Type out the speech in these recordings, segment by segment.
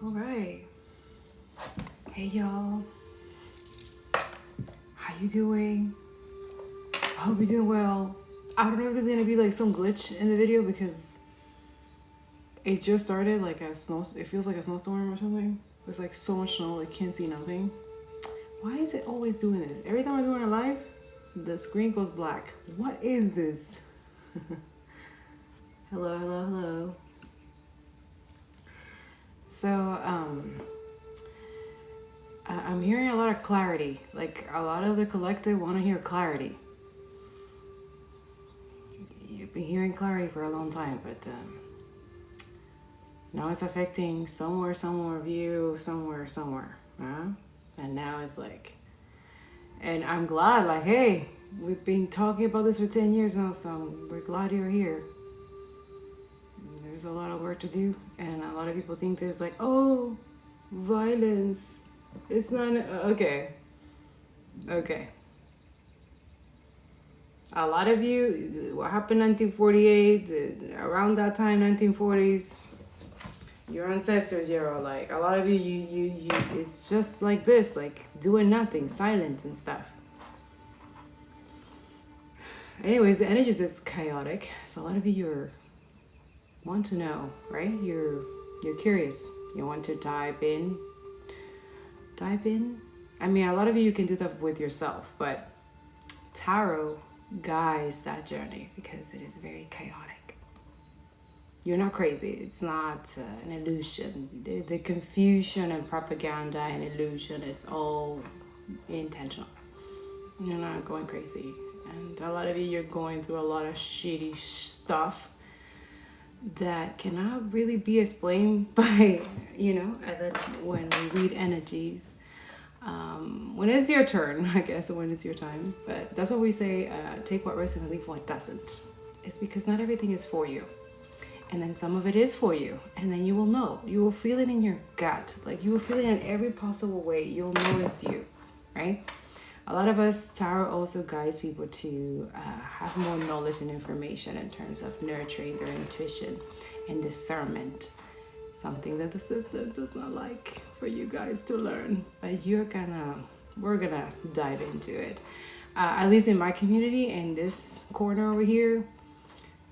All right. Hey y'all. How you doing? I hope you're doing well. I don't know if there's gonna be like some glitch in the video because it just started like a snow. It feels like a snowstorm or something. There's like so much snow, like can't see nothing. Why is it always doing this? Every time I do it live, the screen goes black. What is this? Hello, hello, hello. So, I'm hearing a lot of clarity. Like a lot of the collective want to hear clarity. You've been hearing clarity for a long time, but now it's affecting somewhere of you, somewhere. And now it's like, and I'm glad, like, hey, we've been talking about this for 10 years now, so we're glad you're here. There's a lot of work to do, and a lot of people think there's like, oh, violence. It's not, okay. A lot of you, what happened in 1948, around that time, 1940s, your ancestors, you're like, a lot of you, it's just like this, like doing nothing, silent and stuff. Anyways, the energy is chaotic, so a lot of you want to know, right? You're curious. You want to dive in. I mean, a lot of you can do that with yourself, but tarot guides that journey because it is very chaotic. You're not crazy. It's not an illusion. The confusion and propaganda and illusion, it's all intentional. You're not going crazy. And a lot of you're going through a lot of shitty stuff that cannot really be explained by, when we read energies. When it's your turn, I guess, when it's your time. But that's what we say, take what resonates and leave what doesn't. It's because not everything is for you. And then some of it is for you. And then you will know. You will feel it in your gut. Like you will feel it in every possible way. You'll know it's you, right? A lot of us, tarot also guides people to have more knowledge and information in terms of nurturing their intuition and discernment. Something that the system does not like for you guys to learn. But we're gonna dive into it. At least in my community, in this corner over here,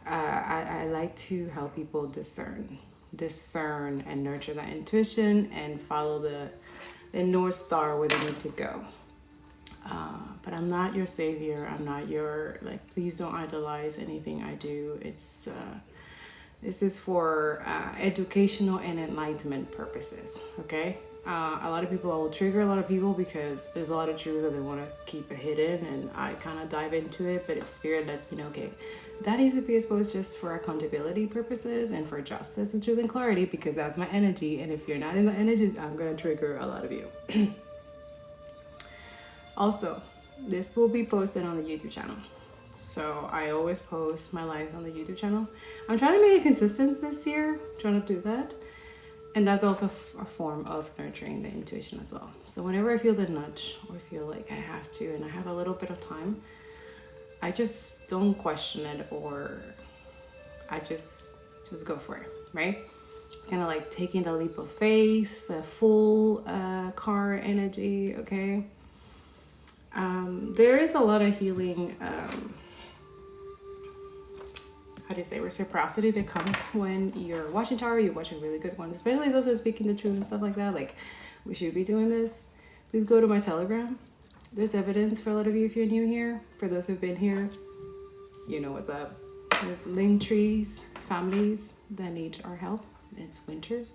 I like to help people discern and nurture that intuition and follow the North Star where they need to go. But I'm not your savior. I'm not your, please don't idolize anything I do. This is for educational and enlightenment purposes, okay? A lot of people, I will trigger a lot of people because there's a lot of truth that they want to keep it hidden, and I kind of dive into it, but if spirit lets me know, okay, that needs to be exposed just for accountability purposes and for justice and truth and clarity, because that's my energy, and if you're not in the energy, I'm going to trigger a lot of you. Also, this will be posted on the YouTube channel. So I always post my lives on the YouTube channel. I'm trying to make it consistent this year, trying to do that. And that's also a form of nurturing the intuition as well. So whenever I feel the nudge or feel like I have to and I have a little bit of time, I just don't question it, or I just go for it, right? It's kind of like taking the leap of faith, the full car energy, okay? There is a lot of healing, reciprocity that comes when you're watching tarot, you're watching really good ones, especially those who are speaking the truth and stuff like that. Like, we should be doing this. Please go to my Telegram. There's evidence for a lot of you if you're new here. For those who've been here, you know what's up. There's link trees, families that need our help. It's winter.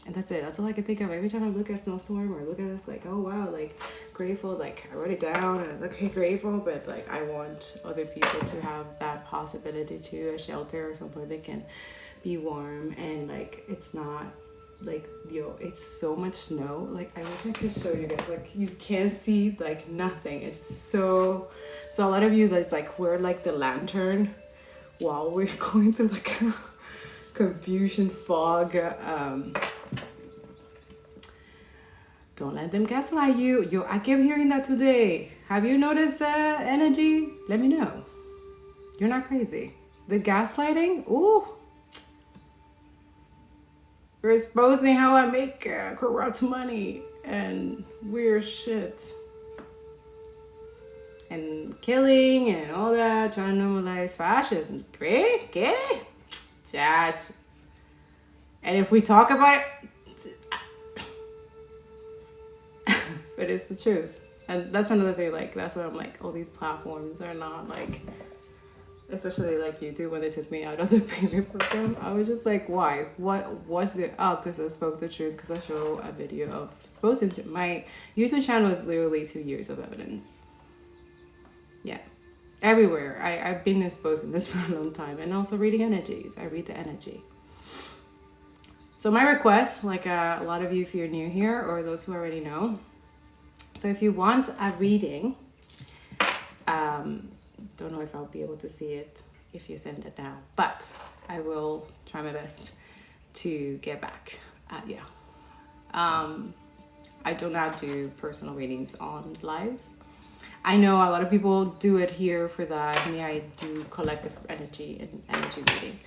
And that's it. That's all I can think of. Every time I look at snowstorm or look at this, like, oh wow, like grateful, like I wrote it down and I'm like, okay, grateful, but like I want other people to have that possibility to a shelter or somewhere they can be warm, and like it's not like, it's so much snow. Like I wish I could show you guys, like you can't see like nothing. It's so a lot of you that's like we're like the lantern while we're going through like confusion, fog. Don't let them gaslight you. I kept hearing that today. Have you noticed energy? Let me know. You're not crazy. The gaslighting, ooh. We're exposing how I make corrupt money and weird shit. And killing and all that, trying to normalize fascism. Great, gay, judge. And if we talk about it, but it's the truth. And that's another thing, like, that's why I'm like, all these platforms are not like, especially like YouTube, when they took me out of the payment program, I was just like, why? What was it? Oh, because I spoke the truth, because I show a video of exposing to my YouTube channel is literally 2 years of evidence. Yeah, everywhere. I've been exposed in this for a long time. And also reading energies. I read the energy. So my request, like a lot of you, if you're new here or those who already know. So if you want a reading, don't know if I'll be able to see it if you send it now, but I will try my best to get back at you. I do not do personal readings on lives. I know a lot of people do it here for that. Me, I do collective energy and energy reading.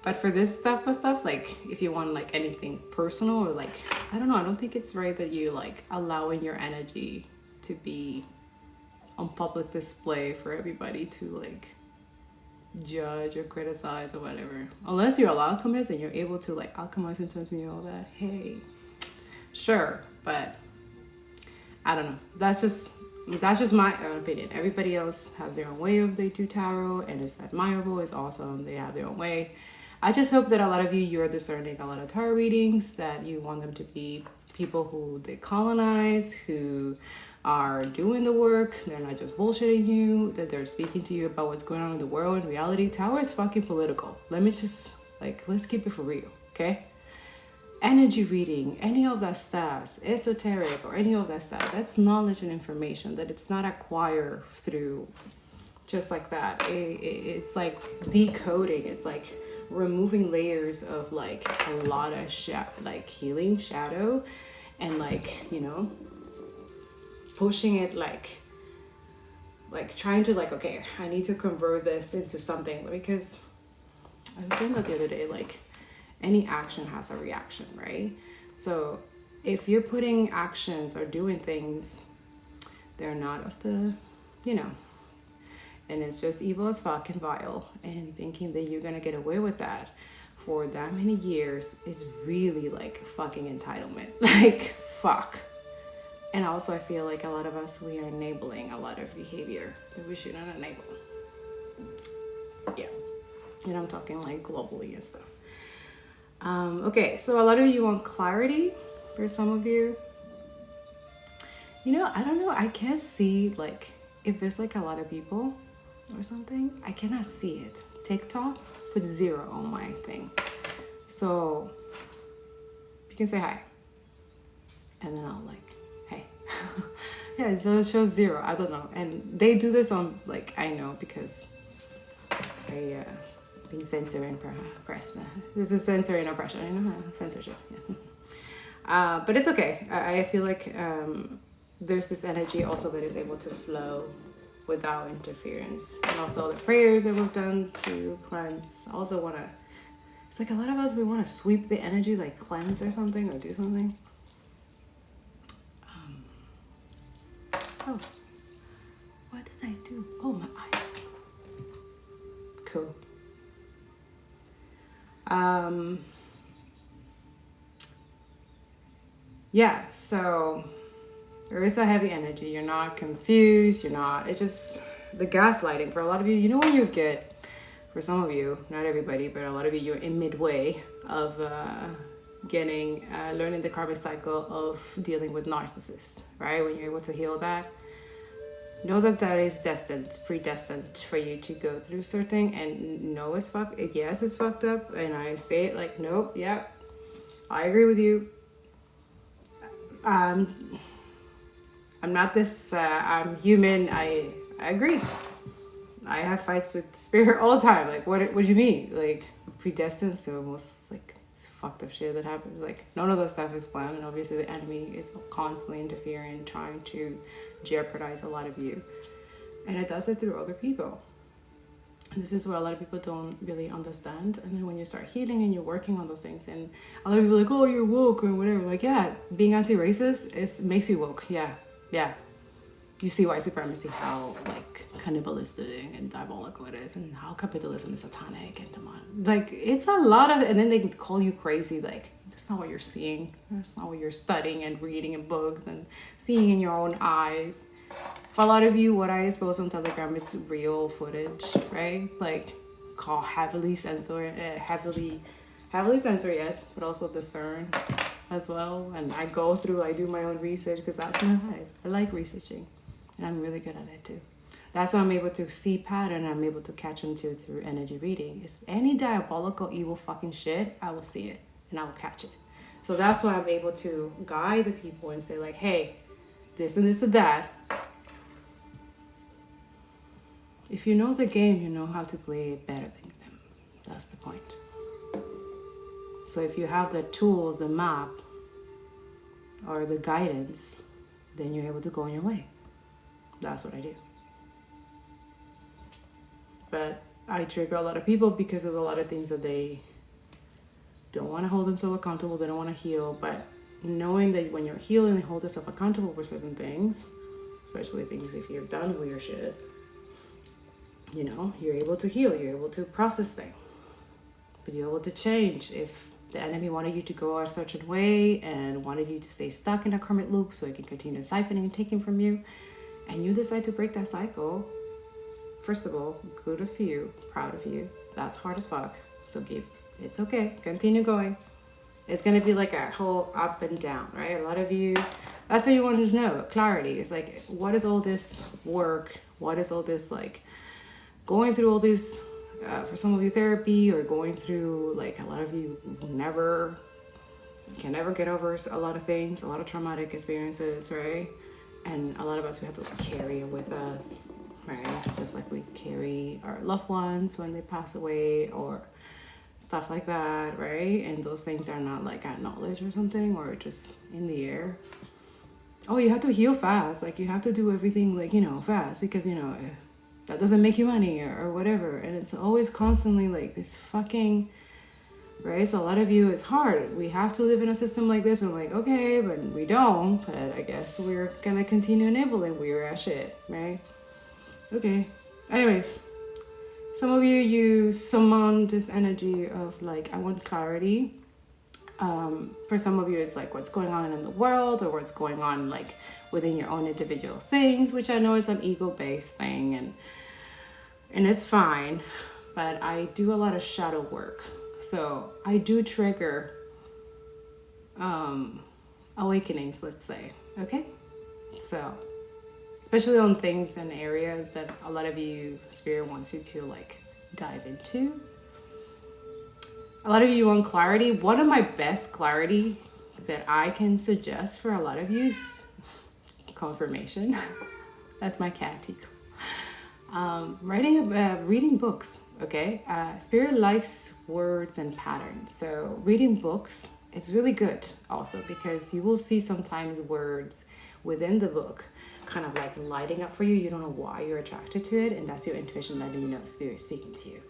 But for this type of stuff, like if you want like anything personal or like, I don't know, I don't think it's right that you like allowing your energy to be on public display for everybody to like judge or criticize or whatever. Unless you're an alchemist and you're able to like alchemize and transmute all that, hey, sure. But I don't know. That's just my own opinion. Everybody else has their own way of they do tarot, and it's admirable, it's awesome, they have their own way. I just hope that a lot of you're discerning a lot of tarot readings, that you want them to be people who they colonize, who are doing the work, they're not just bullshitting you, that they're speaking to you about what's going on in the world. In reality, tarot is fucking political. Let me just, like, let's keep it for real, okay? Energy reading, any of that stuff, esoteric or any of that stuff, that's knowledge and information that it's not acquired through just like that. It's like decoding, it's like removing layers of like a lot of like healing shadow, and like, you know, pushing it like trying to like, okay, I need to convert this into something, because I was saying that the other day, like any action has a reaction, right? So if you're putting actions or doing things, they're not of the, you know, and it's just evil as fuck and vile, and thinking that you're gonna get away with that for that many years, it's really like fucking entitlement. Like, fuck. And also I feel like a lot of us, we are enabling a lot of behavior that we shouldn't enable. Yeah, and I'm talking like globally and stuff. Okay, so a lot of you want clarity. For some of you, you know, I don't know, I can't see like if there's like a lot of people or something, I cannot see it. TikTok put 0 on my thing, so you can say hi and then I'll like, hey. Yeah, so it shows 0. I don't know, and they do this on like, I know because I being censored and press. This is censoring and oppression. I know, censorship. Yeah. But it's okay. I feel like there's this energy also that is able to flow without interference, and also the prayers that we've done to cleanse. Also want to. It's like a lot of us, we want to sweep the energy, like cleanse or something, or do something. Oh, what did I do? Oh, my eyes. Cool. Yeah, so there is a heavy energy. You're not confused. You're not, it's just the gaslighting for a lot of you. You know, when you get, for some of you, not everybody, but a lot of you, you're in midway of learning the karmic cycle of dealing with narcissists, right? When you're able to heal that, know that that is destined, predestined for you to go through certain, and no, it's fucked. Yes, it's fucked up, and I say it like, nope, yep, I agree with you. I'm not this, I'm human, I agree. I have fights with spirit all the time. Like, what do you mean? Like, predestined to almost like it's fucked up shit that happens. Like, none of that stuff is planned, and obviously the enemy is constantly interfering, trying to jeopardize a lot of you, and it does it through other people. This is where a lot of people don't really understand. And then when you start healing and you're working on those things, and a lot of people are like, oh, you're woke or whatever. Like, yeah, being anti-racist makes you woke. Yeah. You see white supremacy, how like cannibalistic and diabolical it is, and how capitalism is satanic and demonic. Like, it's a lot of, and then they call you crazy. Like, that's not what you're seeing. That's not what you're studying and reading in books and seeing in your own eyes. For a lot of you, what I expose on Telegram, it's real footage, right? Like, call heavily censored, heavily censored, yes, but also discern as well. And I do my own research because that's my life. I like researching, and I'm really good at it too. That's why I'm able to see pattern. I'm able to catch them too through energy reading. Is any diabolical, evil fucking shit, I will see it and I will catch it. So that's why I'm able to guide the people and say like, hey, this and this and that. If you know the game, you know how to play it better than them. That's the point. So if you have the tools, the map, or the guidance, then you're able to go on your way. That's what I do. But I trigger a lot of people because of a lot of things that they don't want to hold themselves accountable. They don't want to heal. But knowing that when you're healing and hold yourself accountable for certain things, especially things if you've done weird shit, you know, you're able to heal. You're able to process things. But you're able to change. If the enemy wanted you to go a certain way and wanted you to stay stuck in a karmic loop so it can continue siphoning and taking from you, and you decide to break that cycle, first of all, kudos to you, proud of you. That's hard as fuck. So it's okay. Continue going. It's going to be like a whole up and down, right? A lot of you, that's what you wanted to know. Clarity. It's like, what is all this work? What is all this like going through all this, for some of you, therapy, or going through, like, a lot of you can never get over a lot of things, a lot of traumatic experiences, right? And a lot of us, we have to carry it with us, right? It's just like we carry our loved ones when they pass away or stuff like that, right? And those things are not like acknowledged or something, or just in the air. Oh, you have to heal fast. Like, you have to do everything, like, you know, fast, because, you know, that doesn't make you money or whatever. And it's always constantly like this fucking, right? So a lot of you, it's hard. We have to live in a system like this. We're like, okay, but we don't. But I guess we're gonna continue enabling weird ass shit, right? Okay. Anyways, some of you summon this energy of like, I want clarity. For some of you, it's like what's going on in the world, or what's going on like within your own individual things, which I know is an ego-based thing, and it's fine. But I do a lot of shadow work, so I do trigger awakenings, let's say. Okay, so especially on things and areas that a lot of you, spirit wants you to like dive into. A lot of you want clarity. One of my best clarity that I can suggest for a lot of you is confirmation. That's my cat, Tico. Reading books, okay? Spirit likes words and patterns. So reading books, it's really good also, because you will see sometimes words within the book kind of like lighting up for you. You don't know why you're attracted to it, and that's your intuition letting you know spirit speaking to you.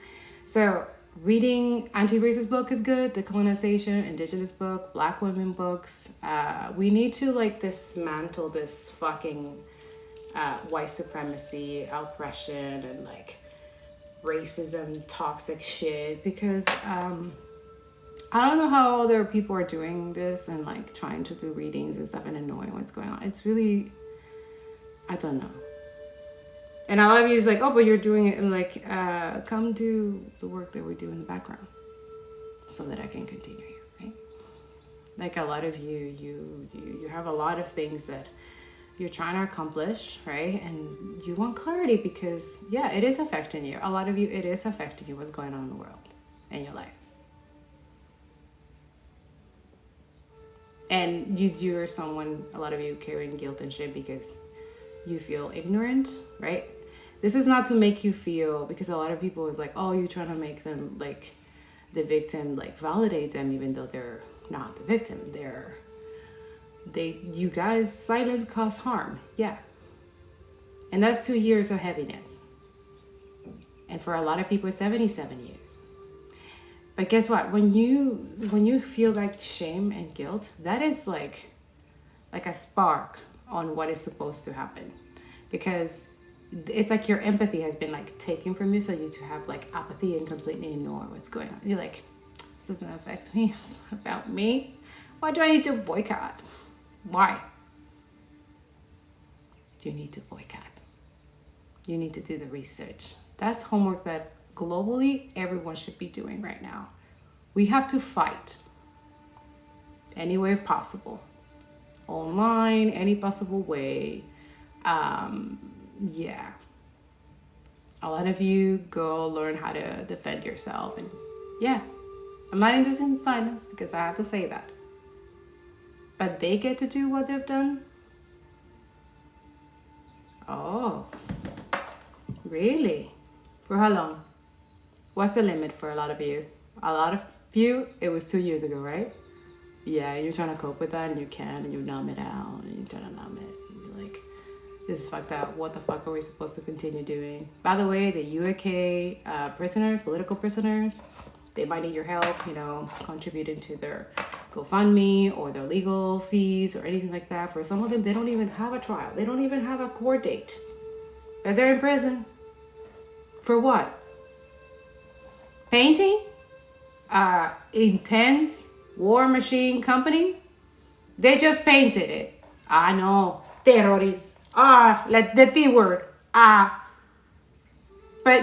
So reading anti-racist book is good, decolonization, indigenous book, black women books. We need to like dismantle this fucking white supremacy, oppression, and like racism, toxic shit, because I don't know how other people are doing this and like trying to do readings and stuff and knowing what's going on. It's really, I don't know. And a lot of you is like, oh, but you're doing it, and like, come do the work that we do in the background so that I can continue here, right? Like a lot of you, you have a lot of things that you're trying to accomplish, right? And you want clarity because, yeah, it is affecting you. A lot of you, it is affecting you what's going on in the world, in your life. And you're someone, a lot of you carrying guilt and shit because you feel ignorant, right? This is not to make you feel, because a lot of people is like, oh, you're trying to make them like the victim, like validate them even though they're not the victim. You guys, silence cause harm. Yeah. And that's 2 years of heaviness. And for a lot of people, 77 years. But guess what? When you feel like shame and guilt, that is like a spark on what is supposed to happen. Because it's like your empathy has been like taken from you, so you to have like apathy and completely ignore what's going on. You're like, this doesn't affect me, it's not about me. Why do I need to boycott? Why? You need to boycott. You need to do the research. That's homework that globally everyone should be doing right now. We have to fight any way possible. Online, any possible way. Yeah. A lot of you go learn how to defend yourself. And yeah, I'm not endorsing violence because I have to say that. But they get to do what they've done. Oh, really? For how long? What's the limit for a lot of you? A lot of you, it was 2 years ago, right? Yeah, you're trying to cope with that and you can, and you numb it out and you're trying to numb it. And you're like, this is fucked up. What the fuck are we supposed to continue doing? By the way, the UK prisoners, political prisoners, they might need your help, you know, contributing to their GoFundMe or their legal fees or anything like that. For some of them, they don't even have a trial. They don't even have a court date. But they're in prison. For what? Painting? Intense war machine company? They just painted it. I know. Terrorists. Like the T word. But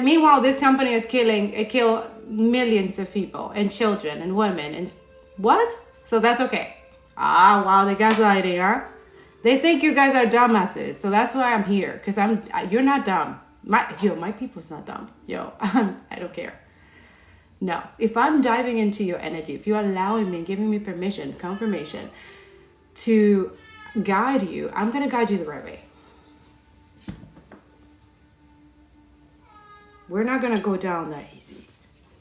meanwhile, this company is kill millions of people and children and women and what? So that's okay. Wow, the gaslighting, huh? They think you guys are dumbasses, so that's why I'm here. Cause you're not dumb. My people's not dumb. I don't care. No, if I'm diving into your energy, if you're allowing me, giving me permission, confirmation to guide you, I'm gonna guide you the right way. We're not gonna go down that easy.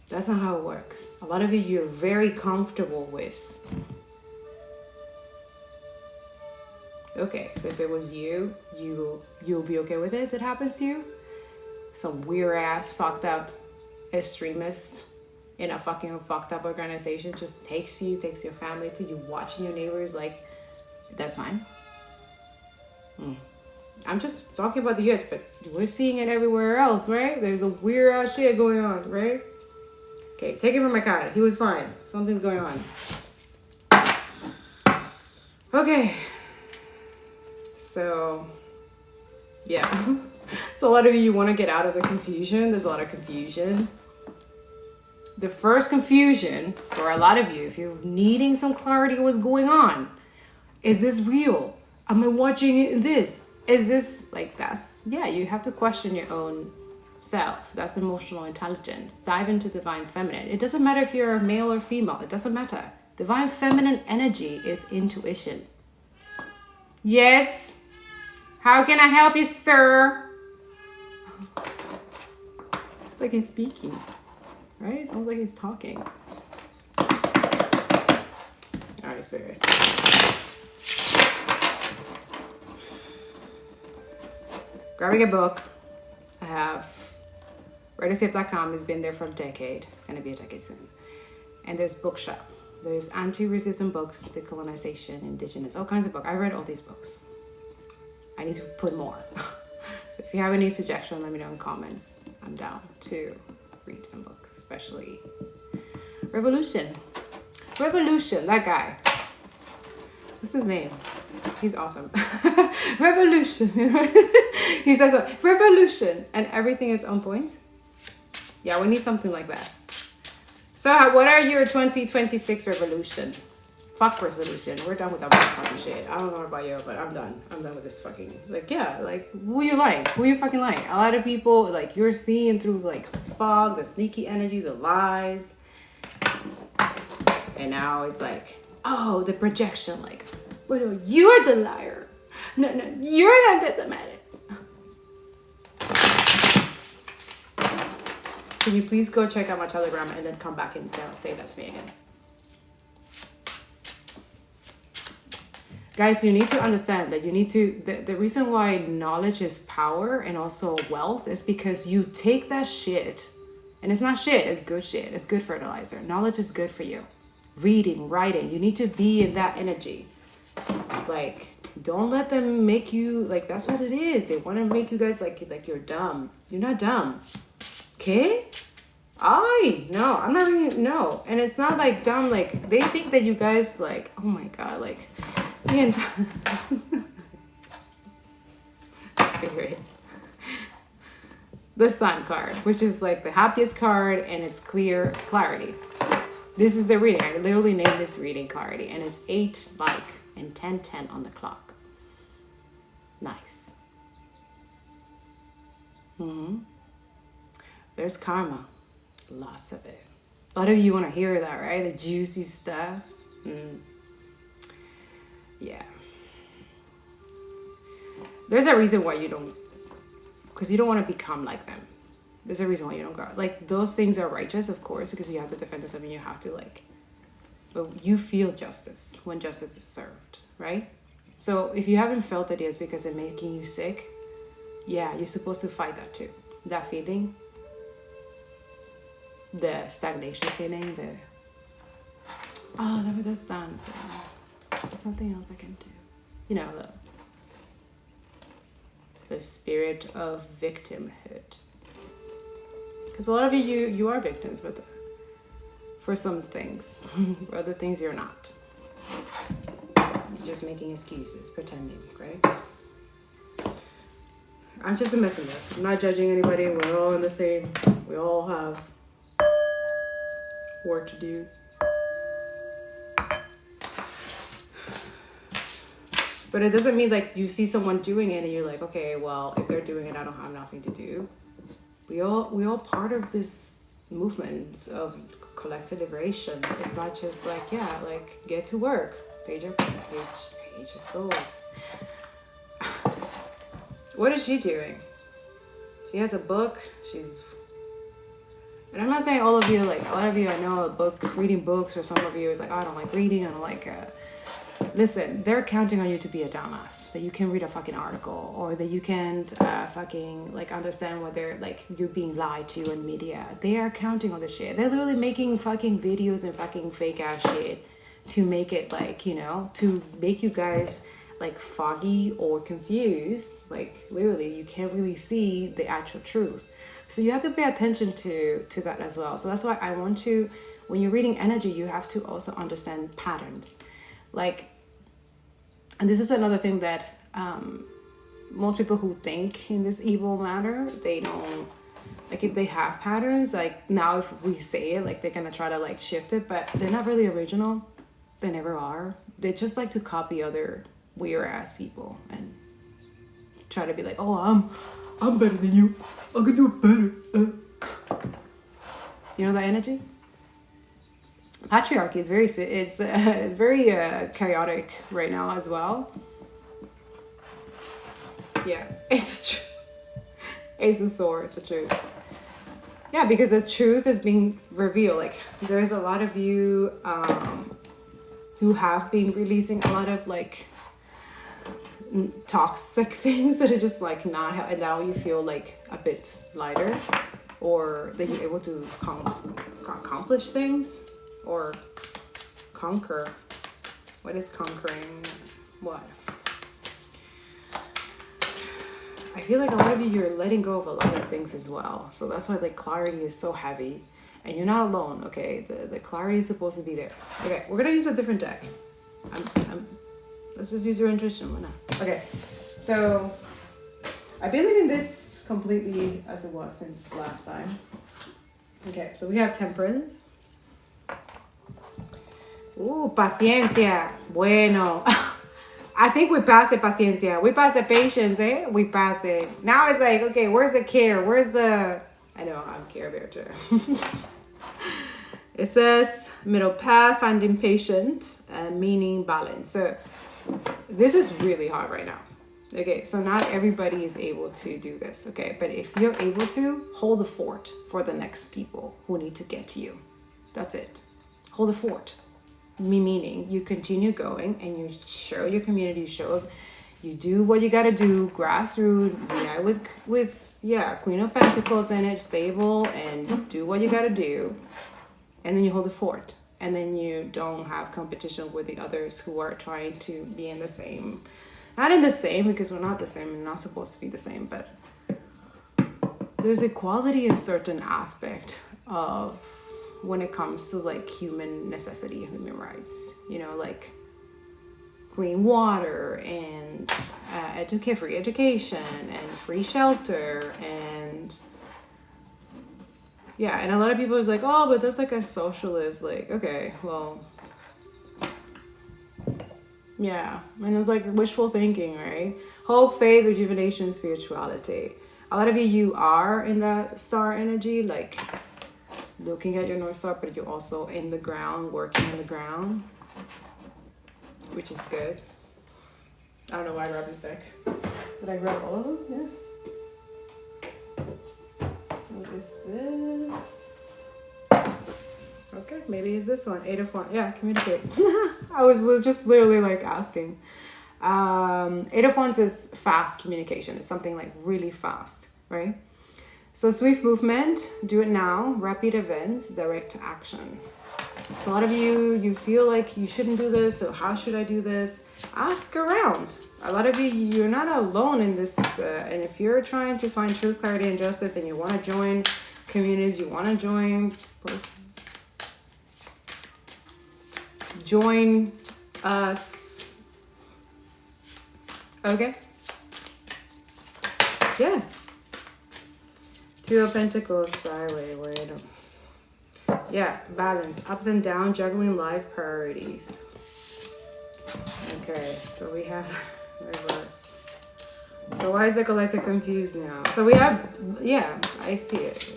That's not how it works. A lot of you're very comfortable with. Okay, so if it was you'll be okay with it that happens to you? Some weird ass fucked up extremist in a fucking fucked up organization just takes your family to you, watching your neighbors, like, that's fine. I'm just talking about the US, but we're seeing it everywhere else, right? There's a weird ass shit going on, right? Okay, take it from my cat. He was fine. Something's going on. Okay. So, yeah. So a lot of you want to get out of the confusion. There's a lot of confusion. The first confusion for a lot of you, if you're needing some clarity of what's going on, is this real? Am I watching this? Is this like that's, yeah, you have to question your own self. That's emotional intelligence. Dive into divine feminine. It doesn't matter if you're a male or female. It doesn't matter. Divine feminine energy is intuition. Yes. How can I help you, sir? It's like he's speaking, right? It sounds like he's talking. All right, spirit. Grabbing a book. I have ReadySafe.com has been there for a decade. It's going to be a decade soon. And there's bookshop. There's anti-racism books, decolonization, indigenous, all kinds of books. I read all these books. I need to put more. So if you have any suggestions, let me know in comments. I'm down to read some books, especially Revolution. Revolution, that guy. What's his name? He's awesome. Revolution. He says, revolution, and everything is on point. Yeah, we need something like that. So what are your 2026 revolution? Fuck resolution. We're done with that fucking shit. I don't know about you, but I'm done. I'm done with this fucking, like, yeah, like, who you like? Who you fucking like? A lot of people, like, you're seeing through, like, the fog, the sneaky energy, the lies. And now it's like, oh, the projection, like, well, no, you're the liar. No, you're not this about it. Can you please go check out my Telegram and then come back and say that to me again? Guys, you need to understand that you need to, the reason why knowledge is power and also wealth is because you take that shit, and it's not shit, it's good shit. It's good fertilizer. Knowledge is good for you. Reading, writing, you need to be in that energy. Like, don't let them make you, like, that's what it is. They want to make you guys like you're dumb. You're not dumb. Okay? No, I'm not really, no. And it's not like dumb, like, they think that you guys, like, oh my God, like, me and Spirit. The Sun card, which is like the happiest card, and it's clear clarity. This is the reading. I literally named this reading clarity, and it's 8 like and 10:10 on the clock. Nice. There's karma, lots of it. A lot of you want to hear that, right? The juicy stuff. Yeah. There's a reason why you don't, because you don't want to become like them. There's a reason why you don't go. Like, those things are righteous, of course, because you have to defend yourself and you have to, like, but you feel justice when justice is served, right? So if you haven't felt it, is because it's making you sick. Yeah, you're supposed to fight that too. That feeling, the stagnation feeling, never that's done. There's nothing else I can do. You know, the spirit of victimhood. Because a lot of you are victims, but for some things, for other things you're not. You're just making excuses, pretending, right? I'm just a messenger. I'm not judging anybody. We're all in the same. We all have work to do. But it doesn't mean like you see someone doing it and you're like, okay, well, if they're doing it, I don't have nothing to do. We all part of this movement of collective liberation. It's not just like, yeah, like get to work. Page of Swords. What is she doing? She has a book. And I'm not saying all of you, like a lot of you I know reading books, or some of you is like, oh, I don't like reading, I don't like listen, they're counting on you to be a dumbass, that you can read a fucking article, or that you can't fucking like understand what they're like, you're being lied to in media. They are counting on this shit. They're literally making fucking videos and fucking fake ass shit to make it like, you know, to make you guys like foggy or confused. Like literally you can't really see the actual truth. So you have to pay attention to that as well. So that's why I want to, when you're reading energy, you have to also understand patterns. Like, and this is another thing that most people who think in this evil manner, they don't, like if they have patterns, like now if we say it, like they're gonna try to like shift it, but they're not really original. They never are. They just like to copy other weird ass people and try to be like, oh, I'm better than you. I can do it better. You know that energy? Patriarchy is very chaotic right now as well. Yeah, Ace of Swords, the truth. Yeah, because the truth is being revealed. Like there's a lot of you who have been releasing a lot of like toxic things that are just like not, and now you feel like a bit lighter, or that you're able to accomplish things or conquer. What is conquering what? I feel like a lot of you're letting go of a lot of things as well. So that's why like clarity is so heavy, and you're not alone. Okay, the clarity is supposed to be there. Okay, we're gonna use a different deck. Let's just use your intuition. Why not? Okay, so I've been leaving this completely as it was since last time. Okay, so we have Temperance. Paciencia. Bueno. I think we passed the paciencia. We passed the patience, eh? We passed it. Now it's like, okay, where's the care? Where's the... I know, I'm Care Bear too. It says, middle path, finding patient, meaning balance. So this is really hard right now. Okay, so not everybody is able to do this, okay? But if you're able to, hold the fort for the next people who need to get to you. That's it. Hold the fort. meaning you continue going and you show your community, you do what you got to do, grassroots, unite with Queen of Pentacles in it, stable, and do what you got to do. And then you hold the fort. And then you don't have competition with the others who are trying to be in the same. Not in the same, because we're not the same. We're not supposed to be the same. But there's equality in certain aspect of when it comes to like human necessity, human rights. You know, like clean water and free education and free shelter and and a lot of people is like, oh, but that's like a socialist. Like, okay, well, and it's like wishful thinking, right? Hope, faith, rejuvenation, spirituality. A lot of you are in that star energy, like looking at your North Star, but you're also in the ground, working in the ground, which is good. I don't know why I grabbed this deck. Did I grab all of them? Yeah. What is this? Okay, maybe it's this one. 8 of Wands. Yeah, communicate. I was just literally like asking. 8 of Wands is fast communication. It's something like really fast, right? So swift movement, do it now, rapid events, direct action. So a lot of you feel like you shouldn't do this, so how should I do this? Ask around. A lot of you're not alone in this, and if you're trying to find truth, clarity, and justice, and you want to join communities, you want to join us. Okay. Yeah. 2 of Pentacles, sideways. Yeah, balance, ups and downs, juggling life priorities. Okay, so we have reverse. So why is the collective confused now? So we have, I see it.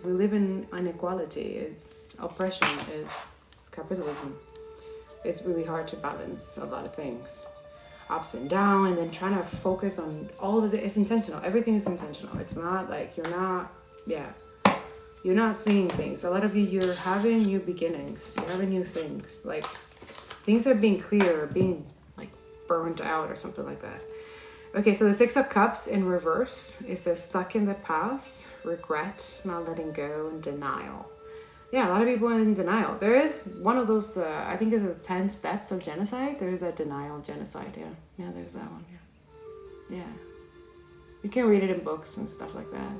We live in inequality. It's oppression. It's capitalism. It's really hard to balance a lot of things. Ups and downs, and then trying to focus on all of it. It's intentional. Everything is intentional. It's not like you're not seeing things. A lot of you're having new beginnings. You're having new things. Like things are being clear, being like burnt out or something like that. Okay, so the 6 of Cups in reverse. It says stuck in the past, regret, not letting go, and denial. Yeah, a lot of people are in denial. There is one of those, I think it's 10 steps of genocide. There is a denial of genocide, Yeah, there's that one, Yeah. You can read it in books and stuff like that.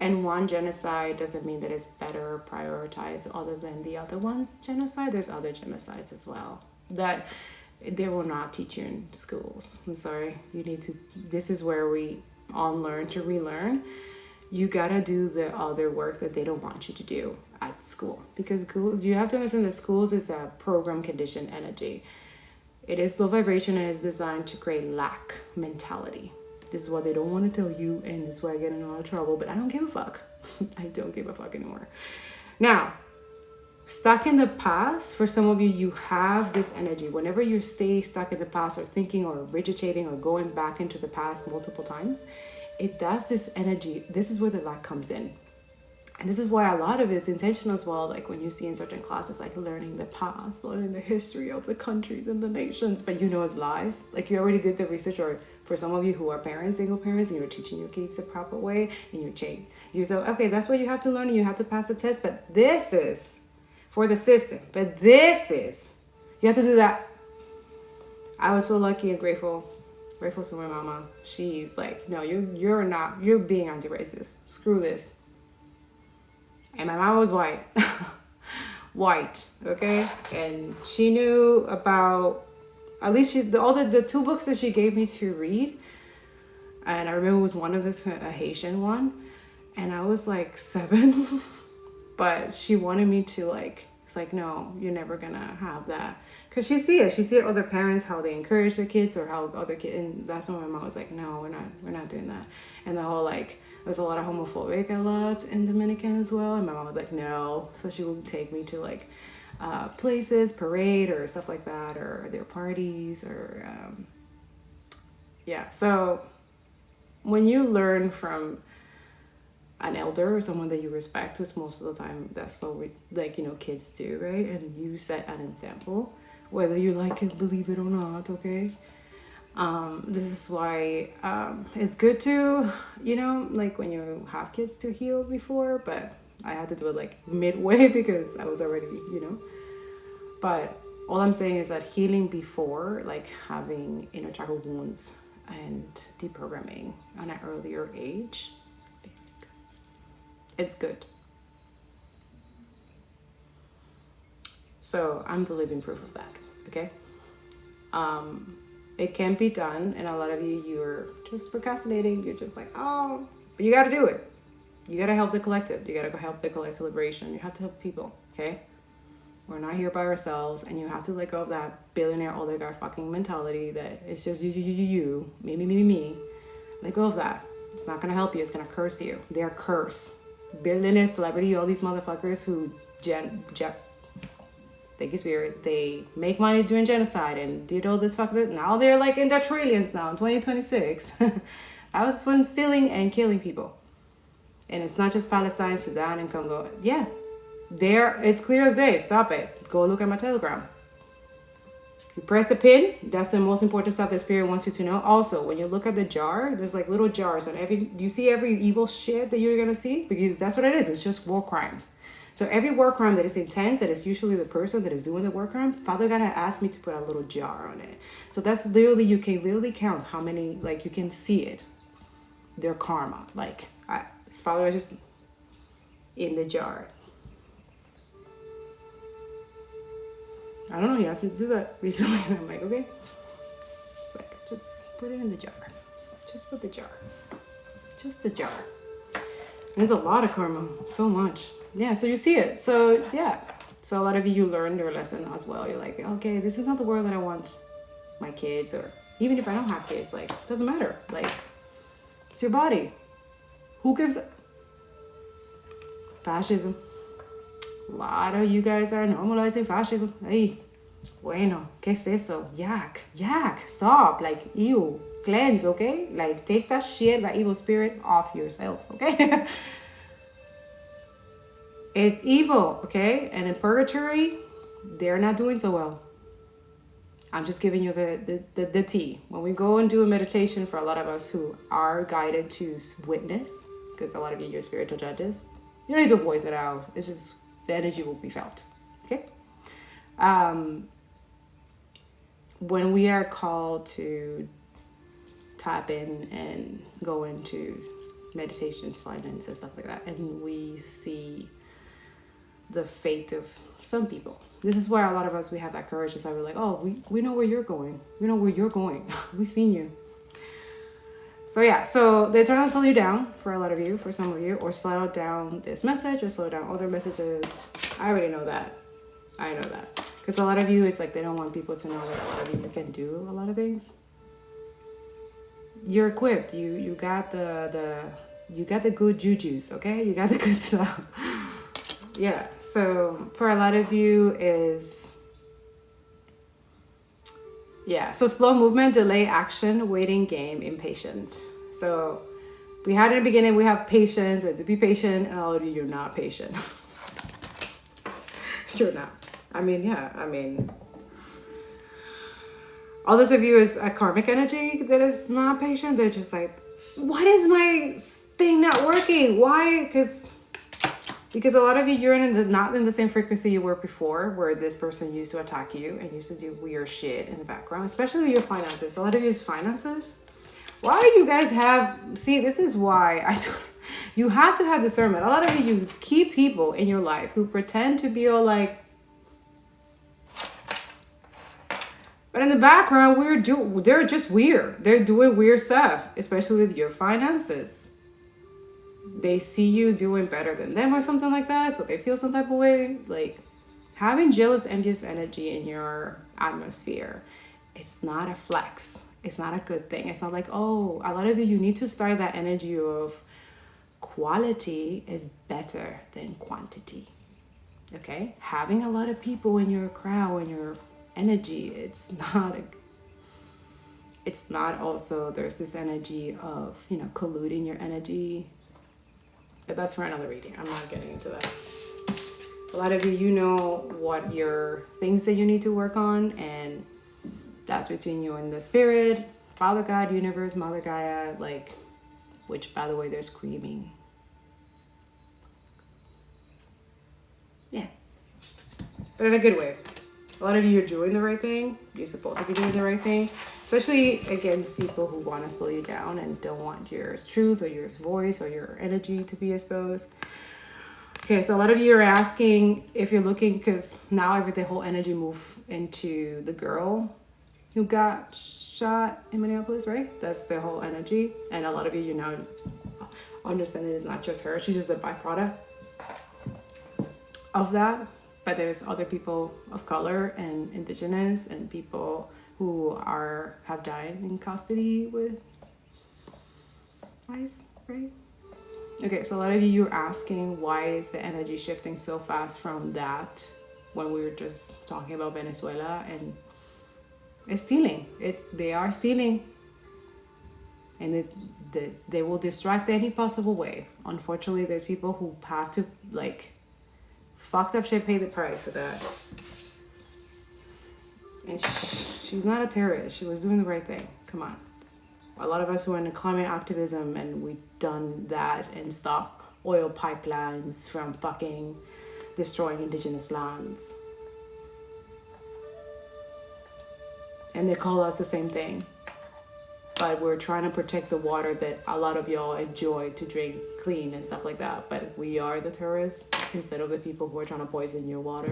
And one genocide doesn't mean that it's better or prioritized other than the other one's genocide. There's other genocides as well that they will not teach you in schools. I'm sorry. You need to, this is where we unlearn to relearn. You gotta do the other work that they don't want you to do at school. Because schools, you have to understand that schools is a program conditioned energy. It is low vibration and is designed to create lack mentality. This is what they don't want to tell you, and this is why I get in a lot of trouble, but I don't give a fuck. I don't give a fuck anymore. Now, stuck in the past, for some of you, you have this energy. Whenever you stay stuck in the past or thinking or regurgitating or going back into the past multiple times, it does this energy. This is where the lack comes in. And this is why a lot of it is intentional as well. Like when you see in certain classes, like learning the past, learning the history of the countries and the nations, but you know it's lies. Like you already did the research, or for some of you who are parents, single parents, and you're teaching your kids the proper way, and you change. You say, okay, that's what you have to learn, and you have to pass the test, but this is for the system. But this is, you have to do that. I was so lucky and grateful to my mama. She's like, no, you're being anti-racist. Screw this. And my mom was white. White, okay? And she knew about, at least all the 2 books that she gave me to read. And I remember it was one of this, a Haitian one. And I was like 7. But she wanted me to like, it's like, no, you're never gonna have that. Because she see it other parents, how they encourage their kids, or how other kids, and that's when my mom was like, no, we're not doing that. And the whole like, there's a lot of homophobic a lot in Dominican as well. And my mom was like, no. So she would take me to like places, parade or stuff like that, or their parties, or So when you learn from an elder or someone that you respect, because most of the time that's what we, like, you know, kids do, right? And you set an example, whether you like it, believe it or not, okay? This is why it's good to, you know, like when you have kids, to heal before, but I had to do it like midway because I was already, you know. But all I'm saying is that healing before, like having inner child wounds and deprogramming at an earlier age, it's good. So I'm the living proof of that, okay? It can be done, and a lot of you, you're just procrastinating. You're just like, oh, but you got to do it. You got to help the collective. You got to help the collective liberation. You have to help people, okay? We're not here by ourselves, and you have to let go of that billionaire oligarch fucking mentality that it's just you, me. Let go of that. It's not going to help you. It's going to curse you. They're cursed. Billionaire, celebrity, all these motherfuckers who thank you, Spirit, they make money doing genocide and did all this fuck. Now they're like in their trillions now in 2026. That was when stealing and killing people. And it's not just Palestine, Sudan, and Congo. Yeah, there, it's clear as day. Stop it. Go look at my Telegram. You press the pin. That's the most important stuff that Spirit wants you to know. Also, when you look at the jar, there's like little jars on every, you see every evil shit that you're gonna see? Because that's what it is. It's just war crimes. So every war crime that is intense, that is usually the person that is doing the war crime, Father God had asked me to put a little jar on it. So that's literally, you can really count how many, like you can see it. Their karma. Like, his Father was just in the jar. I don't know, he asked me to do that recently. And I'm like, okay. It's like, just put it in the jar. Just put the jar. Just the jar. And there's a lot of karma. So much. Yeah, so you see it. So, yeah. So a lot of you learned your lesson as well. You're like, okay, this is not the world that I want my kids, or even if I don't have kids, like, it doesn't matter. Like, it's your body. Who gives a... Fascism. A lot of you guys are normalizing fascism. Hey, bueno, ¿qué es eso? Yak, stop. Like, ew, cleanse, okay? Like, take that shit, that evil spirit off yourself, okay? It's evil, okay? And in purgatory, they're not doing so well. I'm just giving you the tea. When we go and do a meditation, for a lot of us who are guided to witness, because a lot of you, you're spiritual judges, you don't need to voice it out. It's just, the energy will be felt, okay? When we are called to tap in and go into meditation, silence, and stuff like that, and we see the fate of some people. This is why a lot of us, we have that courage. Is that we're like, oh, we know where you're going. We know where you're going. We've seen you. So yeah, so they're trying to slow you down for a lot of you, for some of you, or slow down this message or slow down other messages. I already know that. I know that. Because a lot of you, it's like they don't want people to know that a lot of you can do a lot of things. You're equipped. You got the good jujus, okay? You got the good stuff. Yeah, so for a lot of you is, yeah, so slow movement, delay action, waiting game, impatient. So we had in the beginning, we have patience, and to be patient, and all of you, you're not patient. You're not. I mean, yeah, I mean, all those of you is a karmic energy that is not patient. They're just like, what is my thing not working? Why? Because a lot of you, you're not in the same frequency you were before, where this person used to attack you and used to do weird shit in the background, especially your finances. A lot of you's finances. Why do you guys have, see, this is why you have to have discernment. A lot of you keep people in your life who pretend to be all like, but in the background, they're just weird. They're doing weird stuff, especially with your finances. They see you doing better than them or something like that, so they feel some type of way. Like, having jealous, envious energy in your atmosphere, it's not a flex. It's not a good thing. It's not like, oh, a lot of you need to start that energy of quality is better than quantity. Okay? Having a lot of people in your crowd, in your energy, it's not also, there's this energy of, colluding your energy. But that's for another reading. I'm not getting into that. A lot of you, you know what your things that you need to work on, and that's between you and the spirit, Father God, universe, Mother Gaia, like, which by the way, they're screaming. Yeah. But in a good way. A lot of you are doing the right thing. You're supposed to be doing the right thing, especially against people who want to slow you down and don't want your truth or your voice or your energy to be exposed. Okay, so a lot of you are asking if you're looking, because now the whole energy move into the girl who got shot in Minneapolis, right? That's the whole energy. And a lot of you now understand that it's not just her. She's just a byproduct of that. But there's other people of color and indigenous and people who have died in custody with ICE, right? Okay, so a lot of you are asking, why is the energy shifting so fast from that when we were just talking about Venezuela? And it's stealing. They are stealing. And they will distract any possible way. Unfortunately, there's people who have to, like, fucked up shit, pay the price for that. And she's not a terrorist. She was doing the right thing. Come on. A lot of us who are into climate activism, and we've done that and stopped oil pipelines from fucking destroying indigenous lands. And they call us the same thing. But we're trying to protect the water that a lot of y'all enjoy to drink clean and stuff like that. But we are the terrorists instead of the people who are trying to poison your water.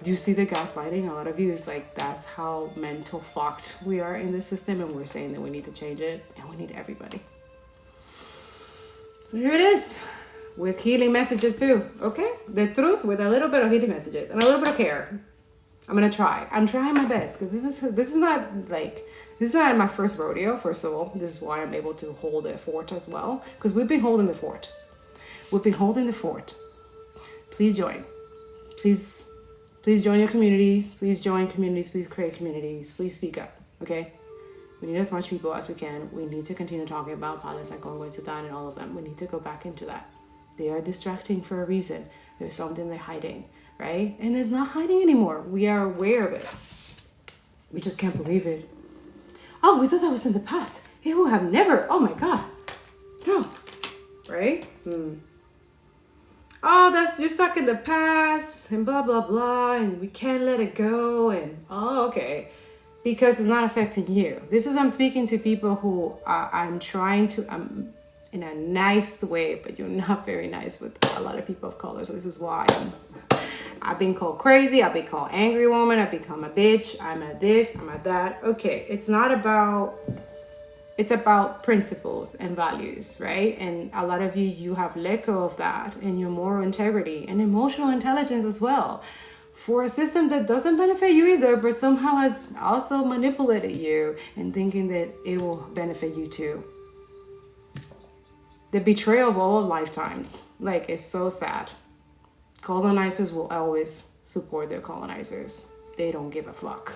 Do you see the gaslighting? A lot of you is like, that's how mental fucked we are in the system, and we're saying that we need to change it, and we need everybody. So here it is, with healing messages too, okay? The truth with a little bit of healing messages and a little bit of care. I'm gonna try. I'm trying my best, because this is not my first rodeo. First of all, this is why I'm able to hold the fort as well, because we've been holding the fort. We've been holding the fort. Please join. Please join your communities. Please join communities. Please create communities. Please speak up, okay? We need as much people as we can. We need to continue talking about Palestine, Congo, and Sudan, and all of them. We need to go back into that. They are distracting for a reason. There's something they're hiding, right? And there's not hiding anymore. We are aware of it. We just can't believe it. Oh, we thought that was in the past. It will have never. Oh my God. No. Right? Oh, you're stuck in the past and blah, blah, blah. And we can't let it go. And, oh, okay. Because it's not affecting you. I'm speaking to people who I'm trying to, in a nice way, but you're not very nice with a lot of people of color. So this is why I've been called crazy. I've been called angry woman. I've become a bitch. I'm a this, I'm a that. Okay, it's about principles and values, right? And a lot of you have let go of that, and your moral integrity and emotional intelligence as well, for a system that doesn't benefit you either, but somehow has also manipulated you and thinking that it will benefit you too. The betrayal of all lifetimes, like, it's so sad. Colonizers will always support their colonizers. They don't give a fuck.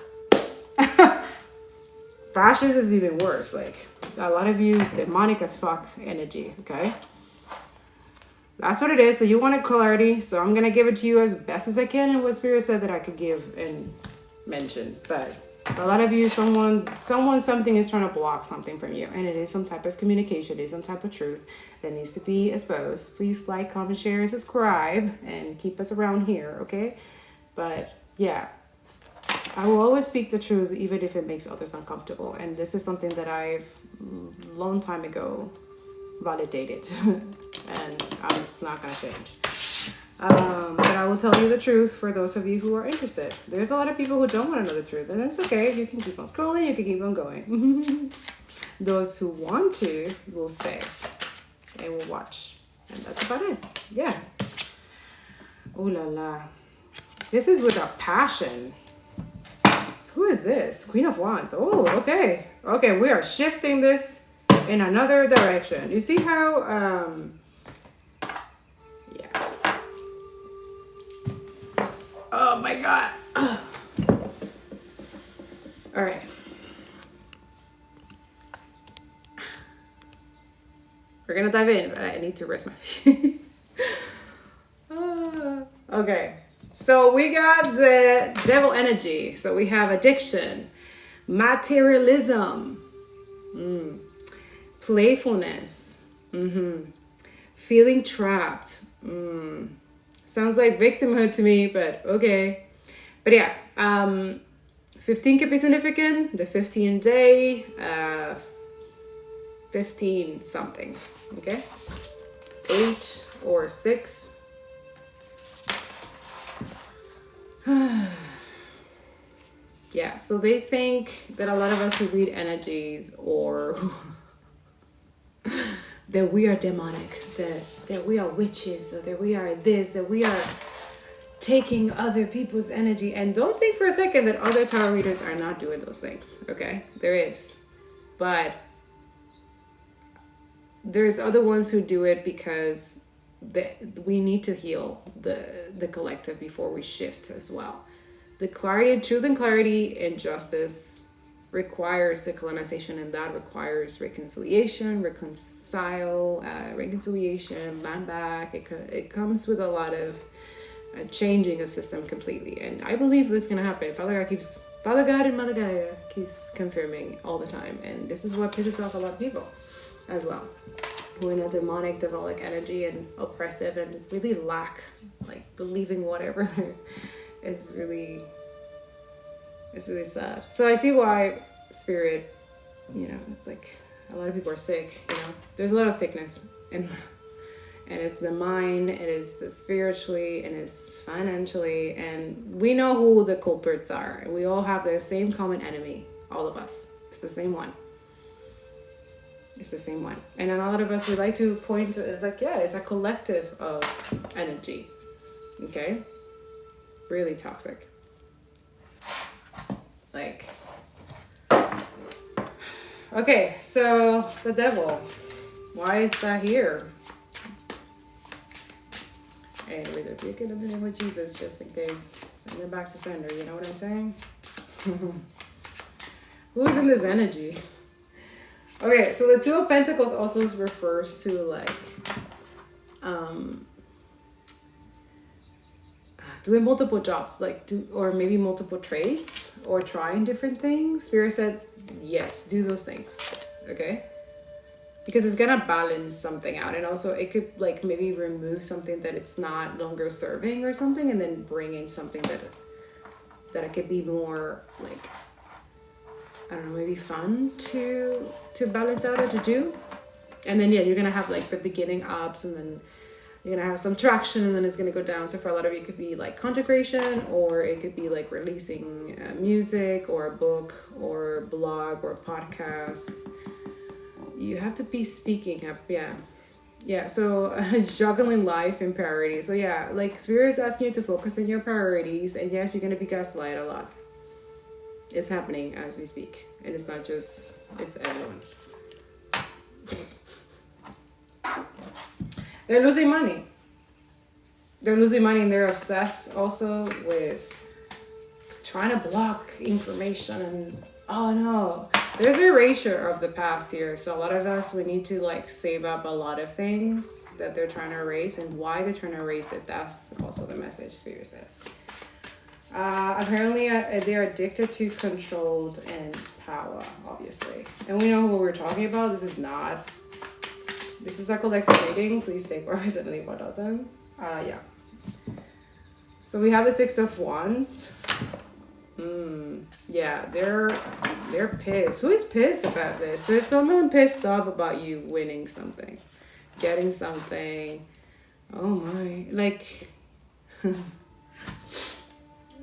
Fascist is even worse. Like, a lot of you, demonic as fuck energy, okay? That's what it is. So you wanted clarity, so I'm going to give it to you as best as I can, and what Spirit said that I could give and mention. But a lot of you, something is trying to block something from you, and it is some type of communication, it is some type of truth that needs to be exposed. Please like, comment, share, and subscribe, and keep us around here, okay? But yeah, I will always speak the truth, even if it makes others uncomfortable. And this is something that I've long time ago validated, and it's not gonna change. But I will tell you the truth for those of you who are interested. There's a lot of people who don't want to know the truth, and that's okay. You can keep on scrolling, you can keep on going. Those who want to will stay and will watch, and that's about it. Yeah. Oh la la. This is with a passion. Who is this? Queen of Wands. Oh, okay. Okay, we are shifting this in another direction. You see how, yeah. Oh my God. All right. we're gonna dive in, but I need to rest my feet. Okay, so we got the devil energy. So we have addiction, materialism, playfulness, feeling trapped. Sounds like victimhood to me, but okay. But yeah, 15 could be significant. The 15 day, 15 something, okay? 8 or 6. Yeah, so they think that a lot of us who read energies or that we are demonic, that we are witches, or that we are this, that we are taking other people's energy. And don't think for a second that other tarot readers are not doing those things, okay? There is. But there's other ones who do it because we need to heal the collective before we shift as well. The clarity, truth and clarity and justice requires decolonization, and that requires reconciliation, reconciliation, land back. It comes with a lot of changing of system completely. And I believe this is going to happen. Father God and Mother Gaia keeps confirming all the time. And this is what pisses off a lot of people as well, who are in a demonic, devilic energy and oppressive and really lack, like, believing whatever is really sad. So I see why spirit, you know, it's like a lot of people are sick, you know. There's a lot of sickness, and it's the mind, it is the spiritually, and it's financially, and we know who the culprits are. And we all have the same common enemy, all of us. It's the same one. It's the same one. And a lot of us, we like to point to, it's like, yeah, it's a collective of energy. Okay? Really toxic. Like, okay, so the devil, why is that here? And we rebuke it in the name of Jesus, just in case. Send it back to sender, you know what I'm saying? Who's in this energy? Okay, so the Two of Pentacles also refers to, like, doing multiple jobs, like, or maybe multiple trades, or trying different things. Spirit said, yes, do those things, okay? Because it's gonna balance something out, and also it could, like, maybe remove something that it's not longer serving or something, and then bring in something that it could be more, like, I don't know, maybe fun to balance out or to do. And then, yeah, you're gonna have, like, the beginning ups, and then you're gonna have some traction, and then it's gonna go down. So for a lot of you, it could be like consecration, or it could be like releasing music, or a book, or a blog, or a podcast. You have to be speaking up. Yeah, so juggling life and priorities. So yeah, like, Spirit is asking you to focus on your priorities, and yes, you're gonna be gaslight a lot. It's happening as we speak, and it's not just, it's everyone. They're losing money. They're losing money, and they're obsessed also with trying to block information. And oh no, there's an erasure of the past here. So a lot of us, we need to, like, save up a lot of things that they're trying to erase, and why they're trying to erase it. That's also the message Spirit says. Apparently they're addicted to controlled and power, obviously. And we know who we're talking about. This is a collective reading. Please take what is it, leave what doesn't. Yeah. So we have the Six of Wands. Yeah, they're pissed. Who is pissed about this? There's someone pissed off about you winning something, getting something. Oh my, like,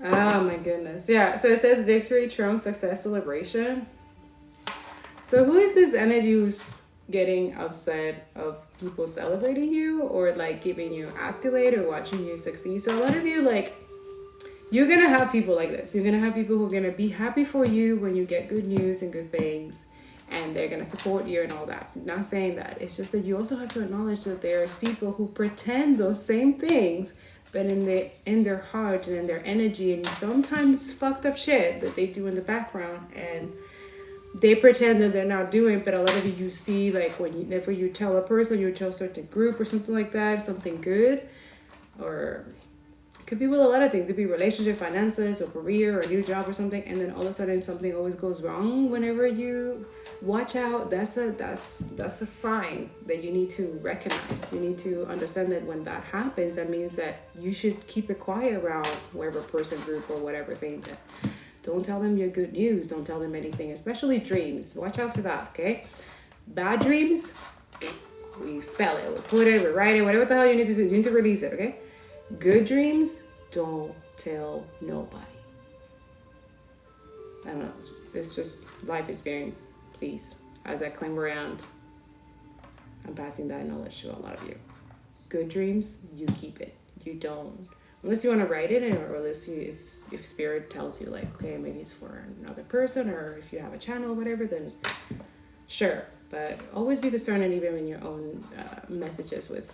oh my goodness. Yeah, so it says victory, triumph, success, celebration. So who is this energy who's getting upset of people celebrating you, or, like, giving you accolade, or watching you succeed? So a lot of you, like, you're gonna have people like this. You're gonna have people who are gonna be happy for you when you get good news and good things, and they're gonna support you and all that. Not saying that. It's just that you also have to acknowledge that there's people who pretend those same things, but in their heart and in their energy, and sometimes fucked up shit that they do in the background, and they pretend that they're not doing it, but a lot of you see, like whenever you tell a person, you tell a certain group or something like that, something good, or it could be with a lot of things. It could be relationship, finances, or career, or a new job or something, and then all of a sudden something always goes wrong. Whenever you watch out, that's a sign that you need to recognize. You need to understand that when that happens, that means that you should keep it quiet around whatever person, group, or whatever thing. That don't tell them your good news. Don't tell them anything, especially dreams. Watch out for that, okay? Bad dreams, we spell it, we put it, we write it, whatever the hell you need to do. You need to release it, okay? Good dreams, don't tell nobody. I don't know. It's just life experience. Please, as I climb around, I'm passing that knowledge to a lot of you. Good dreams, you keep it. You don't. Unless you want to write it, or unless if spirit tells you, like, okay, maybe it's for another person, or if you have a channel or whatever, then sure. But always be discerning even in your own messages with.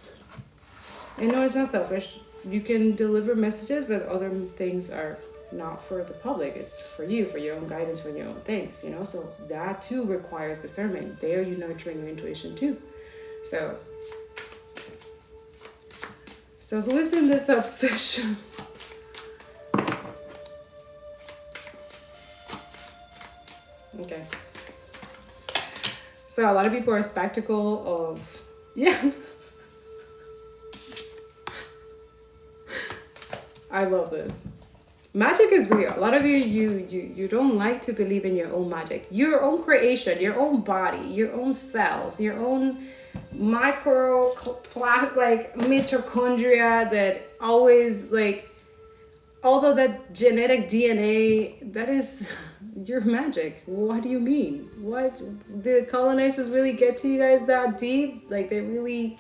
And no, it's not selfish. You can deliver messages, but other things are not for the public. It's for you, for your own guidance, for your own things, you know? So that too requires discernment. There you nurturing your intuition too. So who is in this obsession? Okay. So a lot of people are spectacle of, yeah. I love this. Magic is real. A lot of you don't like to believe in your own magic, your own creation, your own body, your own cells, your own like mitochondria that always, like, although that genetic DNA, that is your magic. What do you mean? What did colonizers really get to you guys that deep? Like, they really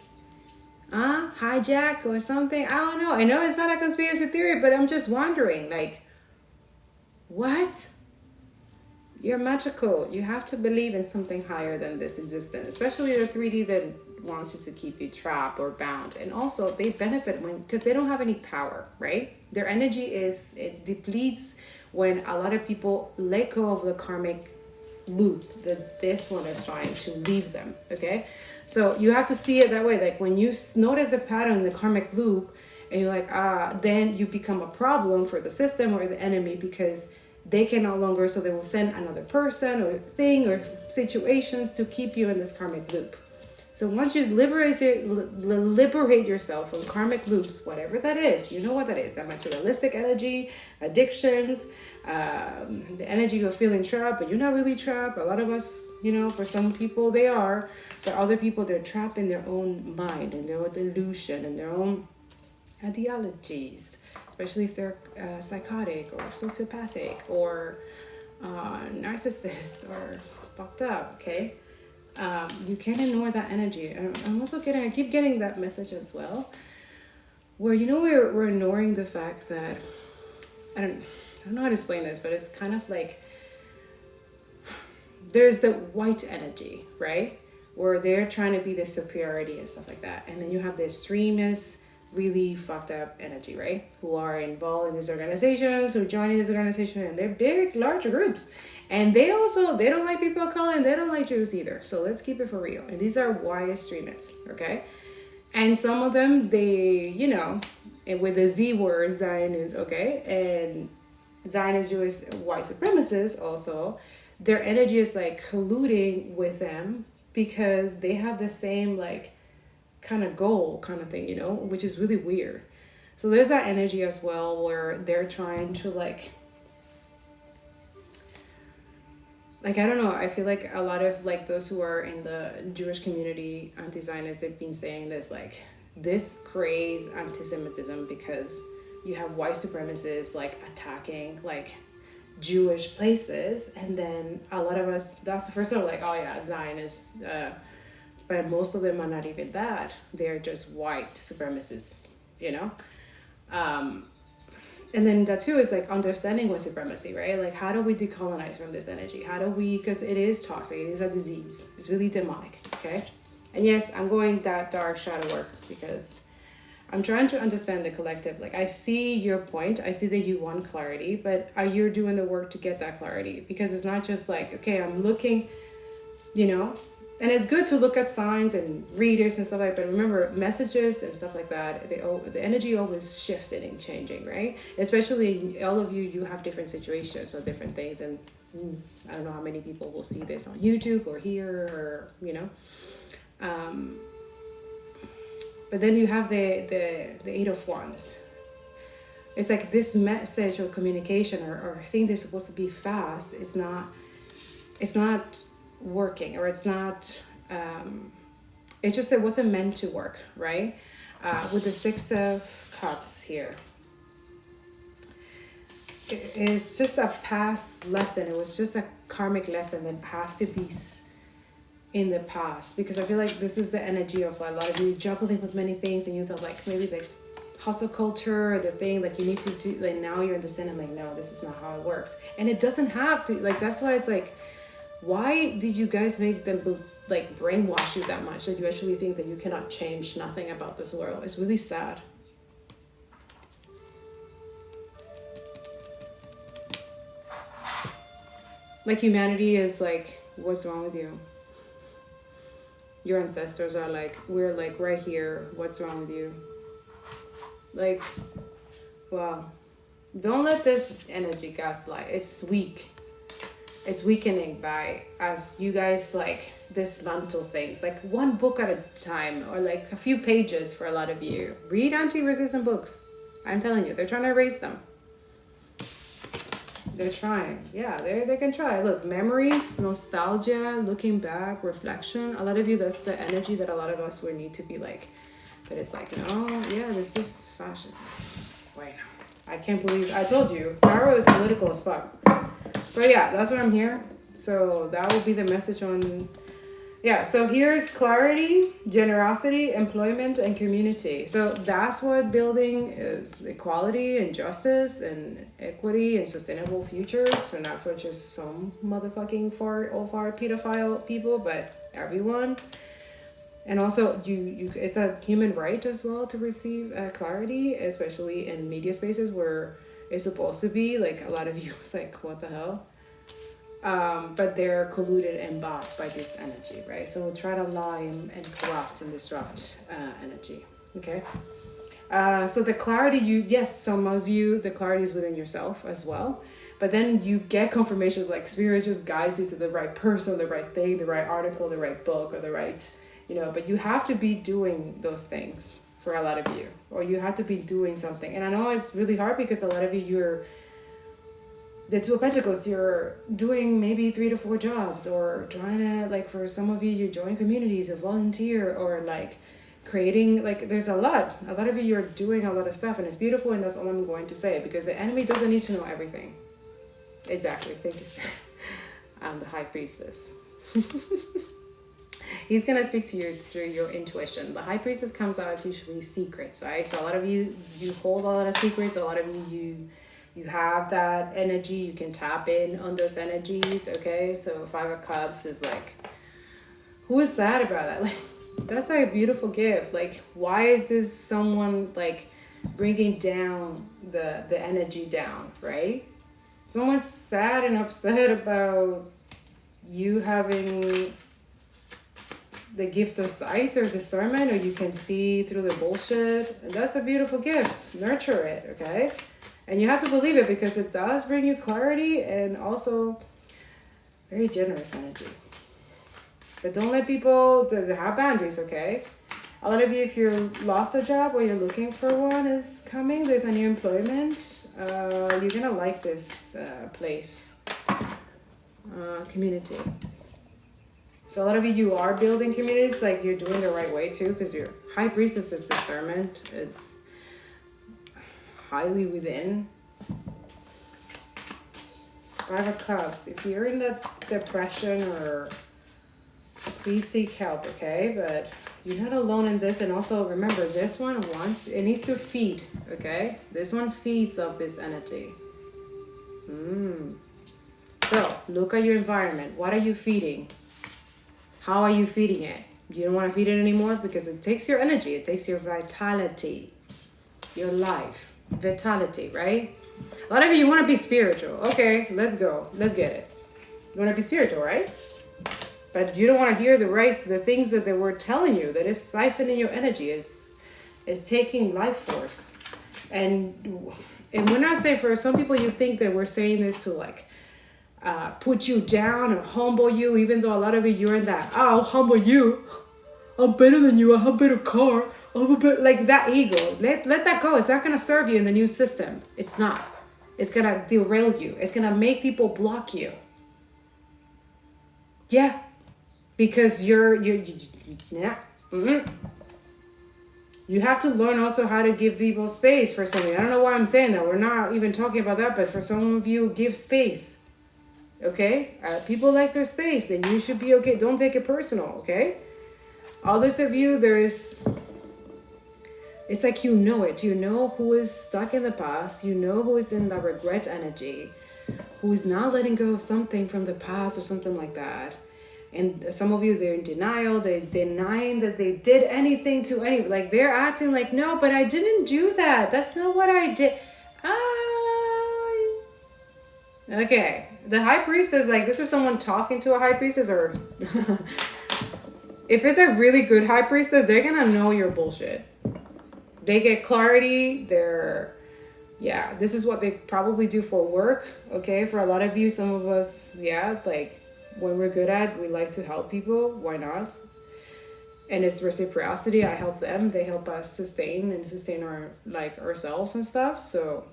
hijack or something? I don't know. I know it's not a conspiracy theory, but I'm just wondering, like, what? You're magical. You have to believe in something higher than this existence, especially the 3D that wants you to keep you trapped or bound. And also they benefit because they don't have any power, right? Their energy it depletes when a lot of people let go of the karmic loop that this one is trying to leave them, okay? So you have to see it that way. Like, when you notice the pattern in the karmic loop and you're like, then you become a problem for the system or the enemy, because they can no longer, so they will send another person or thing or situations to keep you in this karmic loop. So once you liberate yourself from karmic loops, whatever that is, you know what that is, that materialistic energy, addictions, the energy of feeling trapped, but you're not really trapped. A lot of us, you know, for some people they are, but other people, they're trapped in their own mind and their own delusion and their own ideologies, especially if they're psychotic or sociopathic or narcissist or fucked up, okay? You can't ignore that energy. I'm also I keep getting that message as well, where, you know, we're ignoring the fact that, I don't know how to explain this, but it's kind of like, there's the white energy, right? Where they're trying to be the superiority and stuff like that. And then you have the extremists, really fucked up energy, right? Who are involved in these organizations, who join in this organization, and they're big, large groups. And they don't like people of color, and they don't like Jews either. So let's keep it for real. And these are white extremists, okay? And some of them, they, you know, and with the Z word, Zionists, okay? And Zionist Jewish white supremacists also, their energy is like colluding with them because they have the same, like, kind of goal kind of thing, you know, which is really weird. So there's that energy as well, where they're trying to like I don't know, I feel like a lot of like those who are in the Jewish community, anti-Zionists, they've been saying this, like, this creates anti-Semitism because you have white supremacists like attacking like Jewish places, and then a lot of us, that's the first time we're like, oh yeah, Zionists, but most of them are not even that. They're just white supremacists, you know? And then that too is like understanding white supremacy, right? Like, how do we decolonize from this energy? How do we, because it is toxic, it is a disease. It's really demonic, okay? And yes, I'm going that dark shadow work because I'm trying to understand the collective. Like, I see your point. I see that you want clarity, but are you doing the work to get that clarity? Because it's not just like, okay, I'm looking, you know, and it's good to look at signs and readers and stuff like that. But remember, messages and stuff like that, the energy always shifting and changing, right? Especially all of you, you have different situations or different things. And I don't know how many people will see this on YouTube or here or, you know. But then you have the Eight of Wands. It's like this message or communication or thing that's supposed to be fast. It's not working, or it's not, it's just, it wasn't meant to work, right? With the Six of Cups here. It's just a past lesson. It was just a karmic lesson that has to be in the past, because I feel like this is the energy of a lot of you juggling with many things, and you thought like maybe the hustle culture, the thing like you need to do, like now you understand, I'm like, no, this is not how it works. And it doesn't have to, like, that's why it's like, why did you guys make them like brainwash you that much that you actually think that you cannot change nothing about this world? It's really sad. Like, humanity is like, what's wrong with you? Your ancestors are like, we're like right here, what's wrong with you? Like, wow. Don't let this energy gaslight. It's weak. It's weakening by, as you guys like dismantle things, like one book at a time, or like a few pages for a lot of you. Read anti-resistant books. I'm telling you, they're trying to erase them. They're trying. Yeah, they can try. Look, memories, nostalgia, looking back, reflection. A lot of you, that's the energy that a lot of us would need to be like. But it's like, no, yeah, this is fascism. Wait, no. I can't believe, I told you, tarot is political as fuck. So yeah, that's what I'm here. So that would be the message on, yeah. So here's clarity, generosity, employment, and community. So that's what building is: equality and justice and equity and sustainable futures. So not for just some motherfucking far pedophile people, but everyone. And also, it's a human right as well to receive clarity, especially in media spaces where it's supposed to be. Like, a lot of you, it's like, what the hell? But they're colluded and bought by this energy, right? So we'll try to lie and corrupt and disrupt energy, okay? So the clarity, yes, some of you, the clarity is within yourself as well. But then you get confirmation, like spirit just guides you to the right person, the right thing, the right article, the right book, or the right, you know, but you have to be doing those things for a lot of you, or you have to be doing something. And I know it's really hard because a lot of you, you're the Two of Pentacles, you're doing maybe 3 to 4 jobs, or trying to, like, for some of you, you join communities or volunteer, or like creating, like, there's a lot of you, you're doing a lot of stuff, and it's beautiful. And that's all I'm going to say, because the enemy doesn't need to know everything. Exactly. Thank you, Spirit. I'm the High Priestess. He's going to speak to you through your intuition. The High Priestess comes out as usually secrets, right? So a lot of you hold a lot of secrets. A lot of you have that energy. You can tap in on those energies, okay? So Five of Cups is like, who is sad about that? Like, that's like a beautiful gift. Like, why is this someone like bringing down the energy down, right? Someone's sad and upset about you having the gift of sight or discernment, or you can see through the bullshit. And that's a beautiful gift. Nurture it, okay? And you have to believe it, because it does bring you clarity and also very generous energy. But don't let people have boundaries, okay? A lot of you, if you lost a job or you're looking for one, is coming. There's a new employment. You're gonna like this place, community. So a lot of you are building communities, like you're doing the right way too, because your High Priestess's discernment is highly within. Five of Cups. If you're in the depression, or please seek help, okay? But you're not alone in this. And also remember, this one it needs to feed, okay? This one feeds off this energy. So look at your environment. What are you feeding? How are you feeding it? You don't want to feed it anymore, because it takes your energy. It takes your vitality. your life, vitality, right? A lot of you want to be spiritual. Okay, let's go. Let's get it. You want to be spiritual, right? But you don't want to hear the things that they were telling you, that is siphoning your energy. It's taking life force. And we're not saying, for some people, you think that we're saying this to like put you down or humble you, even though a lot of you, you're in that, I'll humble you. I'm better than you. I have a better car. I'm a bit like that ego. Let that go. It's not going to serve you in the new system. It's not. It's going to derail you. It's going to make people block you. Yeah. Because you're yeah. Mm-hmm. You have to learn also how to give people space for something. I don't know why I'm saying that. We're not even talking about that, but for some of you, give space. Okay? People like their space, and you should be okay. Don't take it personal, okay? Others of you, it's like you know it. You know who is stuck in the past. You know who is in the regret energy, who is not letting go of something from the past or something like that. And some of you, they're in denial. They're denying that they did anything to anyone. Like, they're acting like, no, but I didn't do that. That's not what I did. Okay. The high priestess, like, this is someone talking to a high priestess, or if it's a really good high priestess, they're going to know your bullshit. They get clarity. Yeah, this is what they probably do for work. Okay. For a lot of you, some of us, yeah, like, when we're good at, we like to help people. Why not? And it's reciprocity. I help them. They help us sustain our, like, ourselves and stuff. So,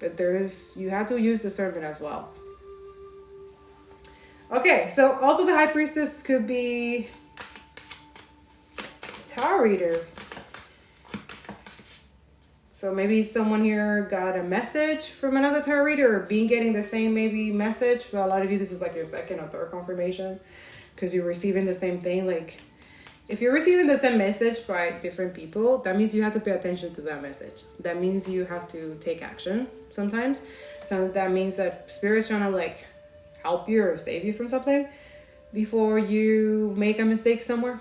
but you have to use discernment as well. Okay. So also the high priestess could be tarot reader. So maybe someone here got a message from another tarot reader, or getting the same maybe message. For a lot of you, this is like your second or third confirmation, because you're receiving the same thing. Like, if you're receiving the same message by different people, that means you have to pay attention to that message. That means you have to take action sometimes. So that means that Spirit's trying to like help you or save you from something before you make a mistake somewhere.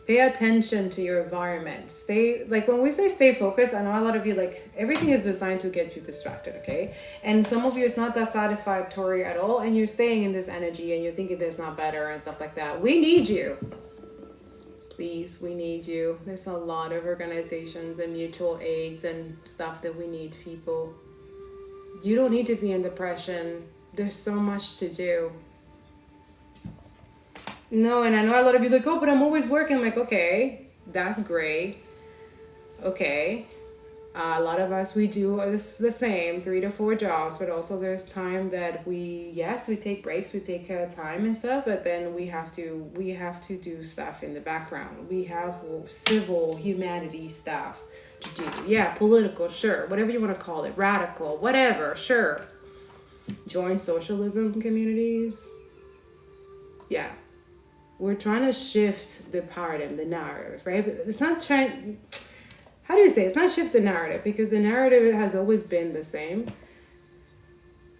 Pay attention to your environment. Stay, like, when we say stay focused, I know a lot of you, like, everything is designed to get you distracted, okay? And some of you, it's not that satisfactory at all, and you're staying in this energy, and you're thinking there's not better and stuff like that. We need you. Please, we need you. There's a lot of organizations and mutual aids and stuff that we need people. You don't need to be in depression. There's so much to do. No, and I know a lot of you like, oh, but I'm always working. I'm like, okay, that's great. Okay. A lot of us, we do the same, 3 to 4 jobs, but also there's time that we take breaks, we take time and stuff, but then we have to do stuff in the background. We have civil humanity stuff to do. Yeah, political, sure. Whatever you want to call it, radical, whatever, sure. Join socialism communities. Yeah. We're trying to shift the paradigm, the narrative, right? But it's not trying, how do you say? It's not shift the narrative, because the narrative has always been the same.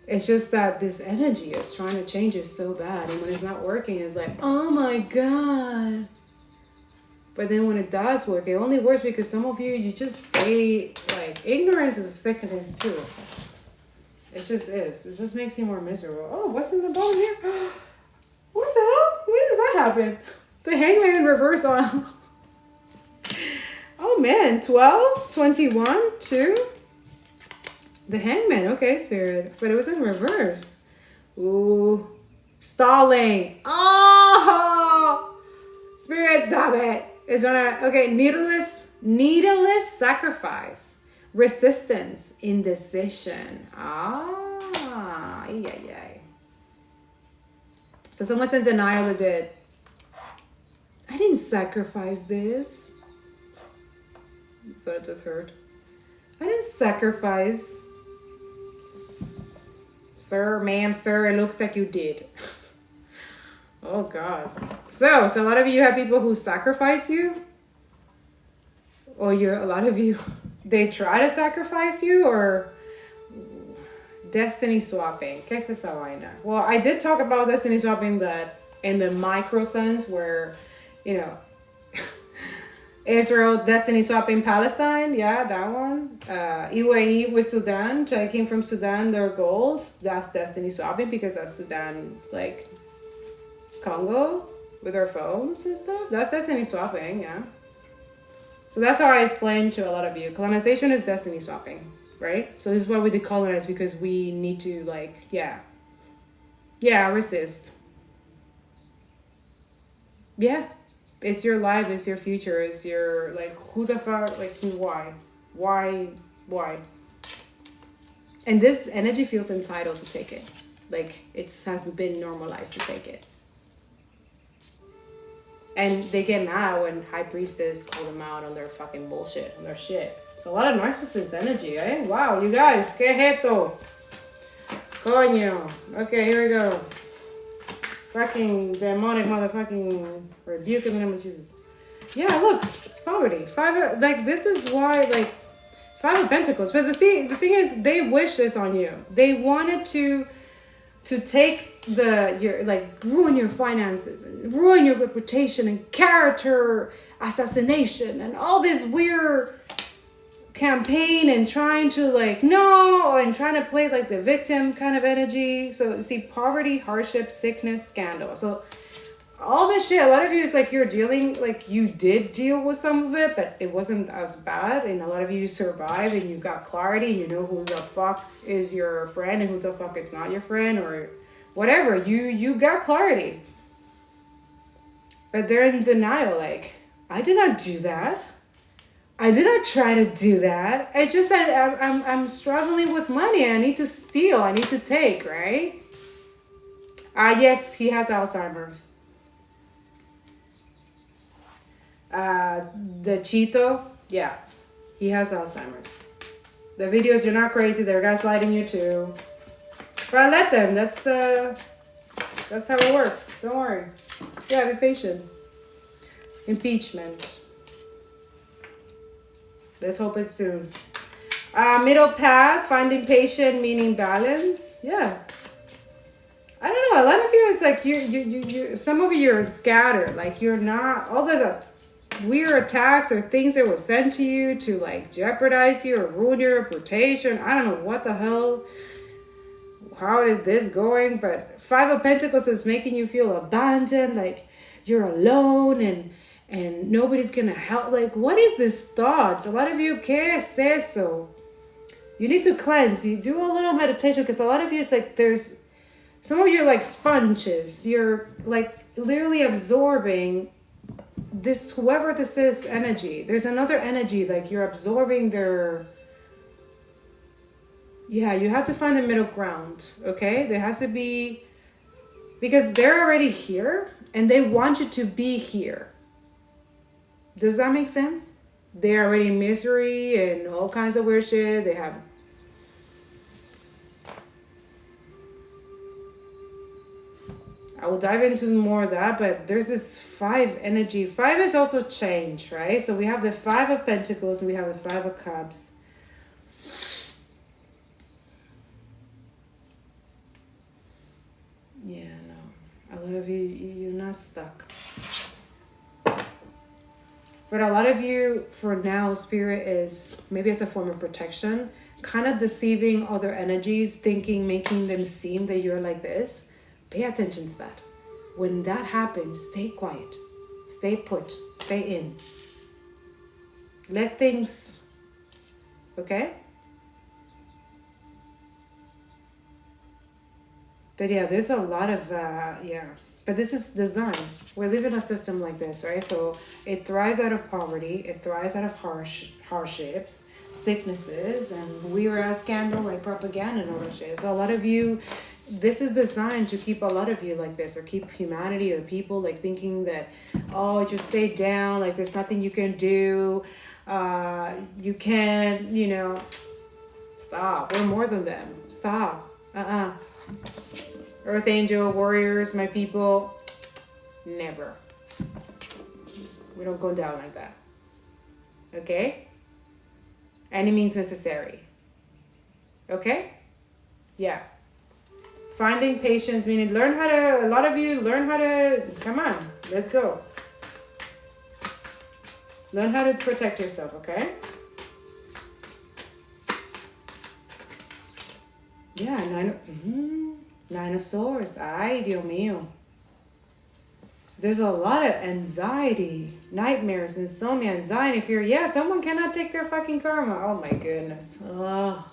It's just that this energy is trying to change it so bad. And when it's not working, it's like, oh my God. But then when it does work, it only works because some of you just stay, like, ignorance is sickening too. It just is. It just makes you more miserable. Oh, what's in the bottom here? What the hell? When did that happen? The hangman in reverse on. Oh man, 12, 21, 2. The hangman, okay, Spirit. But it was in reverse. Ooh. Stalling. Oh! Spirit, stop it. It's gonna, okay, needless sacrifice. Resistance, indecision. Yeah. So someone's in denial of it. I didn't sacrifice this. That's what I just heard. I didn't sacrifice. Sir, ma'am, sir, it looks like you did. Oh, God. So a lot of you have people who sacrifice you. Or a lot of you, they try to sacrifice you, or destiny swapping. ¿Qué es esa vaina? Well, I did talk about destiny swapping that in the micro sense where, Israel, destiny swapping Palestine. Yeah, that one. UAE with Sudan. Chech-in from Sudan, their goals. That's destiny swapping because that's Sudan, like Congo with our phones and stuff. That's destiny swapping, yeah. So that's how I explain to a lot of you. Colonization is destiny swapping, right? So this is why we decolonize, because we need to, like, yeah, resist. Yeah, it's your life, it's your future, it's your, like, who the fuck, like, why, and this energy feels entitled to take it, like it has been normalized to take it. And they get mad when High Priestess call them out on their fucking bullshit, on their shit. It's a lot of narcissist energy, eh? Wow, you guys, que esto? Coño. Okay, here we go. Fucking demonic motherfucking rebuke in the name of Jesus. Yeah, look, poverty. Like, this is why, like, 5 of Pentacles. But the thing is, they wish this on you. They wanted to take ruin your finances and ruin your reputation and character assassination and all this weird campaign and trying to, like, and trying to play like the victim kind of energy. So you see, poverty, hardship, sickness, scandal. So all this shit, a lot of you is like you're dealing, like you did deal with some of it, but it wasn't as bad. And a lot of you survived and you got clarity and you know who the fuck is your friend and who the fuck is not your friend or whatever. You got clarity. But they're in denial, like, I did not do that. I did not try to do that. I just said I'm struggling with money. I need to steal. I need to take, right? Yes, he has Alzheimer's. The Cheeto, yeah, he has Alzheimer's. The videos, you're not crazy. They're gaslighting you too. But let them. That's how it works. Don't worry. Yeah, be patient. Impeachment. Let's hope it's soon. Middle path, finding patient, meaning balance. Yeah. I don't know. A lot of you is like you. Some of you are scattered. Like you're not. All the weird attacks or things that were sent to you to like jeopardize you or ruin your reputation. I don't know what the hell. How did this going? But 5 of Pentacles is making you feel abandoned. Like you're alone and nobody's gonna help. Like, what is this thoughts? A lot of you, ¿qué es eso? You need to cleanse. You do a little meditation because a lot of you is like there's some of you are like sponges. You're like literally absorbing this, whoever this is, energy. There's another energy, like you're absorbing their. Yeah, you have to find the middle ground. Okay, there has to be, because they're already here and they want you to be here. Does that make sense? They're already in misery and all kinds of weird shit. They have. I will dive into more of that, but there's this 5 energy. 5 is also change, right? So we have the 5 of Pentacles and we have the 5 of Cups. Yeah, no. A lot of you, you're not stuck. But a lot of you, for now, Spirit is, maybe as a form of protection, kind of deceiving other energies, making them seem that you're like this. Pay attention to that. When that happens, stay quiet. Stay put. Stay in. Let things, okay? But yeah, there's a lot of, but this is design. We live in a system like this, right? So it thrives out of poverty. It thrives out of hardships, sicknesses, and we were a scandal, like propaganda and all that shit. So a lot of you, this is designed to keep a lot of you like this, or keep humanity or people like thinking that, oh, just stay down. Like there's nothing you can do. You can't, stop. We're more than them. Stop. Earth Angel, warriors, my people, never. We don't go down like that. Okay? Any means necessary. Okay? Yeah. Finding patience, meaning a lot of you learn how to, come on, let's go. Learn how to protect yourself, okay? Yeah, Nine of Swords. Ay, Dios mío. There's a lot of anxiety, nightmares, insomnia, anxiety, fear. Yeah, someone cannot take their fucking karma. Oh my goodness. Oh.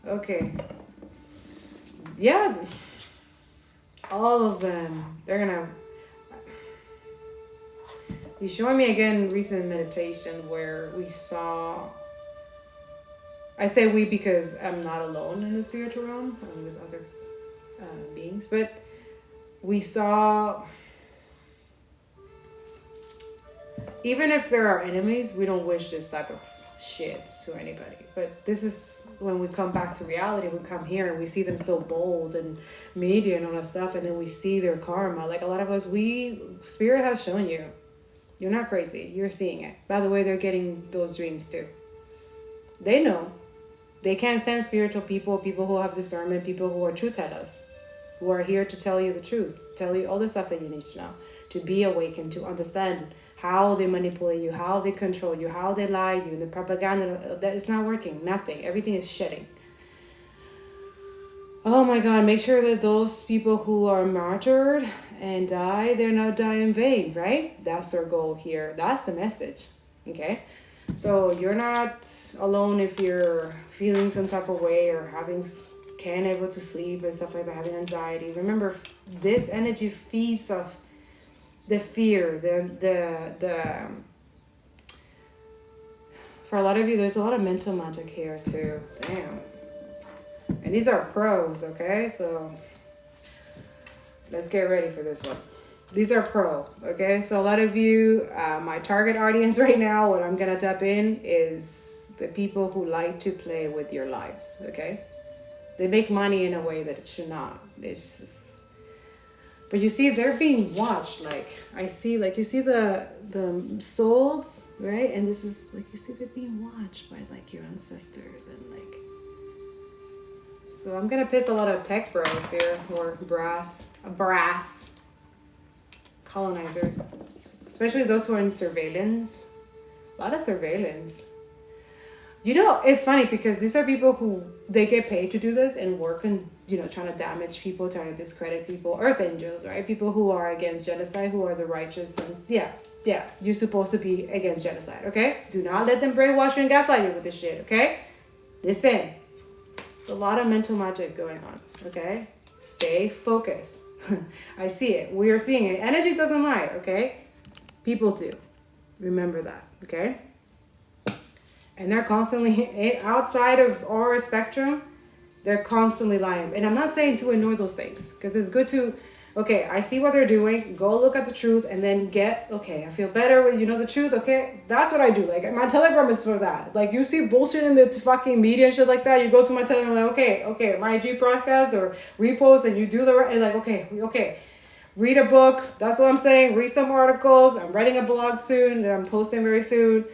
Okay. Yeah. All of them. They're gonna... He's showing me again recent meditation where we saw... I say we because I'm not alone in the spiritual realm. I'm with other beings. But we saw... Even if there are enemies, we don't wish this type of shit to anybody. But this is when we come back to reality. We come here and we see them so bold and media and all that stuff. And then we see their karma. Like a lot of us, Spirit has shown you. You're not crazy. You're seeing it. By the way, they're getting those dreams too. They know. They can't stand spiritual people, people who have discernment, people who are truth tellers, who are here to tell you the truth, tell you all the stuff that you need to know, to be awakened, to understand how they manipulate you, how they control you, how they lie you, the propaganda, that is not working, nothing. Everything is shedding. Oh my God, make sure that those people who are martyred and die, they're not dying in vain, right? That's our goal here. That's the message, okay? So you're not alone if you're feeling some type of way or can't able to sleep and stuff like that, having anxiety. Remember, this energy feeds off the fear, for a lot of you, there's a lot of mental magic here too. Damn. And these are pros, okay? So let's get ready for this one. These are pro, okay? So a lot of you, my target audience right now, what I'm gonna tap in is the people who like to play with your lives, okay? They make money in a way that it should not. It's just, but you see, they're being watched. Like I see, like you see the souls, right? And this is like, you see they're being watched by like your ancestors and like. So I'm gonna piss a lot of tech bros here, or brass colonizers, especially those who are in surveillance. A lot of surveillance. You know, it's funny because these are people who they get paid to do this and work and, you know, trying to damage people, trying to discredit people. Earth angels, right? People who are against genocide, who are the righteous. And yeah, you're supposed to be against genocide, okay? Do not let them brainwash you and gaslight you with this shit, okay? Listen. There's a lot of mental magic going on, okay? Stay focused. I see it. We are seeing it. Energy doesn't lie, okay? People do. Remember that, okay? And they're constantly outside of our spectrum. They're constantly lying. And I'm not saying to ignore those things, because it's good to, okay, I see what they're doing. Go look at the truth and then okay, I feel better when you know the truth. Okay, that's what I do. Like my Telegram is for that. Like you see bullshit in the fucking media and shit like that. You go to my Telegram like, okay, my IG broadcast or repost, and you do the right. And like, okay. Read a book. That's what I'm saying. Read some articles. I'm writing a blog soon that I'm posting very soon.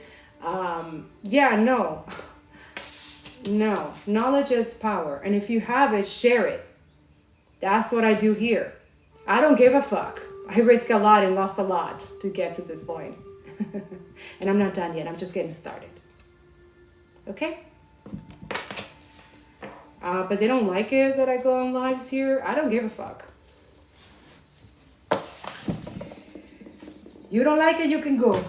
No, knowledge is power. And if you have it, share it. That's what I do here. I don't give a fuck. I risked a lot and lost a lot to get to this point. And I'm not done yet. I'm just getting started. Okay? But they don't like it that I go on lives here. I don't give a fuck. You don't like it, you can go.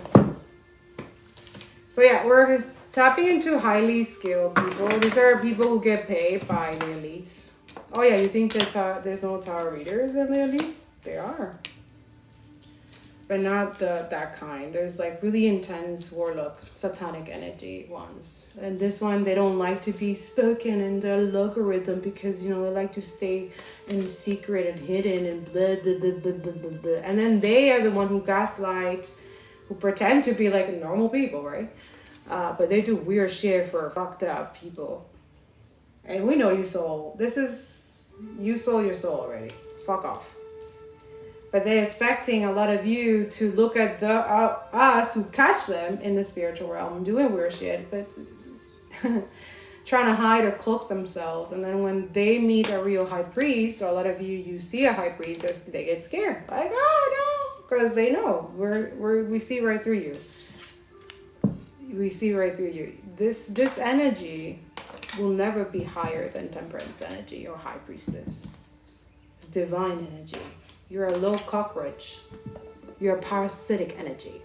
So yeah, we're tapping into highly skilled people. These are people who get paid by the elites. Oh yeah, you think that there's no tarot readers in the elites? There are. But not that kind. There's like really intense warlock, satanic energy ones. And this one, they don't like to be spoken in the logarithm because, you know, they like to stay in secret and hidden and blah, blah, blah, blah, blah, blah, blah. And then they are the one who gaslight, who pretend to be like normal people, right? But they do weird shit for fucked up people. And we know you sold. You sold your soul already. Fuck off. But they're expecting a lot of you to look at us who catch them in the spiritual realm doing weird shit, but trying to hide or cloak themselves. And then when they meet a real high priest, or a lot of you see a high priest, they get scared. Like, oh no, because they know we see right through you. we see right through you. This energy will never be higher than temperance energy or high priestess. It's divine energy. You're a low cockroach. You're a parasitic energy.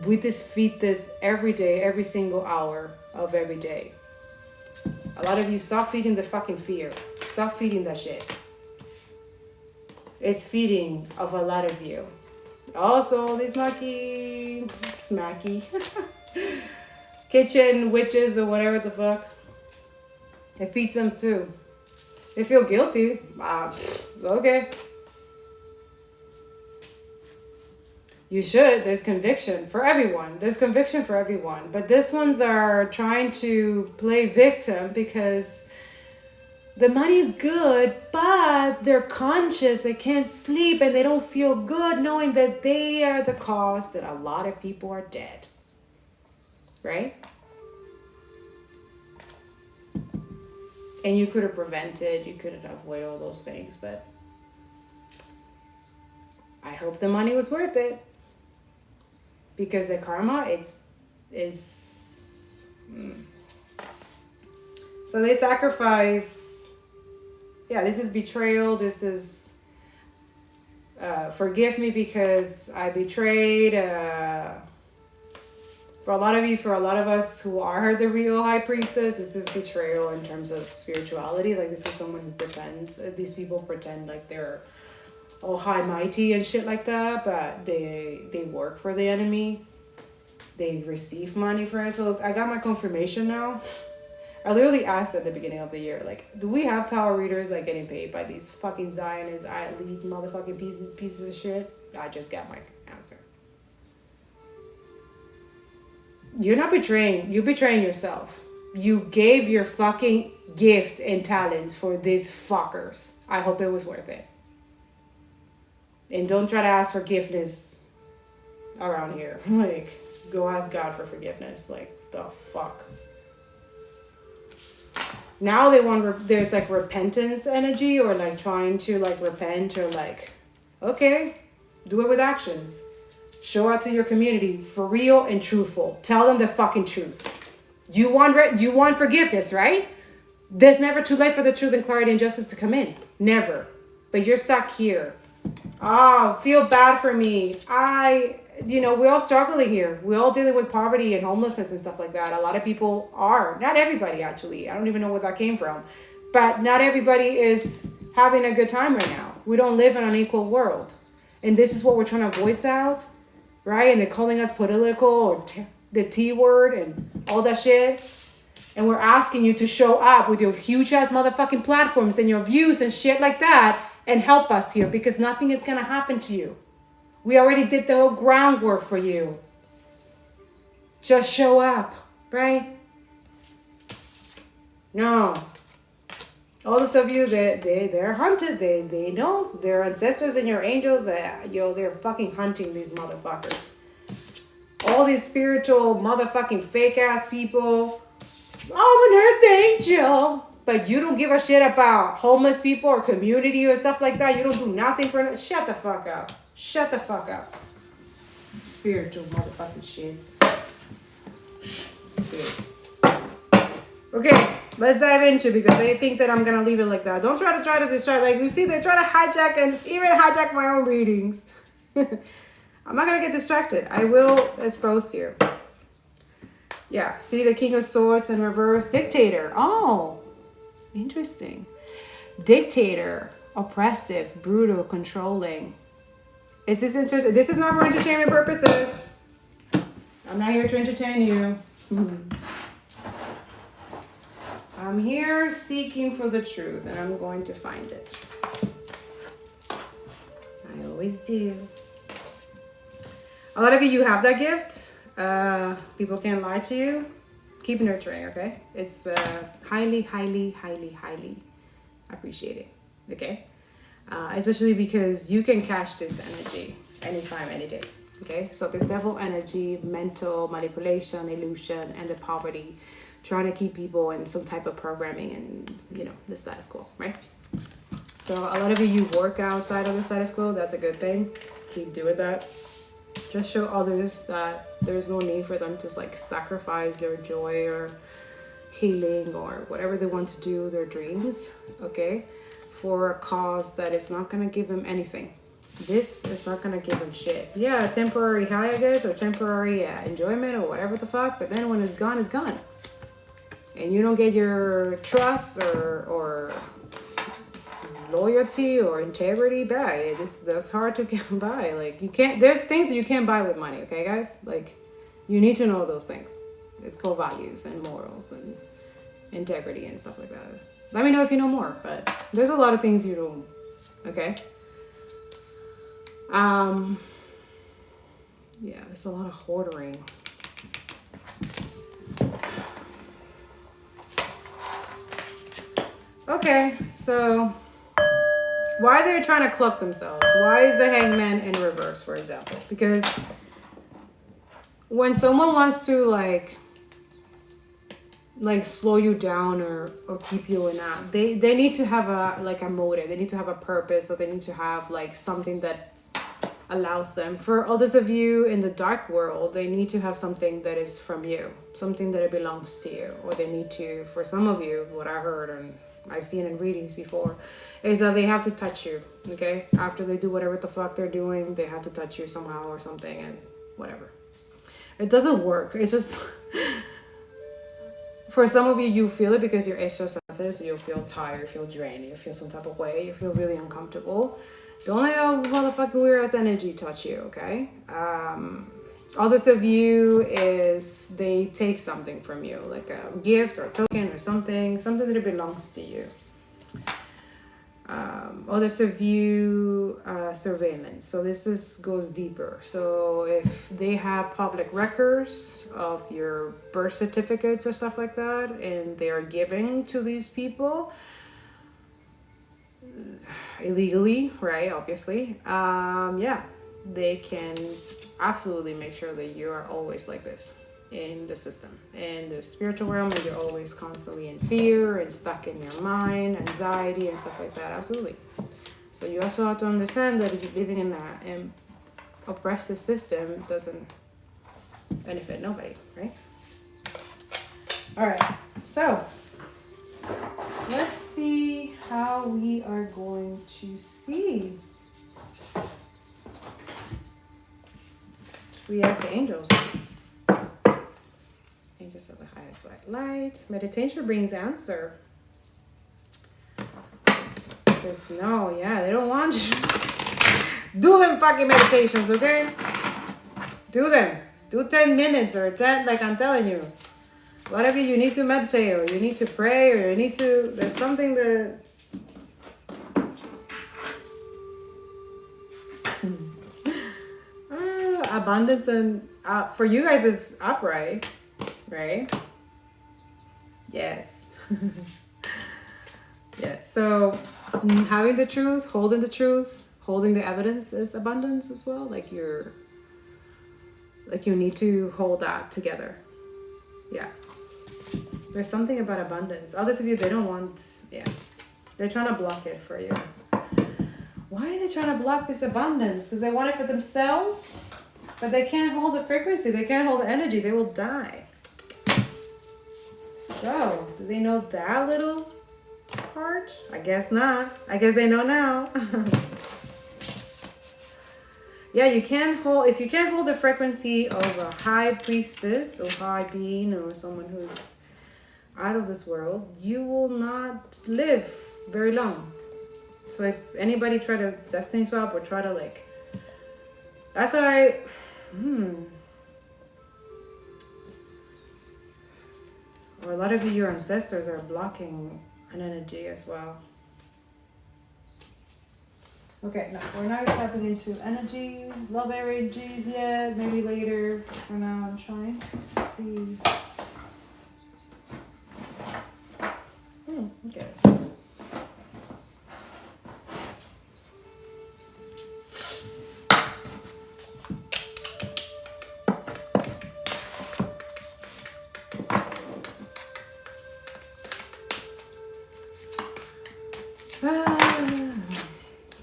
We just feed this every day, every single hour of every day. A lot of you, stop feeding the fucking fear. Stop feeding that shit. It's feeding of a lot of you. Also, these smacky kitchen witches or whatever the fuck. It feeds them too. They feel guilty. Okay. You should. There's conviction for everyone. There's conviction for everyone. But these ones are trying to play victim because the money's good, but they're conscious. They can't sleep and they don't feel good knowing that they are the cause that a lot of people are dead. Right? And you could have prevented, you could have avoided all those things, but I hope the money was worth it. Because the karma, So they sacrifice, this is betrayal, this is forgive me because I betrayed, for a lot of us who are the real high priestess, this is betrayal in terms of spirituality. Like, this is someone who pretends, these people pretend like they're all high mighty and shit like that, but they work for the enemy. They receive money for it. So I got my confirmation now. I literally asked at the beginning of the year, like, do we have tarot readers like getting paid by these fucking Zionists, elite motherfucking pieces of shit? I just got my answer. You're not betraying. You're betraying yourself. You gave your fucking gift and talents for these fuckers. I hope it was worth it. And don't try to ask forgiveness around here. Like, go ask God for forgiveness. Like, the fuck. Now they want, there's like repentance energy, or like trying to like repent, or like, okay, do it with actions. Show out to your community for real and truthful. Tell them the fucking truth. You want forgiveness, right? There's never too late for the truth and clarity and justice to come in. Never. But you're stuck here. Feel bad for me. We're all struggling here. We're all dealing with poverty and homelessness and stuff like that. A lot of people are. Not everybody, actually. I don't even know where that came from. But not everybody is having a good time right now. We don't live in an equal world. And this is what we're trying to voice out, right? And they're calling us political, or the T word and all that shit. And we're asking you to show up with your huge ass motherfucking platforms and your views and shit like that and help us here, because nothing is going to happen to you. We already did the whole groundwork for you. Just show up, right? No. All those of you that they're hunted, they know their ancestors and your angels, they're fucking hunting these motherfuckers. All these spiritual motherfucking fake ass people. I'm an earth angel. But you don't give a shit about homeless people or community or stuff like that. You don't do nothing for it. Shut the fuck up. Shut the fuck up. Spiritual motherfucking shit. Okay, let's dive into, because they think that I'm going to leave it like that. Don't try to distract. Like, you see, they try to hijack and even hijack my own readings. I'm not going to get distracted. I will expose here. Yeah, see the King of Swords in reverse. Dictator. Oh, interesting. Dictator. Oppressive. Brutal. Controlling. Is this this is not for entertainment purposes. I'm not here to entertain you. I'm here seeking for the truth, and I'm going to find it. I always do. A lot of you have that gift. People can't lie to you. Keep nurturing, okay? It's highly, highly, highly, highly appreciated, okay? Especially because you can catch this energy anytime, any day, okay? So this devil energy, mental manipulation, illusion, and the poverty, trying to keep people in some type of programming and, the status quo, right? So a lot of you work outside of the status quo. That's a good thing. Keep doing that. Just show others that there's no need for them to like sacrifice their joy or healing or whatever they want to do, their dreams, okay, for a cause that is not going to give them anything. This is not going to give them shit. Yeah, temporary high, I guess, or temporary enjoyment or whatever the fuck, but then when it's gone, it's gone. And you don't get your trust or loyalty or integrity back. That's hard to come by. Like, you can't, there's things that you can't buy with money, okay, guys? Like, you need to know those things. It's called values and morals and integrity and stuff like that. Let me know if you know more, but there's a lot of things you don't, okay? Yeah, there's a lot of hoarding. Okay, so why they're trying to cluck themselves? Why is the hangman in reverse, for example? Because when someone wants to like slow you down or keep you in that, they need to have a motive. They need to have a purpose, or they need to have like something that allows them. For others of you in the dark world, they need to have something that is from you, something that it belongs to you. Or they need to, for some of you, what I heard and I've seen in readings before, is that they have to touch you, okay? After they do whatever the fuck they're doing, they have to touch you somehow or something, and whatever. It doesn't work. It's just for some of you, you feel it because you're extra sensitive, so you'll feel tired, you feel drained, you feel some type of way, you feel really uncomfortable. Don't let your motherfucking weird ass energy touch you, okay? Others of you is they take something from you, like a gift or a token or something that belongs to you. Others of you, surveillance. So this goes deeper. So if they have public records of your birth certificates or stuff like that, and they are giving to these people illegally, right? Obviously, yeah, they can absolutely make sure that you are always like this in the system, in the spiritual realm, and you're always constantly in fear and stuck in your mind, anxiety and stuff like that. Absolutely. So you also have to understand that if you're living in an oppressive system, doesn't benefit nobody, right? All right, so let's see how we are going to see. We ask the angels. Angels of the highest white light. Meditation brings answer. It says no, yeah, they don't want you. Do them fucking meditations, okay? Do them. Do 10 minutes or 10, like I'm telling you. A lot of you need to meditate, or you need to pray, or you need to, there's something that abundance and for you guys is upright, right? Yes. Yes. So having the truth, holding the evidence is abundance as well. Like you need to hold that together. Yeah. There's something about abundance. Others of you, they don't want, yeah. They're trying to block it for you. Why are they trying to block this abundance? Because they want it for themselves, but they can't hold the frequency. They can't hold the energy. They will die. So, do they know that little part? I guess not. I guess they know now. Yeah, you can't hold, if you can't hold the frequency of a high priestess or high being or someone who's out of this world, you will not live very long. So if anybody try to destiny swap or try to like, that's why or a lot of your ancestors are blocking an energy as well. Okay, no, we're not tapping into energies, love energies yet, maybe later. But for now, I'm trying to see. Okay.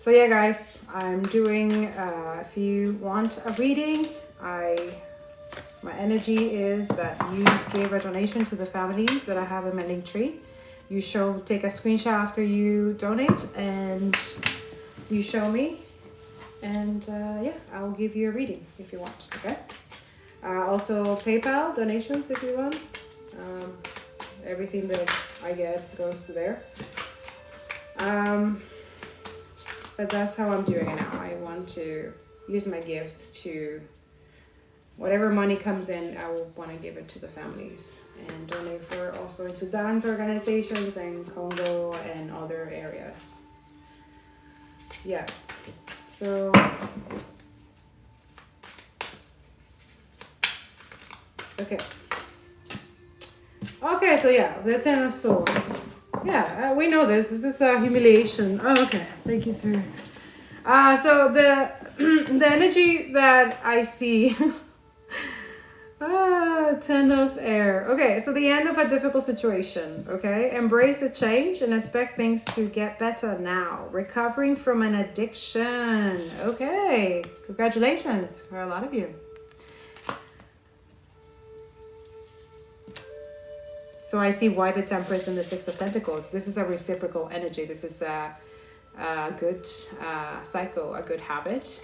So yeah, guys, I'm doing, if you want a reading, my energy is that you gave a donation to the families that I have in my link tree. You take a screenshot after you donate and you show me. And yeah, I'll give you a reading if you want, okay? Also PayPal donations if you want. Everything that I get goes to there. But that's how I'm doing it now. I want to use my gift to, whatever money comes in, I will want to give it to the families and donate for also Sudan's organizations and Congo and other areas. Yeah, so okay, so yeah, the Ten of Swords. Yeah, we know this. This is a humiliation. Oh, okay. Thank you, Spirit. So the the energy that I see. Ten of Air. Okay, so the end of a difficult situation. Okay, embrace the change and expect things to get better now. Recovering from an addiction. Okay, congratulations for a lot of you. So I see why the Temperance and the Six of Pentacles. This is a reciprocal energy. This is a good cycle, a good habit,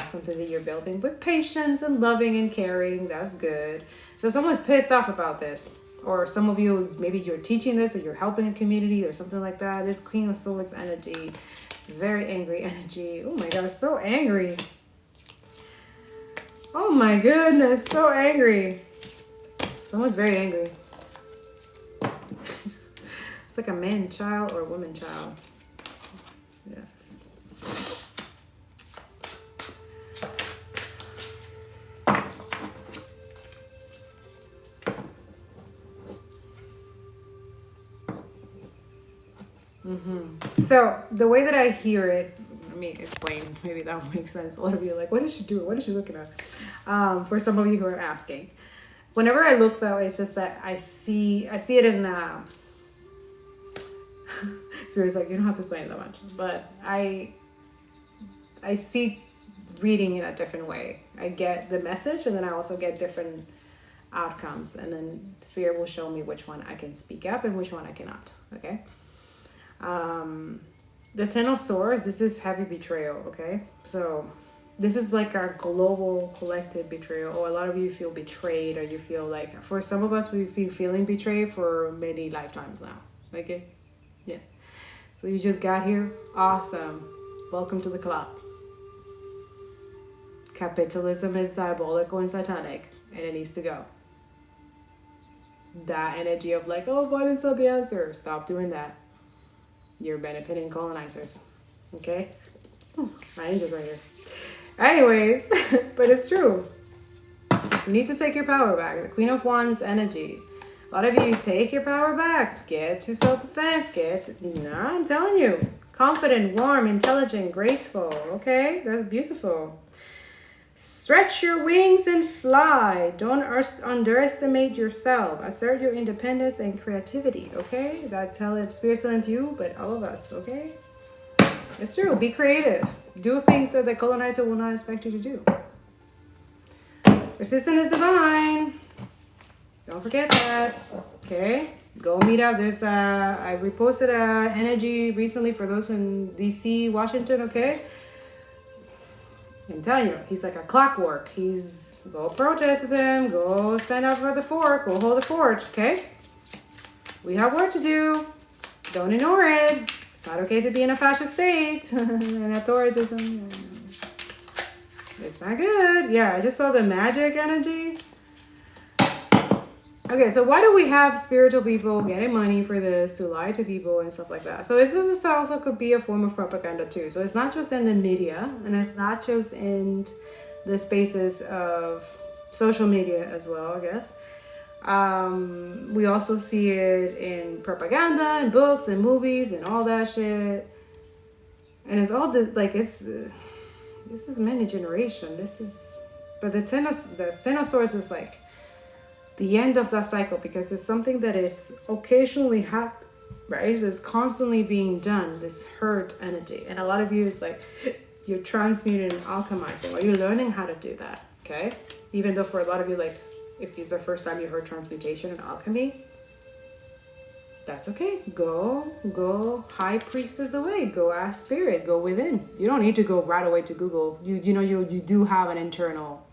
something that you're building with patience and loving and caring. That's good. So someone's pissed off about this, or some of you, maybe you're teaching this or you're helping a community or something like that. This Queen of Swords energy, very angry energy. Oh my God, so angry. Oh my goodness, so angry. Someone's very angry. It's like a man child or a woman child. Yes. So the way that I hear it, let me explain. Maybe that will make sense. A lot of you are like, what is she doing? What is she looking at? For some of you who are asking, whenever I look though, it's just that I see it in Spirit's like, you don't have to explain it that much, but I see reading in a different way. I get the message, and then I also get different outcomes, and then Spirit will show me which one I can speak up and which one I cannot. Okay. The Ten of Swords, this is heavy betrayal. Okay, so this is like our global collective betrayal, or a lot of you feel betrayed, or you feel like, for some of us, we've been feeling betrayed for many lifetimes now. Okay, yeah. So you just got here, awesome. Welcome to the club. Capitalism is diabolical and satanic, and it needs to go. That energy of like, oh, violence is not the answer. Stop doing that. You're benefiting colonizers. Okay? My angels right here. Anyways, but it's true. You need to take your power back. The Queen of Wands energy. A lot of you take your power back. Get to self-defense. I'm telling you. Confident, warm, intelligent, graceful. Okay? That's beautiful. Stretch your wings and fly. Don't underestimate yourself. Assert your independence and creativity. Okay? That Spirit's telling to you, but all of us. Okay? It's true. Be creative. Do things that the colonizer will not expect you to do. Persistence is divine. Don't forget that. Okay? Go meet up. There's I reposted a energy recently for those in DC, Washington. Okay? I'm telling you, he's like a clockwork. Go protest with him. Go stand up for the fort. Go hold the fort. Okay? We have work to do. Don't ignore it. It's not okay to be in a fascist state and authoritism. It's not good. Yeah, I just saw the magic energy. Okay, so why do we have spiritual people getting money for this, to lie to people and stuff like that? So this also could be a form of propaganda too. So it's not just in the media, and it's not just in the spaces of social media as well, I guess. We also see it in propaganda and books and movies and all that shit. And it's all this is many generation. But the Ten of Swords is like the end of that cycle, because it's something that is occasionally right? So it's constantly being done, this hurt energy. And a lot of you is like, you're transmuting and alchemizing, or you're learning how to do that, okay? Even though for a lot of you, like, if it's the first time you heard transmutation and alchemy, that's okay. Go high priestess away. Go ask spirit. Go within. You don't need to go right away to Google. You know, you do have an internal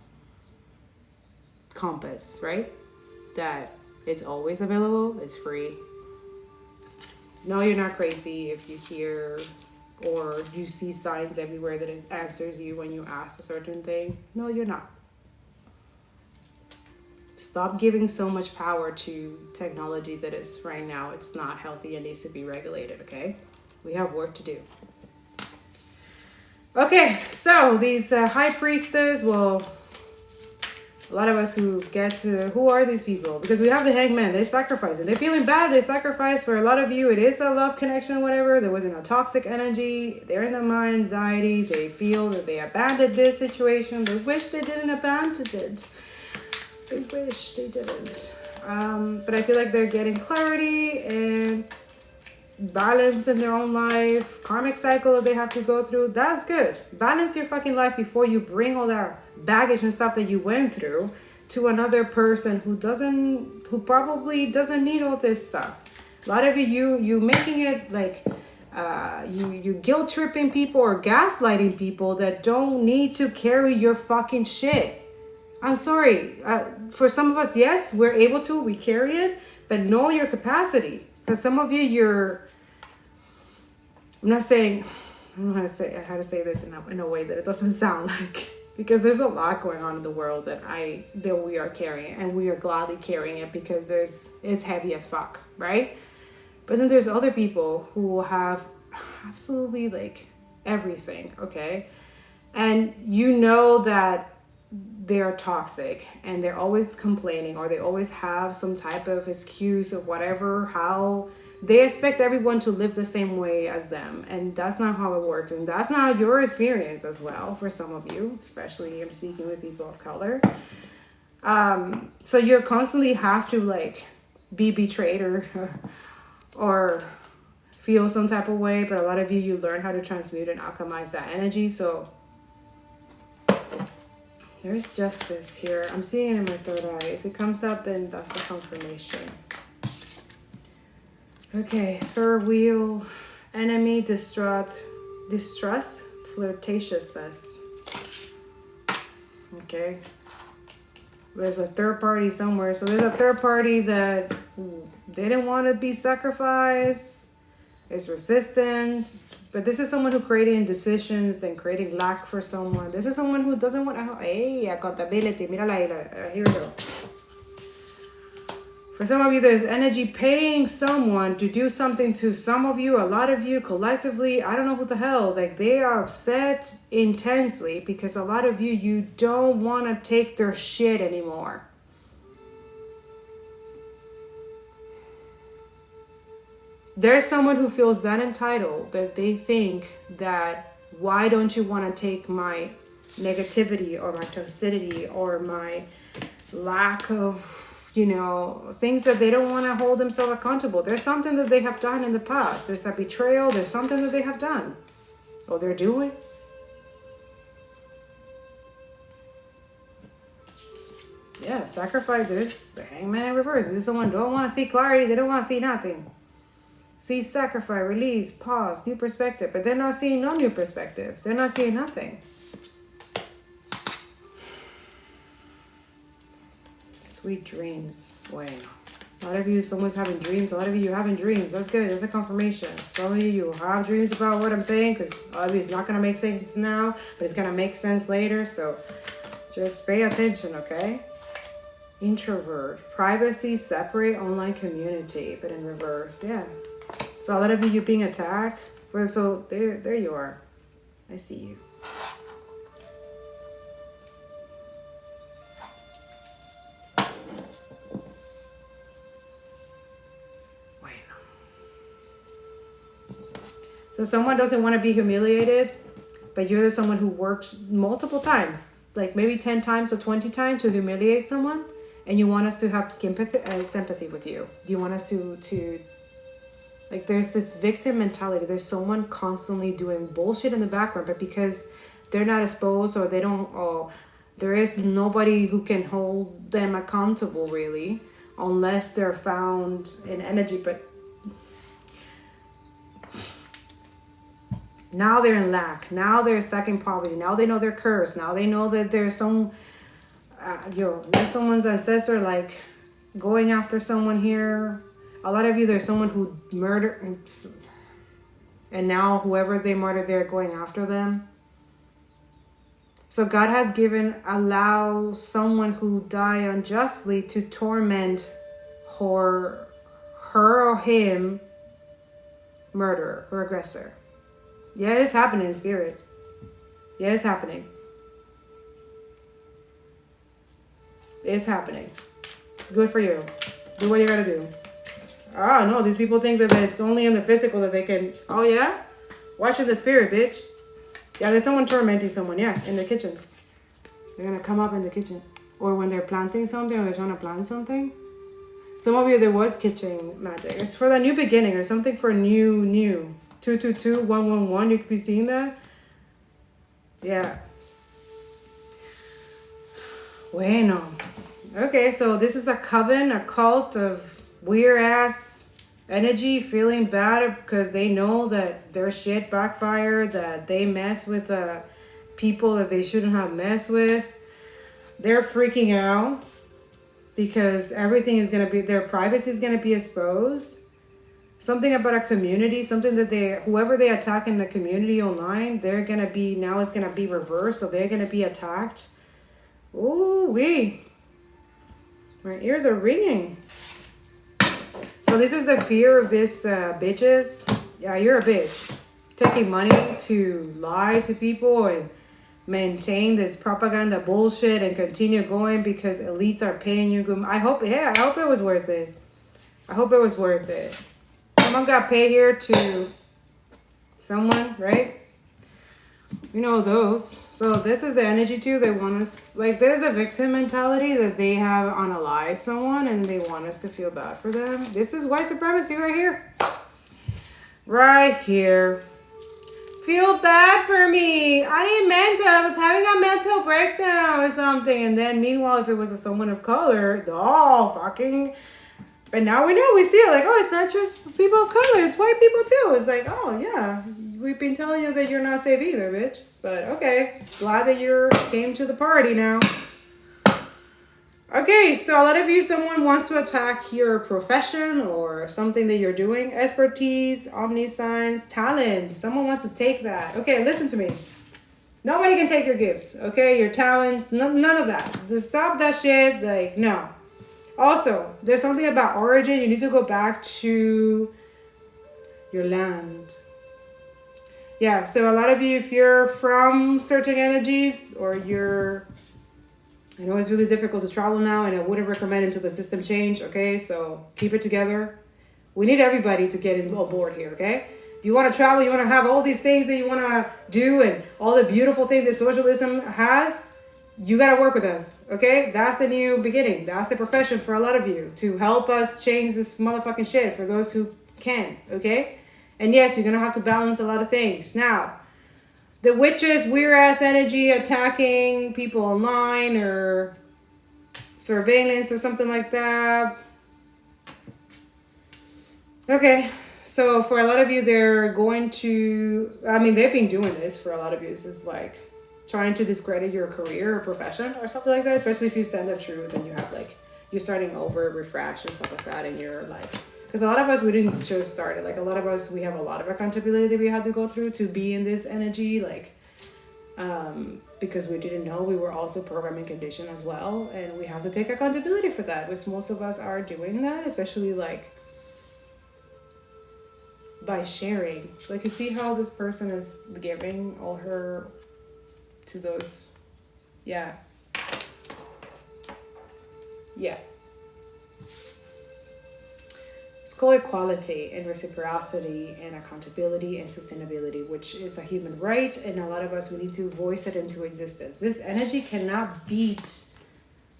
compass, right? That is always available. It's free. No, you're not crazy if you hear or you see signs everywhere that it answers you when you ask a certain thing. No, you're not. Stop giving so much power to technology that is right now. It's not healthy and needs to be regulated, okay? We have work to do. Okay, so these high priestess, well, a lot of us who get to, who are these people? Because we have the hangman, they sacrifice it. They're feeling bad, they sacrifice. For a lot of you, it is a love connection, whatever. There wasn't a toxic energy. They're in the anxiety. They feel that they abandoned this situation. They wish they didn't abandon it. They wish they didn't. But I feel like they're getting clarity and balance in their own life. Karmic cycle that they have to go through. That's good. Balance your fucking life before you bring all that baggage and stuff that you went through to another person who probably doesn't need all this stuff. A lot of you making it like you guilt tripping people or gaslighting people that don't need to carry your fucking shit. I'm sorry. For some of us, yes, we're able to. We carry it, but know your capacity. Because some of you, I'm not saying. I don't know how to say this in a way that it doesn't sound like. Because there's a lot going on in the world that we are carrying, and we are gladly carrying it because it's heavy as fuck, right? But then there's other people who have absolutely like everything, okay, and you know that they are toxic and they're always complaining, or they always have some type of excuse of whatever, how they expect everyone to live the same way as them. And that's not how it works. And that's not your experience as well for some of you, especially I'm speaking with people of color. So you constantly have to like be betrayed or feel some type of way. But a lot of you learn how to transmute and alchemize that energy. So there's justice here. I'm seeing it in my third eye. If it comes up, then that's the confirmation. Okay, third wheel. Enemy, distrust, flirtatiousness. Okay. There's a third party somewhere. So there's a third party that didn't want to be sacrificed. There's resistance. But this is someone who created indecisions and creating lack for someone. This is someone who doesn't want to... Hey, accountability. Mírala, here we go. For some of you, there's energy paying someone to do something to some of you, a lot of you, collectively. I don't know what the hell. Like, they are upset intensely because a lot of you don't want to take their shit anymore. There's someone who feels that entitled that they think that, why don't you want to take my negativity or my toxicity or my lack of, things that they don't want to hold themselves accountable. There's something that they have done in the past. There's a betrayal. There's something that they have done or they're doing. Yeah, sacrifice. There's the hangman in reverse. This is someone who don't want to see clarity. They don't want to see nothing. See, sacrifice, release, pause, new perspective. But they're not seeing no new perspective. They're not seeing nothing. Sweet dreams. Bueno. A lot of you, someone's having dreams. A lot of you having dreams. That's good. That's a confirmation. Some of you have dreams about what I'm saying, because obviously it's not going to make sense now, but it's going to make sense later. So just pay attention, okay? Introvert. Privacy, separate, online community, but in reverse. Yeah. So a lot of you being attacked. So there you are. I see you. So someone doesn't want to be humiliated, but you're someone who worked multiple times, like maybe 10 times or 20 times to humiliate someone, and you want us to have empathy and sympathy with you. You want us to Like there's this victim mentality. There's someone constantly doing bullshit in the background, but because they're not exposed or they don't, or there is nobody who can hold them accountable really, unless they're found in energy. But now they're in lack. Now they're stuck in poverty. Now they know they're cursed. Now they know that there's some, there's someone's ancestor like going after someone here. A lot of you, there's someone who murdered, and now whoever they murdered, they're going after them. So God has allow someone who died unjustly to torment her or him, murderer or aggressor. Yeah, it is happening in spirit. Yeah, it's happening. It's happening. Good for you. Do what you gotta do. Oh no, these people think that it's only in the physical that they can. Oh yeah? Watch in the spirit, bitch. Yeah, there's someone tormenting someone, yeah, in the kitchen. They're gonna come up in the kitchen. Or when they're planting something or they're trying to plant something. Some of you, there was kitchen magic. It's for the new beginning or something for new. 222 111, you could be seeing that. Yeah. Bueno. Okay, so this is a coven, a cult of weird ass energy, feeling bad because they know that their shit backfired, that they mess with people that they shouldn't have messed with. They're freaking out because everything is going to be, their privacy is going to be exposed. Something about a community, something that whoever they attack in the community online, they're going to be, now it's going to be reversed. So they're going to be attacked. Ooh, my ears are ringing. So this is the fear of this bitches. Yeah, you're a bitch. Taking money to lie to people and maintain this propaganda bullshit and continue going because elites are paying you. I hope it was worth it. I hope it was worth it. Someone got paid here to someone, right? You know those. So this is the energy too. They want us, like, there's a victim mentality that they have unalive someone and they want us to feel bad for them. This is white supremacy right here. Right here. Feel bad for me. I was having a mental breakdown or something. And then meanwhile, if it was someone of color, but now we know, we see it like, oh, it's not just people of color, it's white people too. It's like, oh yeah, we've been telling you that you're not safe either, bitch. But okay, glad that you came to the party now. Okay, so a lot of you, someone wants to attack your profession or something that you're doing. Expertise, omniscience, talent. Someone wants to take that. Okay, listen to me. Nobody can take your gifts, okay? Your talents, none of that. Just stop that shit, like, no. Also, there's something about origin. You need to go back to your land. Yeah, so a lot of you, if you're from certain energies or I know it's really difficult to travel now and I wouldn't recommend until the system change, okay? So keep it together. We need everybody to get on board here, okay? Do you want to travel? You want to have all these things that you want to do and all the beautiful things that socialism has? You got to work with us, okay? That's the new beginning. That's the profession for a lot of you, to help us change this motherfucking shit for those who can, okay? And yes, you're going to have to balance a lot of things. Now, the witches, weird-ass energy attacking people online or surveillance or something like that. Okay, so for a lot of you, they're going to, they've been doing this for a lot of you. So it's like trying to discredit your career or profession or something like that, especially if you stand up truth and you have like, you're starting over, refresh and stuff like that in your life. Because a lot of us, we didn't just start it. Like a lot of us, we have a lot of accountability that we had to go through to be in this energy, like, because we didn't know we were also programming conditioned as well. And we have to take accountability for that, which most of us are doing that, especially like by sharing. Like you see how this person is giving all her to those. Yeah. It's called equality and reciprocity and accountability and sustainability, which is a human right. And a lot of us, we need to voice it into existence. This energy cannot beat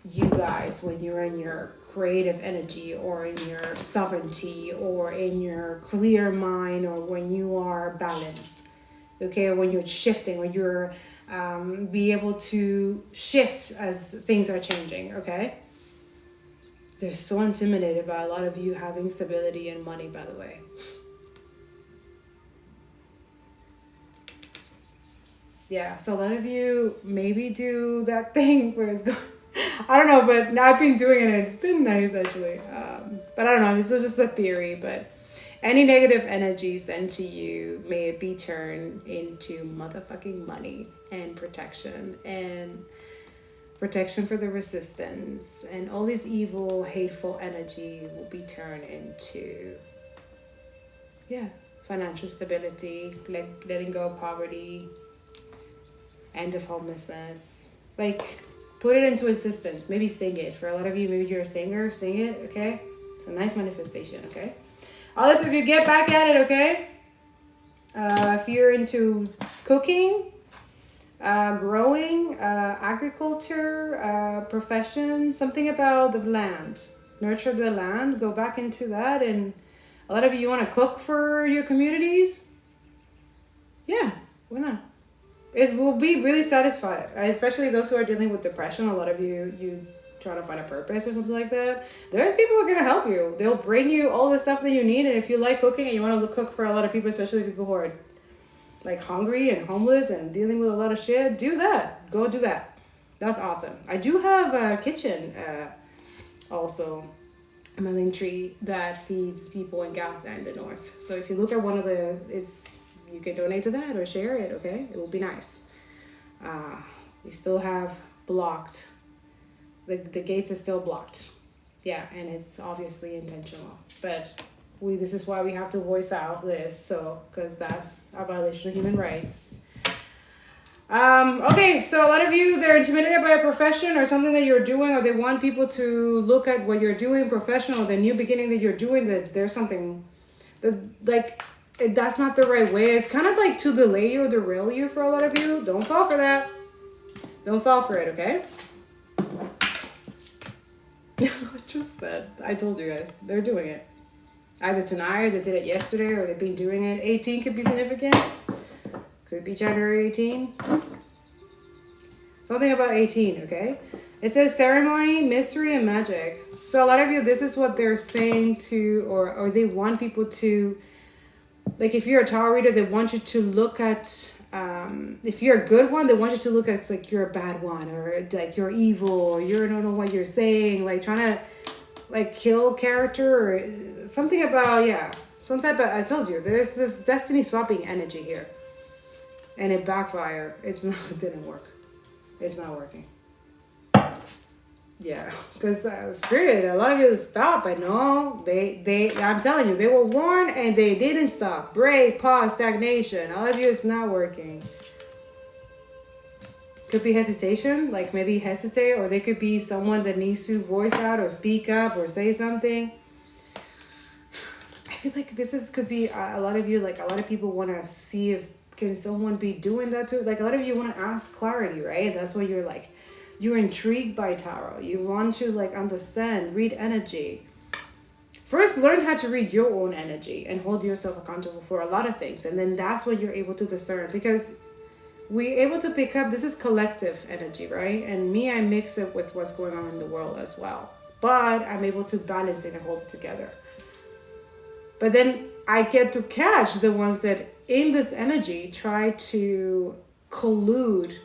you guys when you're in your creative energy, or in your sovereignty, or in your clear mind, or when you are balanced. Okay, when you're shifting, when you're be able to shift as things are changing. Okay, they're so intimidated by a lot of you having stability and money, by the way. Yeah, so a lot of you maybe do that thing where it's going, I don't know, but now I've been doing it and it's been nice actually. But I don't know, this is just a theory, but any negative energy sent to you, may it be turned into motherfucking money and protection for the resistance, and all this evil, hateful energy will be turned into, yeah, financial stability, letting go of poverty, end of homelessness. Like, put it into existence. Maybe sing it. For a lot of you, maybe you're a singer, sing it, okay? It's a nice manifestation, okay? Others of you, get back at it, okay? If you're into cooking, growing, agriculture, profession, something about the land. Nurture the land, go back into that. And a lot of you want to cook for your communities? Yeah, why not? It will be really satisfied, especially those who are dealing with depression. A lot of you try to find a purpose or something like that. There's people who are going to help you. They'll bring you all the stuff that you need. And if you like cooking and you want to cook for a lot of people, especially people who are like hungry and homeless and dealing with a lot of shit, do that. Go do that. That's awesome. I do have a kitchen also, a link tree that feeds people in Gaza and the north. So if you look at one of the, you can donate to that or share it, okay? It will be nice. We still have blocked. The gates are still blocked. Yeah, and it's obviously intentional. But this is why we have to voice out this, so, because that's a violation of human rights. Okay, so a lot of you, they're intimidated by a profession or something that you're doing, or they want people to look at what you're doing professional, the new beginning that you're doing, that there's something that, like, that's not the right way. It's kind of like to delay you or derail you for a lot of you. Don't fall for that. Don't fall for it, okay? I just said, I told you guys, they're doing it. Either tonight, or they did it yesterday, or they've been doing it. 18 could be significant. Could be January 18. Something about 18, okay? It says ceremony, mystery, and magic. So a lot of you, this is what they're saying to, or they want people to, like, if you're a tarot reader, they want you to look at, if you're a good one, they want you to look at, like, you're a bad one, or like you're evil, or you don't know what you're saying, like trying to, like, kill character, or something about, yeah, some type of, I told you, there's this destiny swapping energy here. And it backfired. It didn't work. It's not working. Yeah, because Spirit, a lot of you stop. I know I'm telling you, they were warned and they didn't stop. Break, pause, stagnation. All of you, it's not working. Could be hesitation, like maybe hesitate, or they could be someone that needs to voice out or speak up or say something. I feel like could be a lot of you, like a lot of people want to see if can someone be doing that too. Like a lot of you want to ask clarity, right? That's why you're like, you're intrigued by tarot. You want to like understand, read energy. First, learn how to read your own energy and hold yourself accountable for a lot of things. And then that's when you're able to discern, because we're able to pick up, this is collective energy, right? And me, I mix it with what's going on in the world as well. But I'm able to balance it and hold it together. But then I get to catch the ones that in this energy try to collude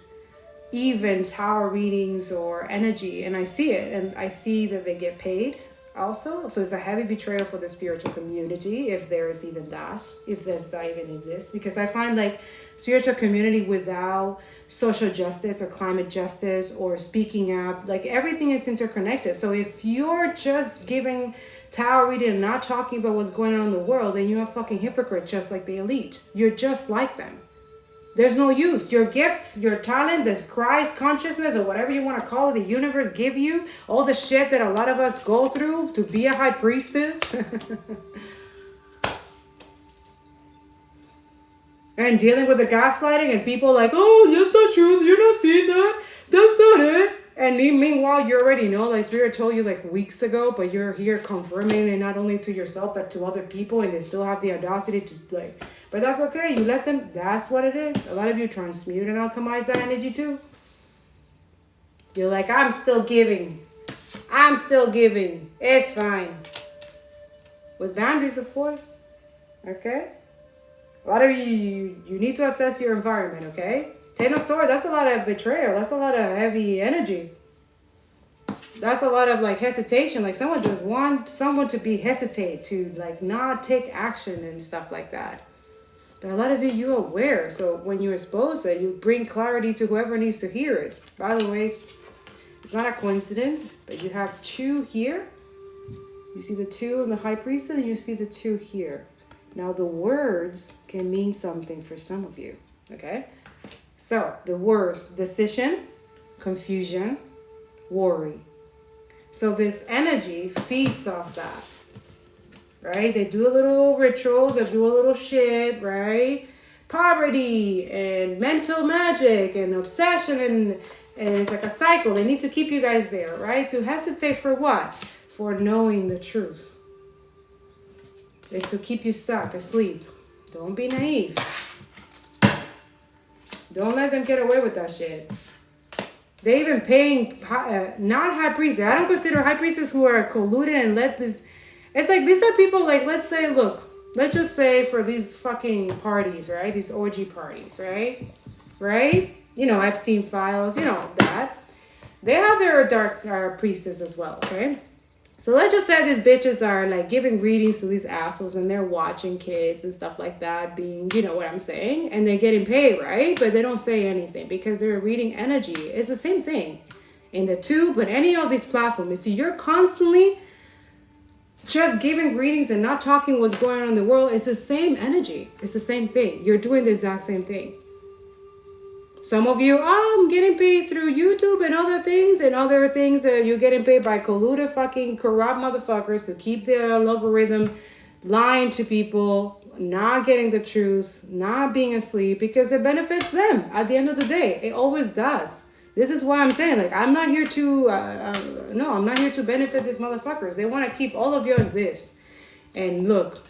even tarot readings or energy, and I see it, and I see that they get paid also. So it's a heavy betrayal for the spiritual community, if there is even that, if that even exists, because I find like spiritual community without social justice or climate justice or speaking up, like everything is interconnected. So if you're just giving tarot reading and not talking about what's going on in the world, then you're a fucking hypocrite, just like the elite. You're just like them. There's no use. Your gift, your talent, this Christ consciousness, or whatever you want to call it, the universe give you, all the shit that a lot of us go through to be a high priestess. And dealing with the gaslighting and people like, oh, that's not true. You're not seeing that. That's not it. And meanwhile, you already know, like Spirit told you like weeks ago, but you're here confirming it not only to yourself, but to other people, and they still have the audacity to like, but that's okay. You let them, that's what it is. A lot of you transmute and alchemize that energy too. You're like, I'm still giving. I'm still giving. It's fine. With boundaries, of course. Okay? A lot of you need to assess your environment, okay? Ten of Swords, that's a lot of betrayal. That's a lot of heavy energy. That's a lot of like hesitation. Like someone just wants someone to be hesitate, to like not take action and stuff like that. But a lot of you're aware. So when you expose it, you bring clarity to whoever needs to hear it. By the way, it's not a coincidence, but you have 2 here. You see the 2 in the High Priestess, and you see the 2 here. Now the words can mean something for some of you, okay? So the words, decision, confusion, worry. So this energy feeds off that, right? They do a little rituals, they do a little shit, right? Poverty and mental magic and obsession, and it's like a cycle. They need to keep you guys there, right? To hesitate for what? For knowing the truth. Is to keep you stuck, asleep. Don't be naive. Don't let them get away with that shit. They even paying, not high priestess. I don't consider high priestesses who are colluded and let this. It's like these are people like, let's say, look, let's just say for these fucking parties, right? These orgy parties, right? Right? You know, Epstein files, you know, that. They have their dark priestess as well, okay? So let's just say these bitches are like giving readings to these assholes and they're watching kids and stuff like that, being, you know what I'm saying? And they're getting paid, right? But they don't say anything because they're reading energy. It's the same thing in the tube, but any of these platforms. So you're constantly just giving readings and not talking what's going on in the world. It's the same energy. It's the same thing. You're doing the exact same thing. Some of you, I'm getting paid through YouTube and other things you're getting paid by colluded fucking corrupt motherfuckers who keep the algorithm lying to people, not getting the truth, not being asleep because it benefits them at the end of the day. It always does. This is why I'm saying, like, I'm not here to, I'm not here to benefit these motherfuckers. They want to keep all of you on this. And look,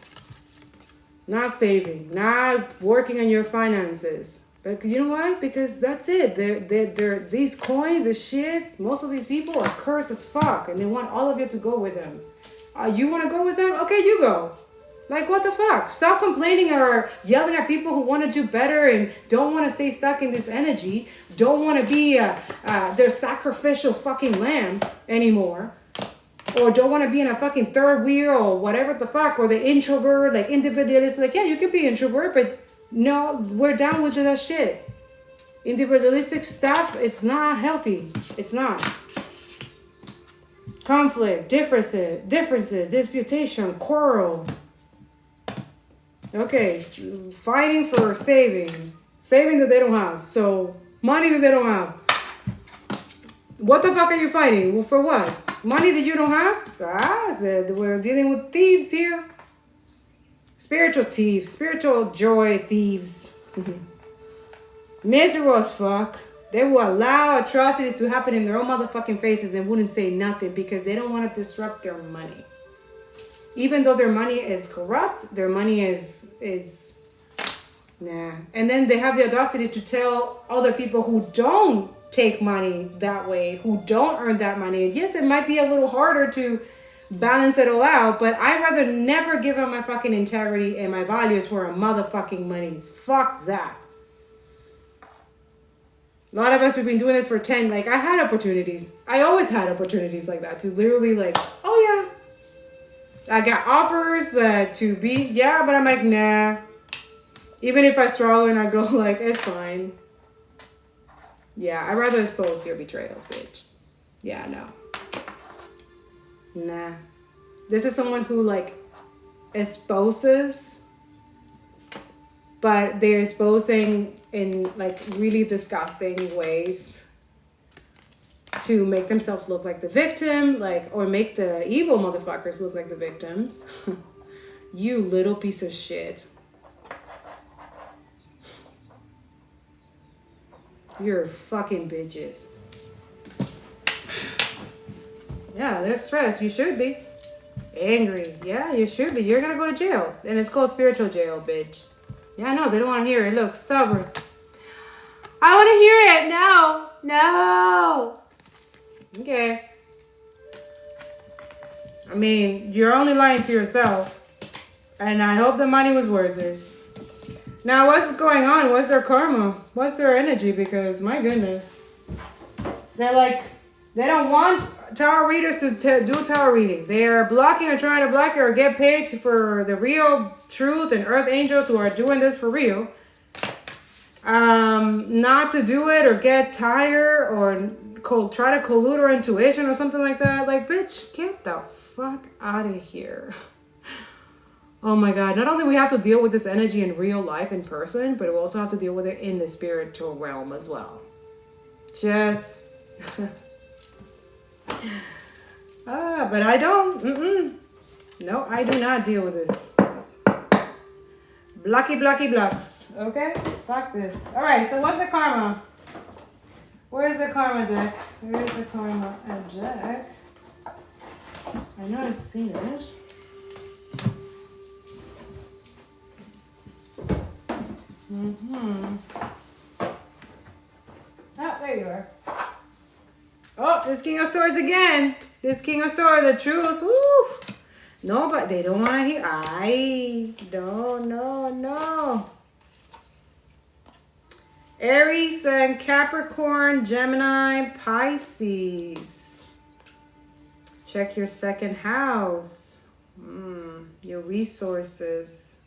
not saving, not working on your finances. But you know why? Because that's it. They're these coins, this shit, most of these people are cursed as fuck. And they want all of you to go with them. You want to go with them? Okay, you go. Like, what the fuck? Stop complaining or yelling at people who want to do better and don't want to stay stuck in this energy. Don't want to be their sacrificial fucking lambs anymore. Or don't want to be in a fucking third wheel or whatever the fuck. Or the introvert, like individualist. Like, yeah, you can be introvert, but no, we're down with that shit. Individualistic stuff, it's not healthy. It's not. Conflict, differences, disputation, quarrel. Okay, fighting for saving that they don't have. So, money that they don't have. What the fuck are you fighting? Well, for what? Money that you don't have? We're dealing with thieves here. Spiritual thieves, spiritual joy thieves. Miserable as fuck. They will allow atrocities to happen in their own motherfucking faces and wouldn't say nothing because they don't want to disrupt their money. Even though their money is corrupt, their money is nah. And then they have the audacity to tell other people who don't take money that way, who don't earn that money. And yes, it might be a little harder to balance it all out, but I'd rather never give up my fucking integrity and my values for a motherfucking money. Fuck that. A lot of us, we've been doing this for 10, like I had opportunities. I always had opportunities like that to literally like, oh yeah. I got offers to be, yeah, but I'm like, nah. Even if I struggle and I go like, it's fine. Yeah, I'd rather expose your betrayals, bitch. Yeah, no. Nah. This is someone who like exposes, but they're exposing in like really disgusting ways to make themselves look like the victim, like, or make the evil motherfuckers look like the victims. You little piece of shit. You're fucking bitches. Yeah, they're stressed. You should be. Angry. Yeah, you should be. You're gonna go to jail. And it's called spiritual jail, bitch. Yeah, I know. They don't want to hear it. Look, stubborn. I want to hear it. No. No. Okay. I mean, you're only lying to yourself. And I hope the money was worth it. Now, what's going on? What's their karma? What's their energy? Because, my goodness. They're like, they don't want tarot readers to do tarot reading. They're blocking or trying to block it or get paid for the real truth and earth angels who are doing this for real. Not to do it or get tired or try to collude our intuition or something like that. Like, bitch, get the fuck out of here. Oh my God. Not only we have to deal with this energy in real life in person, but we also have to deal with it in the spiritual realm as well. Just... but I don't. No, I do not deal with this. Blocky blocks. Okay? Fuck this. Alright, so what's the karma? Where's the karma deck? Where's the karma deck? I know I've seen it. Oh, there you are. Oh, this King of Swords again. This King of Swords, the truth. Woo. No, but they don't want to hear. No. Aries and Capricorn, Gemini, Pisces. Check your second house. Your resources.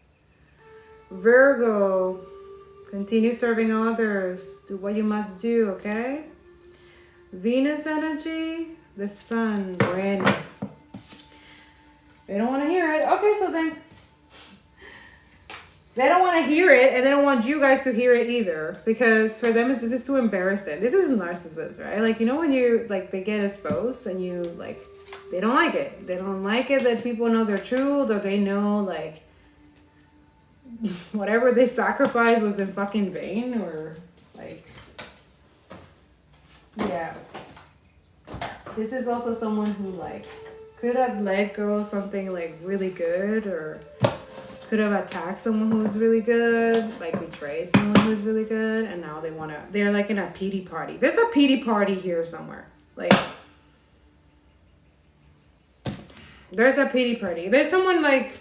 Virgo, continue serving others. Do what you must do, okay? Venus energy, the sun, Brandy. They don't want to hear it. Okay, so then they don't want to hear it, and they don't want you guys to hear it either, because for them this is too embarrassing. This is narcissists, right? Like, you know when you like they get exposed and you like they don't like it. They don't like it that people know their truth, or they know like whatever they sacrificed was in fucking vain, or like, yeah. This is also someone who like could have let go of something like really good, or could have attacked someone who was really good, like betrayed someone who was really good, and now they're like in a pity party. There's a pity party here somewhere. Like, there's a pity party. There's someone like,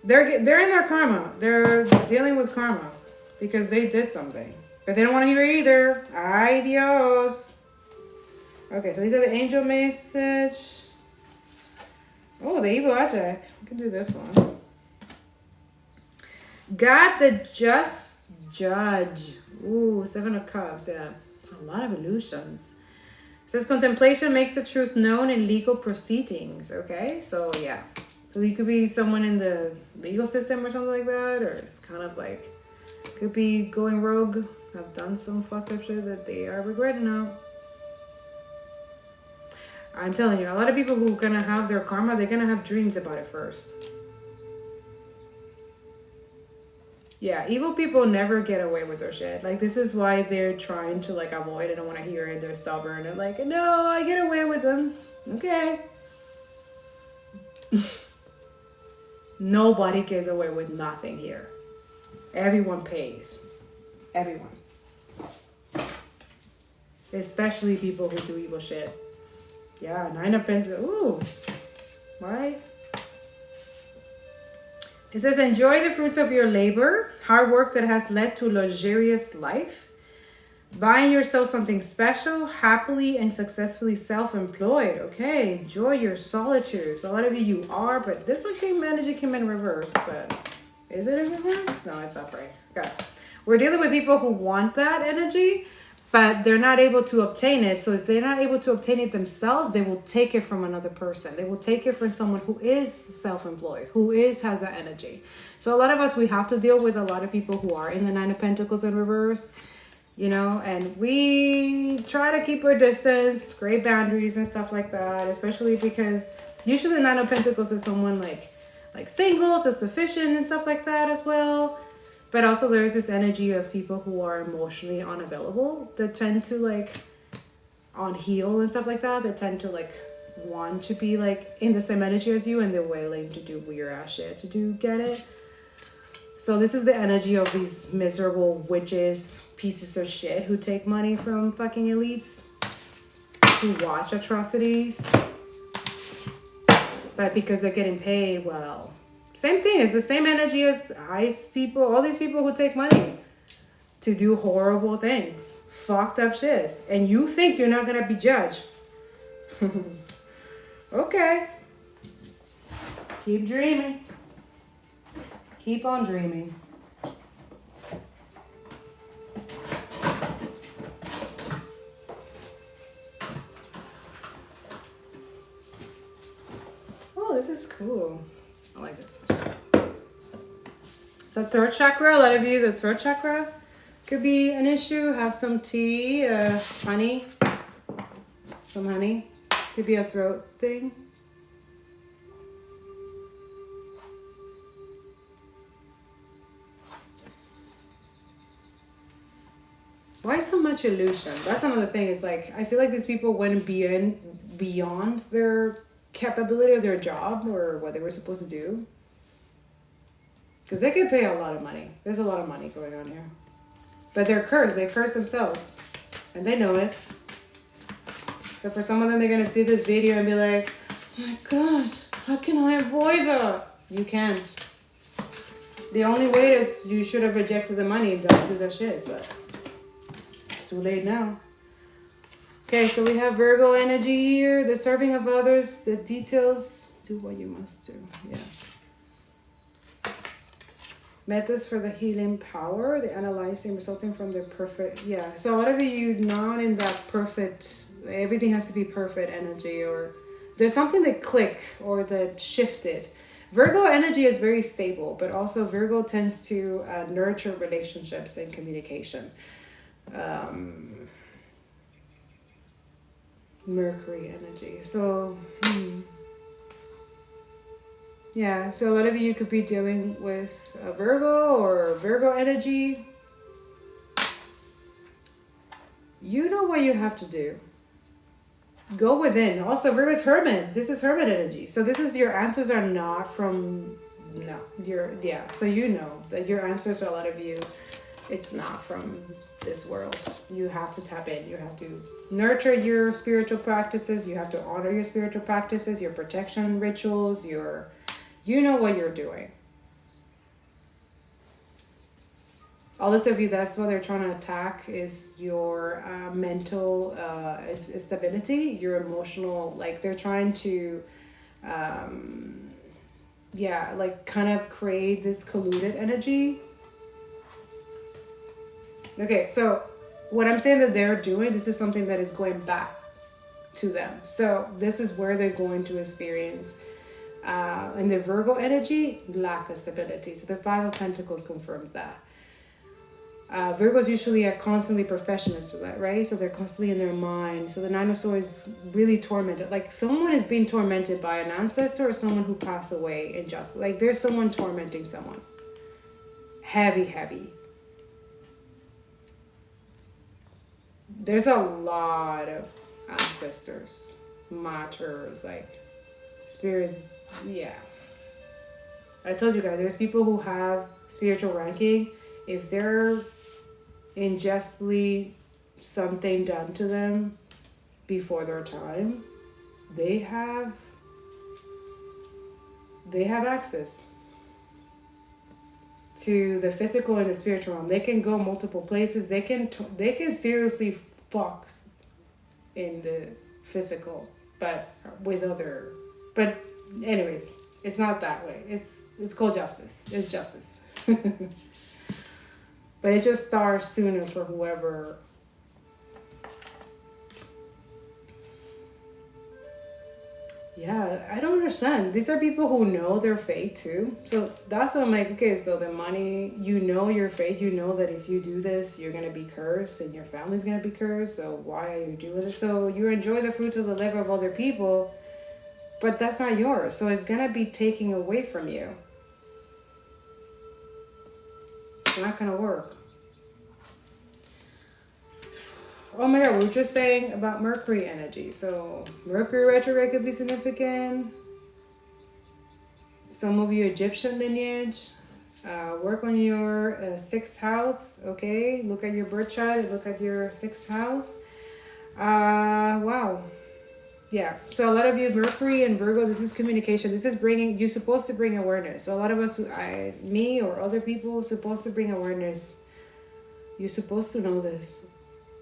they're in their karma. They're dealing with karma because they did something. But they don't want to hear it either. Ay, Dios. Okay, so these are the angel message. Oh, the evil object. We can do this one. God the just judge. Ooh, 7 of Cups. Yeah, it's a lot of illusions. It says contemplation makes the truth known in legal proceedings. Okay, so yeah. So you could be someone in the legal system or something like that, or it's kind of like, could be going rogue. Have done some fucked up shit that they are regretting now. I'm telling you, a lot of people who are gonna have their karma, they're gonna have dreams about it first. Yeah, evil people never get away with their shit. Like, this is why they're trying to like avoid it. Don't want to hear it. They're stubborn. They're like, no, I get away with them. Okay. Nobody gets away with nothing here. Everyone pays. Everyone. Especially people who do evil shit. Yeah, 9 of Pentacles. Ooh. Why? It says, enjoy the fruits of your labor, hard work that has led to a luxurious life. Buying yourself something special, happily and successfully self-employed. Okay, enjoy your solitude. So a lot of you are, but this one energy came in reverse. But is it in reverse? No, it's upright. Okay. We're dealing with people who want that energy, but they're not able to obtain it. So if they're not able to obtain it themselves, they will take it from another person. They will take it from someone who is self-employed, who has that energy. So a lot of us, we have to deal with a lot of people who are in the 9 of Pentacles in reverse, you know, and we try to keep our distance, create boundaries and stuff like that, especially because usually the 9 of Pentacles is someone like single, self-sufficient and stuff like that as well. But also there's this energy of people who are emotionally unavailable that tend to like on heal and stuff like that. That tend to like want to be like in the same energy as you, and they're willing to do weird ass shit to get it. So this is the energy of these miserable witches, pieces of shit who take money from fucking elites, who watch atrocities, but because they're getting paid, well, same thing. It's the same energy as ICE people, all these people who take money to do horrible things, fucked up shit, and you think you're not gonna be judged. Okay. Keep dreaming. Keep on dreaming. Oh, this is cool. I like this one. So throat chakra, a lot of you, the throat chakra could be an issue. Have some tea, honey. Some honey. Could be a throat thing. Why so much illusion? That's another thing. It's like, I feel like these people went beyond their capability or their job or what they were supposed to do. Because they could pay a lot of money. There's a lot of money going on here. But they're cursed. They curse themselves. And they know it. So for some of them, they're going to see this video and be like, oh my God, how can I avoid that? You can't. The only way is you should have rejected the money and don't do that shit. But it's too late now. Okay, so we have Virgo energy here. The serving of others, the details. Do what you must do. Yeah. Methods for the healing power, the analyzing resulting from the perfect. Yeah, so a lot of you not in that perfect, everything has to be perfect energy, or there's something that clicked or that shifted. Virgo energy is very stable, but also Virgo tends to nurture relationships and communication. Mercury energy. So, yeah, so a lot of you could be dealing with a Virgo or Virgo energy. You know what you have to do. Go within. Also, Virgo is hermit. This is hermit energy. So this is, your answers are not from, no, yeah. So you know that your answers for a lot of you, it's not from this world. You have to tap in. You have to nurture your spiritual practices. You have to honor your spiritual practices, your protection rituals, you know what you're doing. All those of you, that's what they're trying to attack, is your mental stability, your emotional, like they're trying to, yeah, like kind of create this colluded energy. Okay, so what I'm saying that they're doing, this is something that is going back to them. So this is where they're going to experience, in the Virgo energy, lack of stability. So the Five of Pentacles confirms that. Virgos usually are constantly perfectionists with that, right? So they're constantly in their mind. So the Nine of Swords is really tormented. Like someone is being tormented by an ancestor or someone who passed away in justice. Like there's someone tormenting someone. Heavy, heavy. There's a lot of ancestors, martyrs, like spirits. Yeah. I told you guys, there's people who have spiritual ranking. If they're unjustly something done to them before their time, they have access to the physical and the spiritual realm. They can go multiple places. They can seriously fuck in the physical, but with other. But anyways, it's not that way. It's called justice. It's justice. But it just starts sooner for whoever. Yeah, I don't understand. These are people who know their fate too. So that's what I'm like, okay, so the money, you know your fate. You know that if you do this, you're going to be cursed and your family's going to be cursed. So why are you doing this? So you enjoy the fruits of the labor of other people, but that's not yours. So it's going to be taken away from you. It's not going to work. Oh my god, we were just saying about Mercury energy. So Mercury retrograde could be significant. Some of you Egyptian lineage. Work on your sixth house, okay? Look at your birth chart, look at your sixth house. Wow. Yeah, so a lot of you, Mercury and Virgo, this is communication. This is bringing, you're supposed to bring awareness. So a lot of us, me or other people, supposed to bring awareness. You're supposed to know this.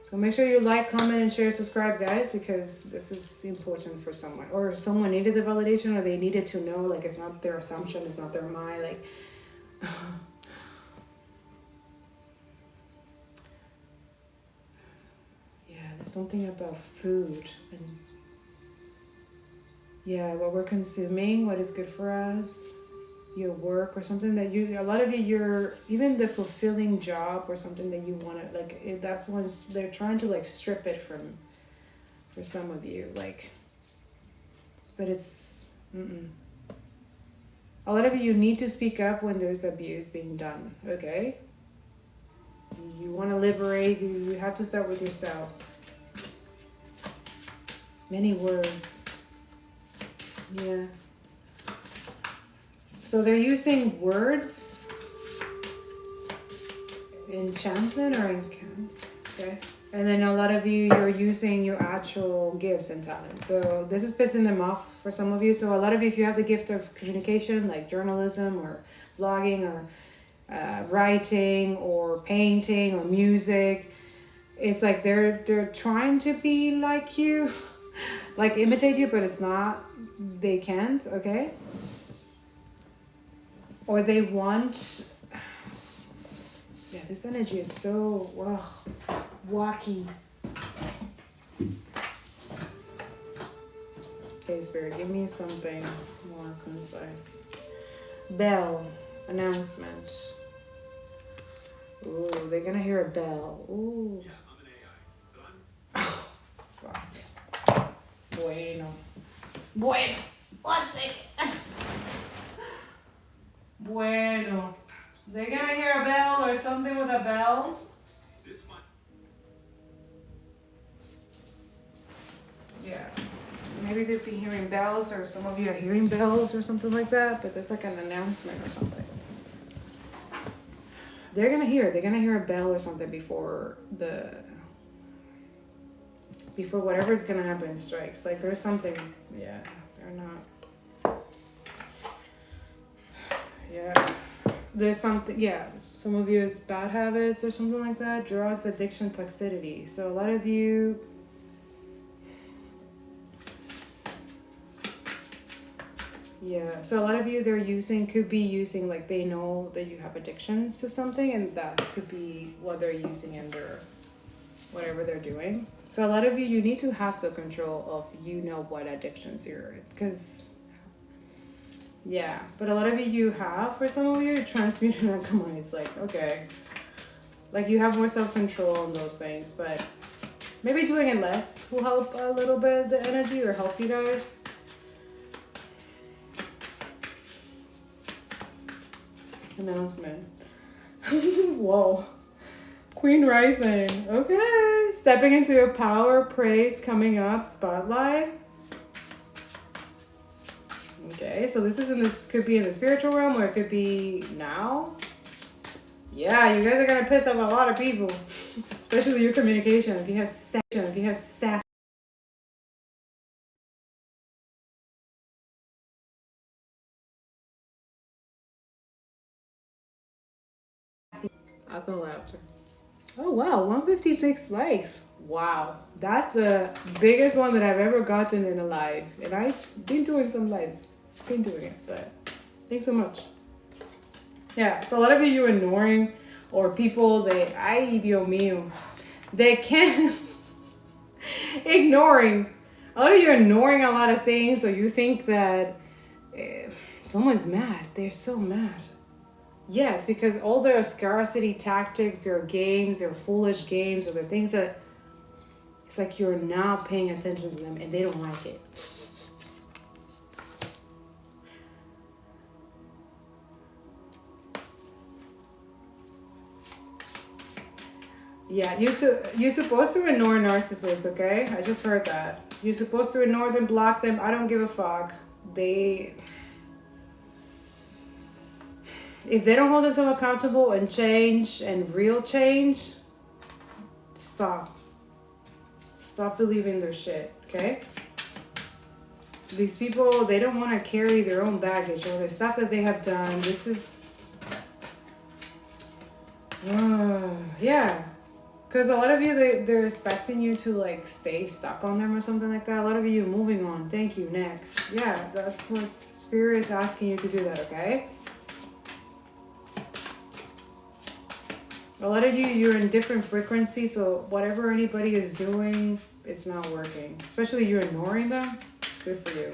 So make sure you like, comment, and share, subscribe, guys, because this is important for someone. Or someone needed the validation, or they needed to know, like, it's not their assumption, it's not their mind, like... Yeah, there's something about food and yeah, what we're consuming, what is good for us, your work or something that you, a lot of you, you're even the fulfilling job or something that you want to, like, that's once they're trying to like strip it from, for some of you, like, but it's, a lot of you need to speak up when there's abuse being done, okay? You want to liberate, you have to start with yourself. Many words. Yeah. So they're using words, enchantment or okay. And then a lot of you, you're using your actual gifts and talents. So this is pissing them off for some of you. So a lot of you, if you have the gift of communication, like journalism or blogging or writing or painting or music, it's like they're trying to be like you, like imitate you, but it's not. They can't, okay? Or they want, yeah, this energy is so, wow, wacky. Okay, Spirit, give me something more concise. Bell, announcement. Ooh, they're gonna hear a bell. Ooh. Yeah, I'm an AI, but I'm... Fuck. Bueno. Bueno. 1 second. Bueno. They're gonna hear a bell or something with a bell. This one. Yeah. Maybe they'd be hearing bells, or some of you are hearing bells or something like that, but there's like an announcement or something. They're gonna hear a bell or something before whatever's gonna happen strikes. Like there's something, yeah, they're not. Yeah. There's something, yeah, some of you is bad habits or something like that, drugs, addiction, toxicity. So a lot of you, yeah, so a lot of you, could be using, like they know that you have addictions to something, and that could be what they're using in their, whatever they're doing. So a lot of you, you need to have some control of, you know, what addictions you're, because, yeah, but a lot of you have, for some of you, transmuting Alchemy is like, okay, like you have more self-control on those things, but maybe doing it less will help a little bit, the energy, or help you guys. Announcement. Whoa. Queen rising. Okay. Stepping into your power, praise coming up, spotlight. Okay, so this is could be in the spiritual realm, or it could be now. Yeah, you guys are gonna piss off a lot of people, especially your communication. If you have sass. Alcohol laughter. Oh wow, 156 likes. Wow, that's the biggest one that I've ever gotten in a live, and I've been doing some lives. Been doing it, but thanks so much. Yeah, so a lot of you ignoring, or people that Dios mío, they can't ignoring. A lot of you are ignoring a lot of things, or you think that someone's mad. They're so mad. Yes, because all their scarcity tactics, their games, their foolish games, or the things that it's like you're not paying attention to them and they don't like it. Yeah, you're supposed to ignore narcissists, okay? I just heard that. You're supposed to ignore them, block them. I don't give a fuck. If they don't hold themselves accountable and change and real change, stop. Stop believing their shit, okay? These people, they don't want to carry their own baggage or the stuff that they have done. This is... yeah. Because a lot of you, they're expecting you to like stay stuck on them or something like that. A lot of you moving on. Thank you. Next. Yeah, that's what Spirit is asking you to do that, okay? A lot of you, you're in different frequencies, so whatever anybody is doing, it's not working. Especially you're ignoring them. Good for you.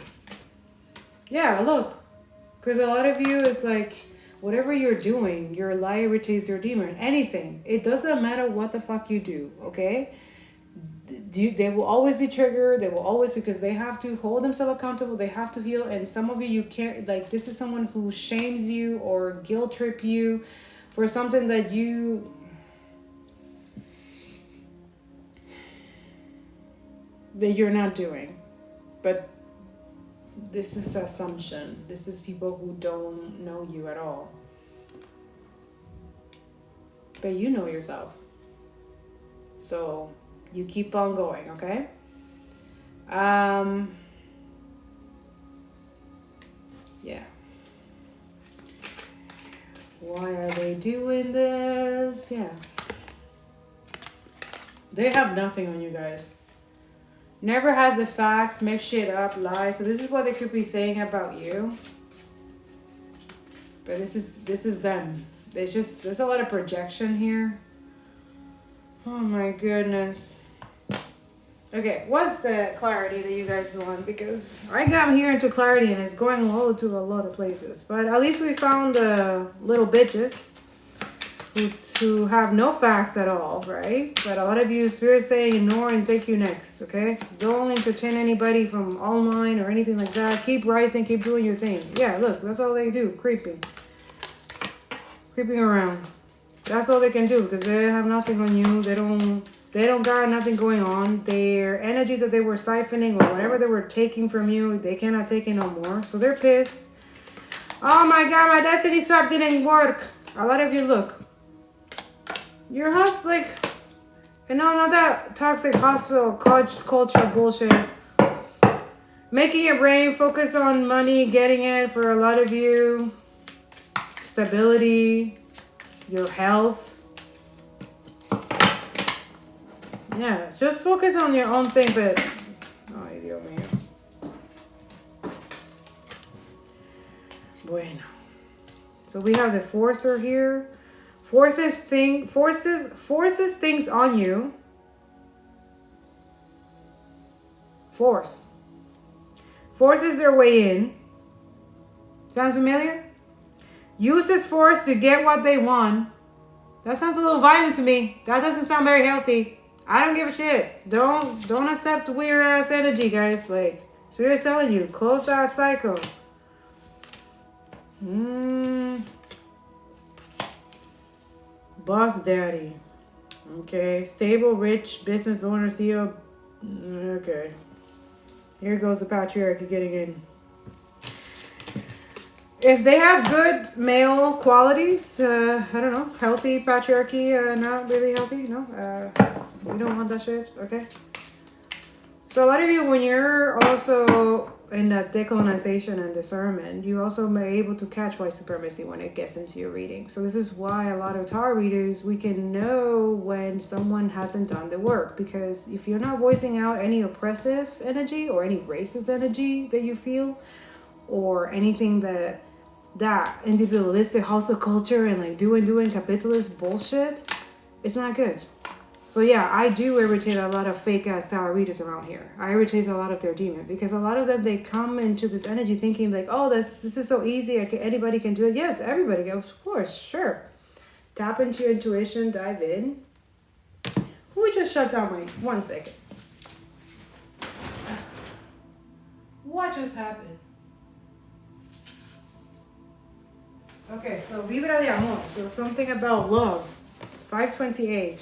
Yeah, look. Because a lot of you is like, whatever you're doing, your lie irritates their demon. Anything. It doesn't matter what the fuck you do, okay? They will always be triggered. They will always, because they have to hold themselves accountable. They have to heal. And some of you, you can't, like, this is someone who shames you or guilt trip you for something that you're not doing. But this is assumption. This is people who don't know you at all. But you know yourself. So you keep on going, okay? Yeah. Why are they doing this? Yeah. They have nothing on you guys. Never has the facts, make shit up, lie. So this is what they could be saying about you. But this is them. There's a lot of projection here. Oh my goodness. Okay, what's the clarity that you guys want? Because I got here into clarity and it's going low to a lot of places. But at least we found the little bitches who have no facts at all, right? But a lot of you, Spirit saying ignore and thank you next, okay? Don't entertain anybody from online or anything like that. Keep rising, keep doing your thing. Yeah, look, that's all they do, creeping around. That's all they can do because they have nothing on you. They don't got nothing going on. Their energy that they were siphoning or whatever they were taking from you, they cannot take it no more. So they're pissed. Oh my God, my destiny swap didn't work. A lot of you, look. Your hustle, like, not that toxic hustle culture bullshit. Making your brain focus on money, getting it for a lot of you. Stability, your health. Yeah, just focus on your own thing, but... Oh, Dios mío. Bueno. So we have the Forcer here. Forces things on you. Forces their way in. Sounds familiar? Uses force to get what they want. That sounds a little violent to me. That doesn't sound very healthy. I don't give a shit. Don't accept weird ass energy, guys. Like, Spirit's telling you, close that cycle. Boss daddy. Okay. Stable, rich, business owner, CEO. Okay. Here goes the patriarchy getting in. If they have good male qualities, I don't know, healthy patriarchy, not really healthy, no? We don't want that shit, okay? So a lot of you, when you're also in that decolonization and discernment, you also may be able to catch white supremacy when it gets into your reading. So this is why a lot of tarot readers, we can know when someone hasn't done the work. Because if you're not voicing out any oppressive energy or any racist energy that you feel, or anything that individualistic hustle culture and like doing capitalist bullshit, it's not good. So yeah, I do irritate a lot of fake ass tarot readers around here. I irritate a lot of their demon because a lot of them, they come into this energy thinking like, oh, this is so easy. Anybody can do it. Yes, everybody can, of course, sure. Tap into your intuition, dive in. Who just shut down my 1 second? What just happened? Okay, so Vibra de Amor. So something about love. 528.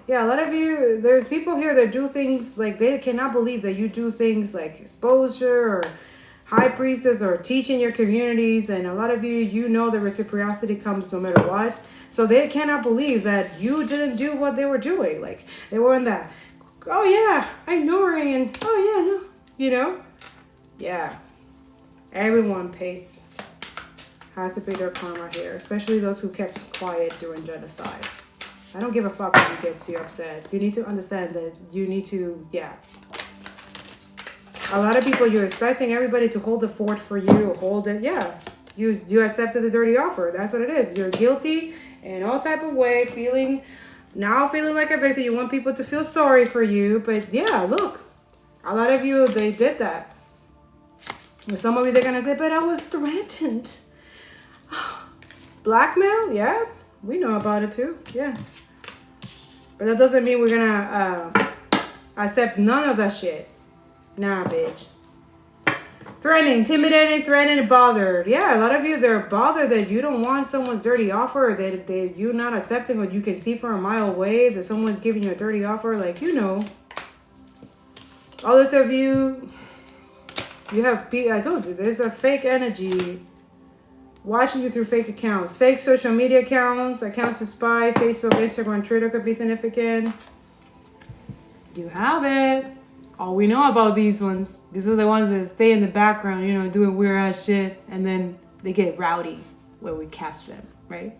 Yeah, a lot of you, there's people here that do things like they cannot believe that you do things like exposure or high priestess or teaching your communities. And a lot of you, you know the reciprocity comes no matter what. So they cannot believe that you didn't do what they were doing. Like they were in that, oh yeah, ignoring and oh yeah, no, you know? Yeah. Everyone has to pay their karma here, especially those who kept quiet during genocide. I don't give a fuck when it gets you upset. You need to understand that you need to, yeah. A lot of people, you're expecting everybody to hold the fort for you, hold it, yeah. You accepted the dirty offer. That's what it is. You're guilty in all type of way, feeling like a victim. You want people to feel sorry for you. But yeah, look, a lot of you, they did that. And some of you, they're going to say, but I was threatened. Blackmail? Yeah, we know about it too. Yeah. But that doesn't mean we're going to accept none of that shit. Nah, bitch. Threatening, intimidating, threatening, bothered. Yeah, a lot of you, they're bothered that you don't want someone's dirty offer, that you're not accepting what you can see from a mile away, that someone's giving you a dirty offer. Like, you know. All this of you, you have, I told you, there's a fake energy watching you through fake accounts. Fake social media accounts to spy, Facebook, Instagram, Twitter could be significant. You have it. All we know about these ones. These are the ones that stay in the background, you know, doing weird ass shit. And then they get rowdy when we catch them, right?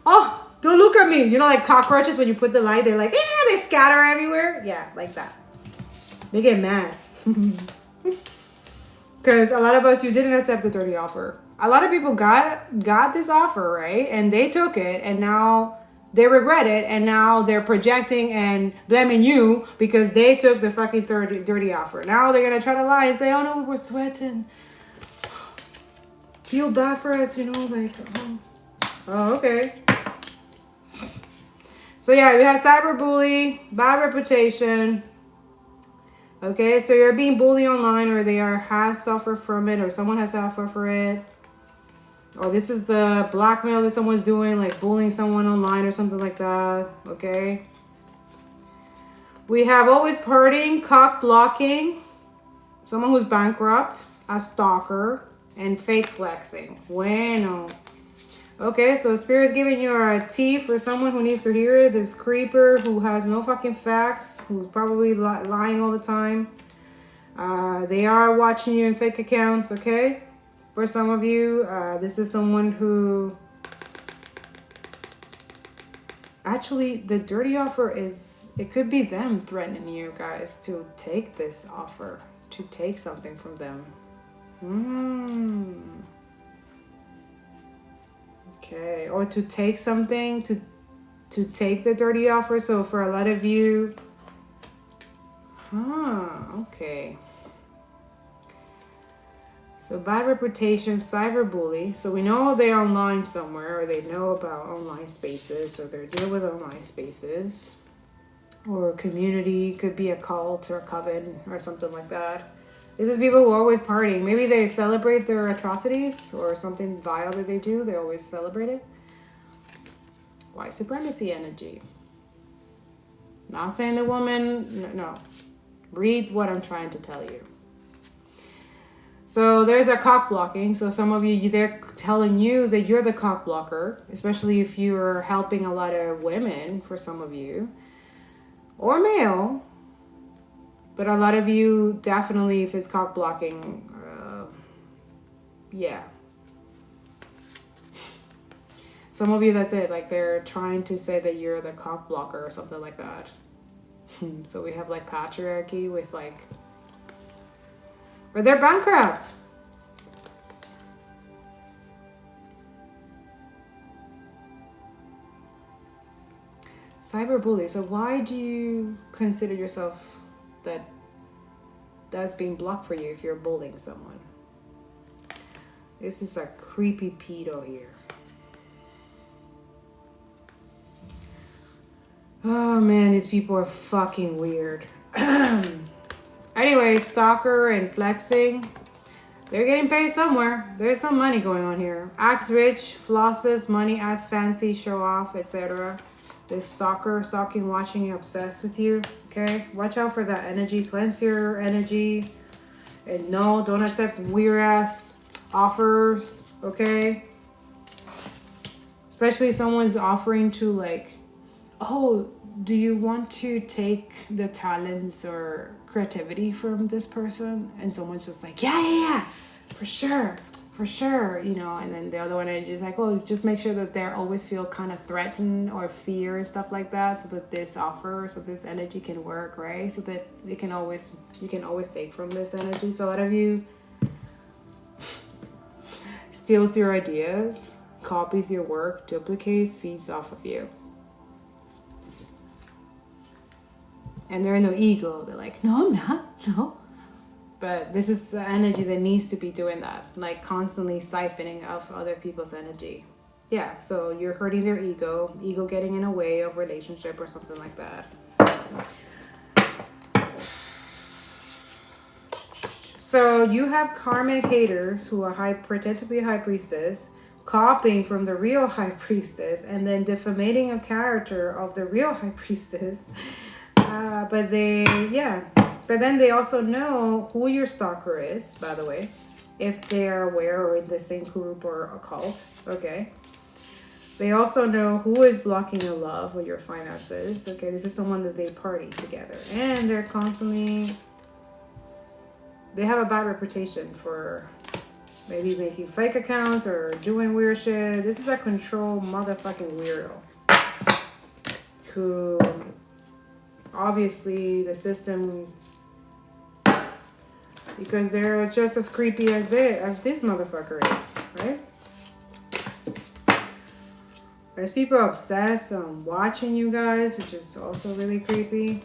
Oh, don't look at me. You know, like cockroaches, when you put the light, they're like, yeah, they scatter everywhere. Yeah, like that. They get mad. Because a lot of us, you didn't accept the dirty offer. A lot of people got this offer, right? And they took it, and now they regret it, and now they're projecting and blaming you because they took the fucking dirty offer. Now they're going to try to lie and say, oh no, we were threatened. Feel bad for us, you know, like, oh okay. So yeah, we have cyberbully, bad reputation. Okay, so you're being bullied online, or has suffered from it, or someone has suffered for it. Or this is the blackmail that someone's doing, like bullying someone online or something like that. Okay. We have always partying, cock blocking, someone who's bankrupt, a stalker, and fake flexing. Bueno. Okay, so Spirit's giving you a tea for someone who needs to hear it. This creeper who has no fucking facts, who's probably lying all the time. They are watching you in fake accounts, okay? For some of you, this is someone who... Actually, the dirty offer is... It could be them threatening you guys to take this offer. To take something from them. Okay, or to take something, to take the dirty offer. So for a lot of you... okay. So bad reputation, cyberbully. So we know they're online somewhere, or they know about online spaces, or they're dealing with online spaces. Or community, could be a cult or a coven or something like that. This is people who are always partying. Maybe they celebrate their atrocities or something vile that they do. They always celebrate it. White supremacy energy. Not saying the woman, no. Read what I'm trying to tell you. So there's a cock blocking. So some of you, they're telling you that you're the cock blocker, especially if you're helping a lot of women, for some of you, or male. But a lot of you, definitely, if it's cock blocking, yeah. Some of you, that's it. Like, they're trying to say that you're the cock blocker or something like that. So we have, like, patriarchy with, like... Or they're bankrupt. Cyberbully. So why do you consider yourself that's being blocked for you if you're bullying someone? This is a creepy pedo here. Oh man, these people are fucking weird. Anyway, stalker and flexing. They're getting paid somewhere. There's some money going on here. Acts rich, flosses, money, acts fancy, show off, etc. This stalking, watching you, obsessed with you. Okay, watch out for that energy. Cleanse your energy. And no, don't accept weird ass offers. Okay, especially someone's offering to like, oh, do you want to take the talents or creativity from this person? And someone's just like, yeah, for sure, you know. And then the other one is just like, oh, just make sure that they always feel kind of threatened or fear and stuff like that, so that this offer, so this energy can work, right? So that you can always take from this energy. So a lot of you steals your ideas, copies your work, duplicates, feeds off of you. And they're no ego. They're like, no, I'm not. No. But this is energy that needs to be doing that. Like constantly siphoning off other people's energy. Yeah, so you're hurting their ego. Ego getting in a way of relationship or something like that. So you have karmic haters who are pretend to be a high priestess, copying from the real high priestess, and then defamating a character of the real high priestess. But then they also know who your stalker is, by the way, if they are aware or in the same group or occult. Okay. They also know who is blocking your love or your finances. Okay, this is someone that they party together, and they're constantly. They have a bad reputation for maybe making fake accounts or doing weird shit. This is a control motherfucking weirdo who. Obviously, the system, because they're just as creepy as this motherfucker is, right? There's people obsessed on watching you guys, which is also really creepy.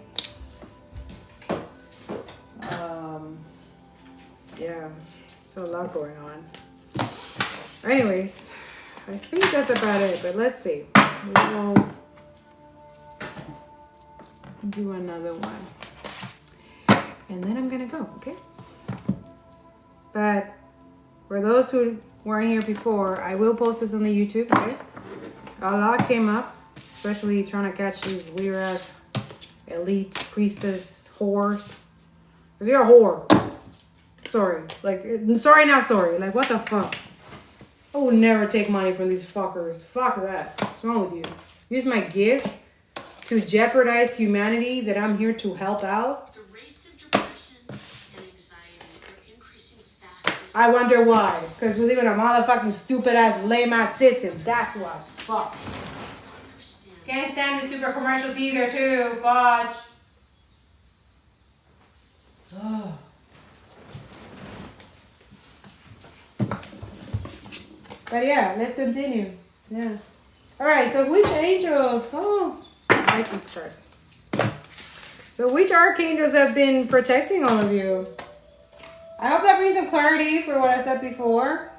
Yeah, so a lot going on. Anyways, I think that's about it, but let's see. We will do another one and then I'm gonna go, okay? But for those who weren't here before, I will post this on the YouTube, okay? A lot came up, especially trying to catch these weird ass elite priestess whores. Cause you're a whore. Sorry, not sorry. Like, what the fuck? I would never take money from these fuckers. Fuck that. What's wrong with you? Use my gifts to jeopardize humanity that I'm here to help out? The rates of depression and anxiety are increasing fast. I wonder why. Because we live in a motherfucking stupid ass lame ass system. That's why. Fuck. Can't stand the stupid commercials either too. Fudge. Oh. But yeah, let's continue. Yeah. Alright, so which angels? Oh. I like these cards. So which archangels have been protecting all of you? I hope that brings some clarity for what I said before.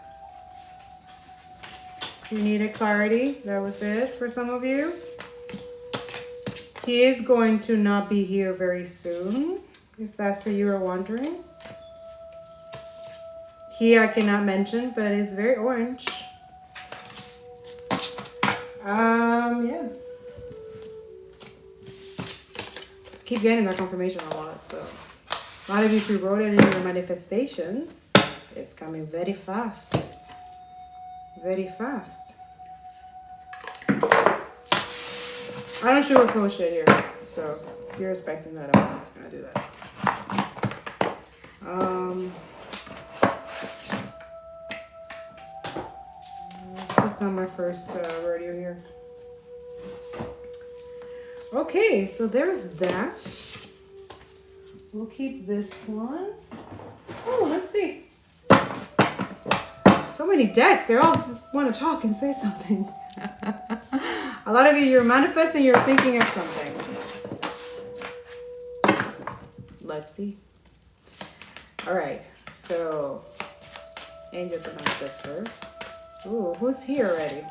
You needed clarity. That was it for some of you. He is going to not be here very soon, if that's what you were wondering. He I cannot mention, but it's very orange. Yeah. Keep getting that confirmation a lot, so a lot of you who wrote it in your manifestations, it's coming very fast. Very fast. I don't sugarcoat shit here, so if you're expecting that, I'm not gonna do that. This is not my first rodeo here. Okay, so there's that. We'll keep this one. Oh, let's see. So many decks. They all just want to talk and say something. A lot of you, you're manifesting, you're thinking of something. Let's see. All right, so angels and ancestors. Ooh, who's here already?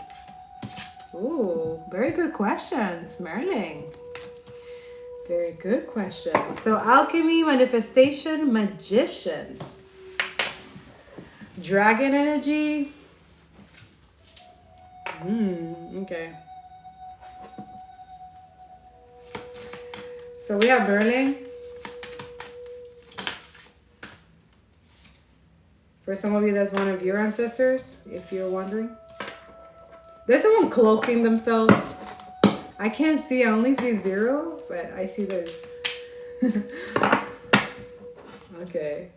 Ooh, very good questions, Merling. Very good questions. So alchemy, manifestation, magician. Dragon energy. Okay. So we have Merlin. For some of you, that's one of your ancestors, if you're wondering. There's someone cloaking themselves. I can't see, I only see 0, but I see this. Okay.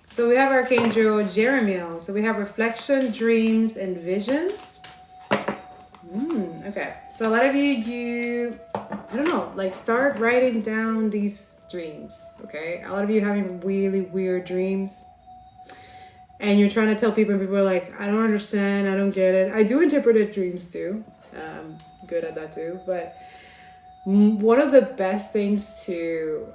So we have Archangel Jeremiel. So we have reflection, dreams, and visions. Okay. So a lot of you, I don't know, like start writing down these dreams. Okay. A lot of you having really weird dreams. And you're trying to tell people, and people are like, I don't understand, I don't get it. I do interpret dreams too. Good at that too. But one of the best things to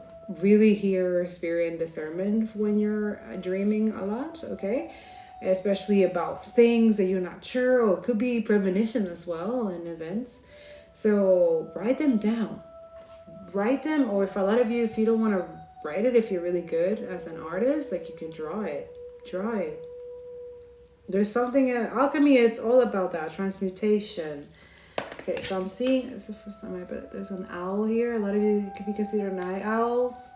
really hear spirit and discernment when you're dreaming a lot, okay? Especially about things that you're not sure, or it could be premonition as well in events. So write them down. Write them, or if a lot of you, if you don't want to write it, if you're really good as an artist, like you can draw it. Draw it. There's something, alchemy is all about that, transmutation. Okay, so I'm seeing, it's the first time there's an owl here. A lot of you could be considered night owls.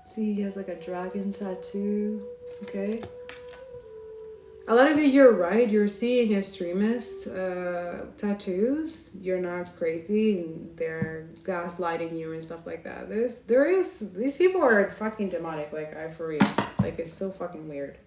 See, he has like a dragon tattoo. Okay. A lot of you, you're right. You're seeing extremist tattoos. You're not crazy. And they're gaslighting you and stuff like that. These people are fucking demonic. Like, for real. Like, it's so fucking weird.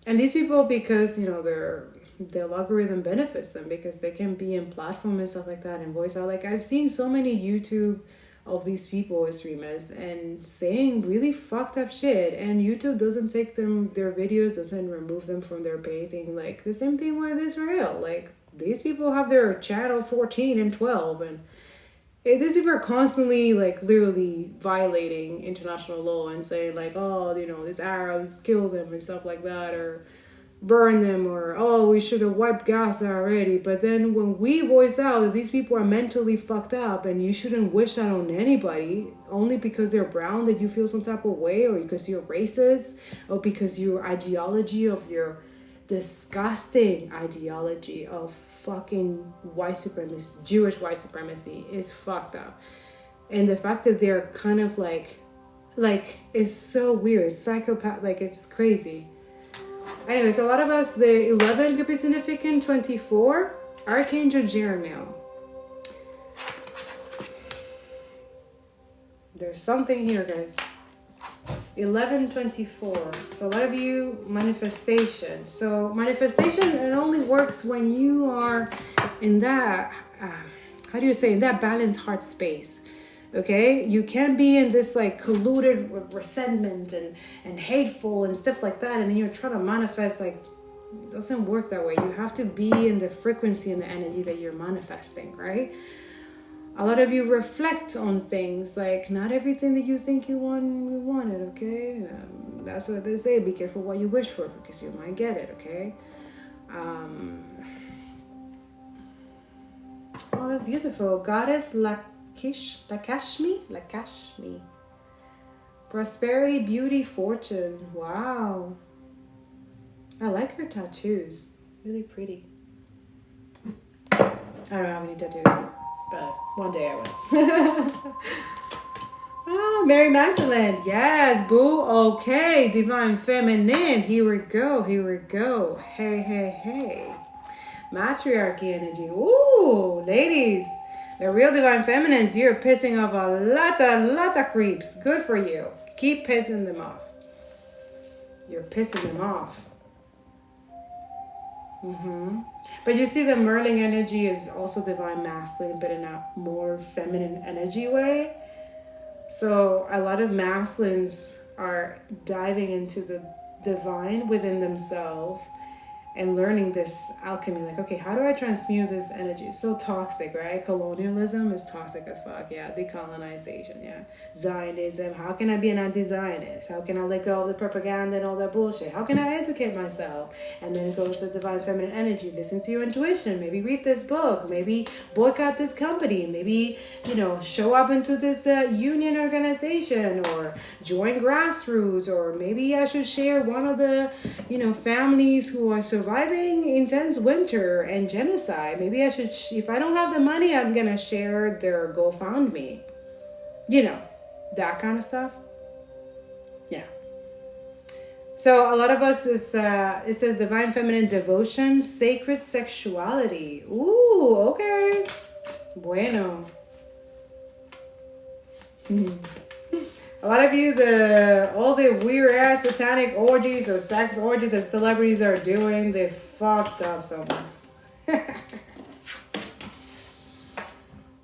And these people, because, you know, their algorithm benefits them, because they can be in platform and stuff like that and voice out. Like, I've seen so many YouTube of these people, streamers, and saying really fucked up shit, and YouTube doesn't take their videos, doesn't remove them from their page thing. Like, the same thing with Israel. Like, these people have their channel 14 and 12, and these people are constantly, like, literally violating international law and saying, like, oh, you know, these Arabs, kill them and stuff like that, or burn them, or, oh, we should have wiped Gaza already. But then when we voice out that these people are mentally fucked up and you shouldn't wish that on anybody, only because they're brown that you feel some type of way, or because you're racist, or because your ideology of your disgusting ideology of fucking white supremacy, Jewish white supremacy, is fucked up. And the fact that they're kind of like it's so weird, psychopath, like, it's crazy. Anyways, a lot of us, the 11 could be significant. 24, Archangel Jeremiel. There's something here, guys. 1124. So a lot of you, manifestation. So manifestation, it only works when you are in that, how do you say, in that balanced heart space. Okay, you can't be in this like colluded resentment and hateful and stuff like that, and then you're trying to manifest. Like, it doesn't work that way. You have to be in the frequency and the energy that you're manifesting, right? A lot of you reflect on things, like, not everything that you think you wanted, okay? That's what they say. Be careful what you wish for, because you might get it, okay? Oh, that's beautiful. Goddess Lakshmi. Prosperity, beauty, fortune. Wow. I like her tattoos. Really pretty. I don't have any tattoos, but one day I will. Oh, Mary Magdalene. Yes, boo. Okay. Divine Feminine. Here we go. Hey. Matriarchy energy. Ooh, ladies. The real divine feminines, you're pissing off a lot of creeps. Good for you. Keep pissing them off. You're pissing them off. But you see, the Merlin energy is also divine masculine, but in a more feminine energy way. So a lot of masculines are diving into the divine within themselves and learning this alchemy, like, okay, how do I transmute this energy? It's so toxic, right? Colonialism is toxic as fuck. Yeah, decolonization, yeah. Zionism, how can I be an anti-Zionist? How can I let go of the propaganda and all that bullshit? How can I educate myself? And then it goes to divine feminine energy. Listen to your intuition. Maybe read this book. Maybe boycott this company. Maybe, you know, show up into this union organization, or join grassroots, or maybe I should share one of the, you know, families who are surviving intense winter and genocide. Maybe I should, if I don't have the money, I'm gonna share their GoFundMe. you know, that kind of stuff. Yeah. So a lot of us is, it says divine feminine devotion, sacred sexuality. Ooh, okay. Bueno. A lot of you, all the weird ass satanic orgies or sex orgies that celebrities are doing, they fucked up someone.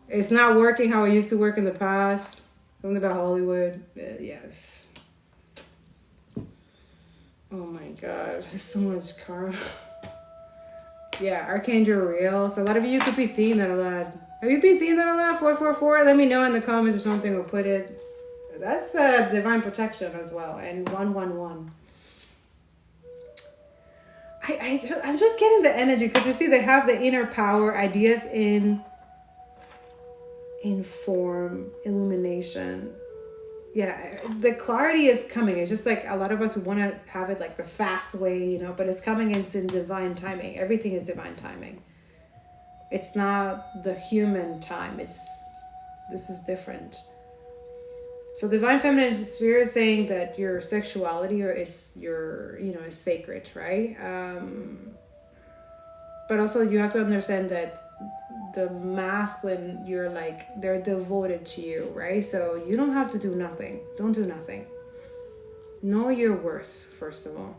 It's not working how it used to work in the past. Something about Hollywood. Yes. Oh my God, there's so much karma. Yeah, Archangel Real. So a lot of you could be seeing that a lot. Have you been seeing that a lot? 444? Let me know in the comments or something. We'll put it. That's divine protection as well. And 111. I'm just getting the energy because you see they have the inner power, ideas in form, illumination. Yeah, the clarity is coming. It's just like a lot of us want to have it like the fast way, you know, but it's coming in divine timing. Everything is divine timing. It's not the human time. This is different. So divine feminine sphere is saying that your sexuality is sacred, right? But also you have to understand that the masculine, they're devoted to you, right? So you don't have to do nothing. Don't do nothing. Know your worth, first of all.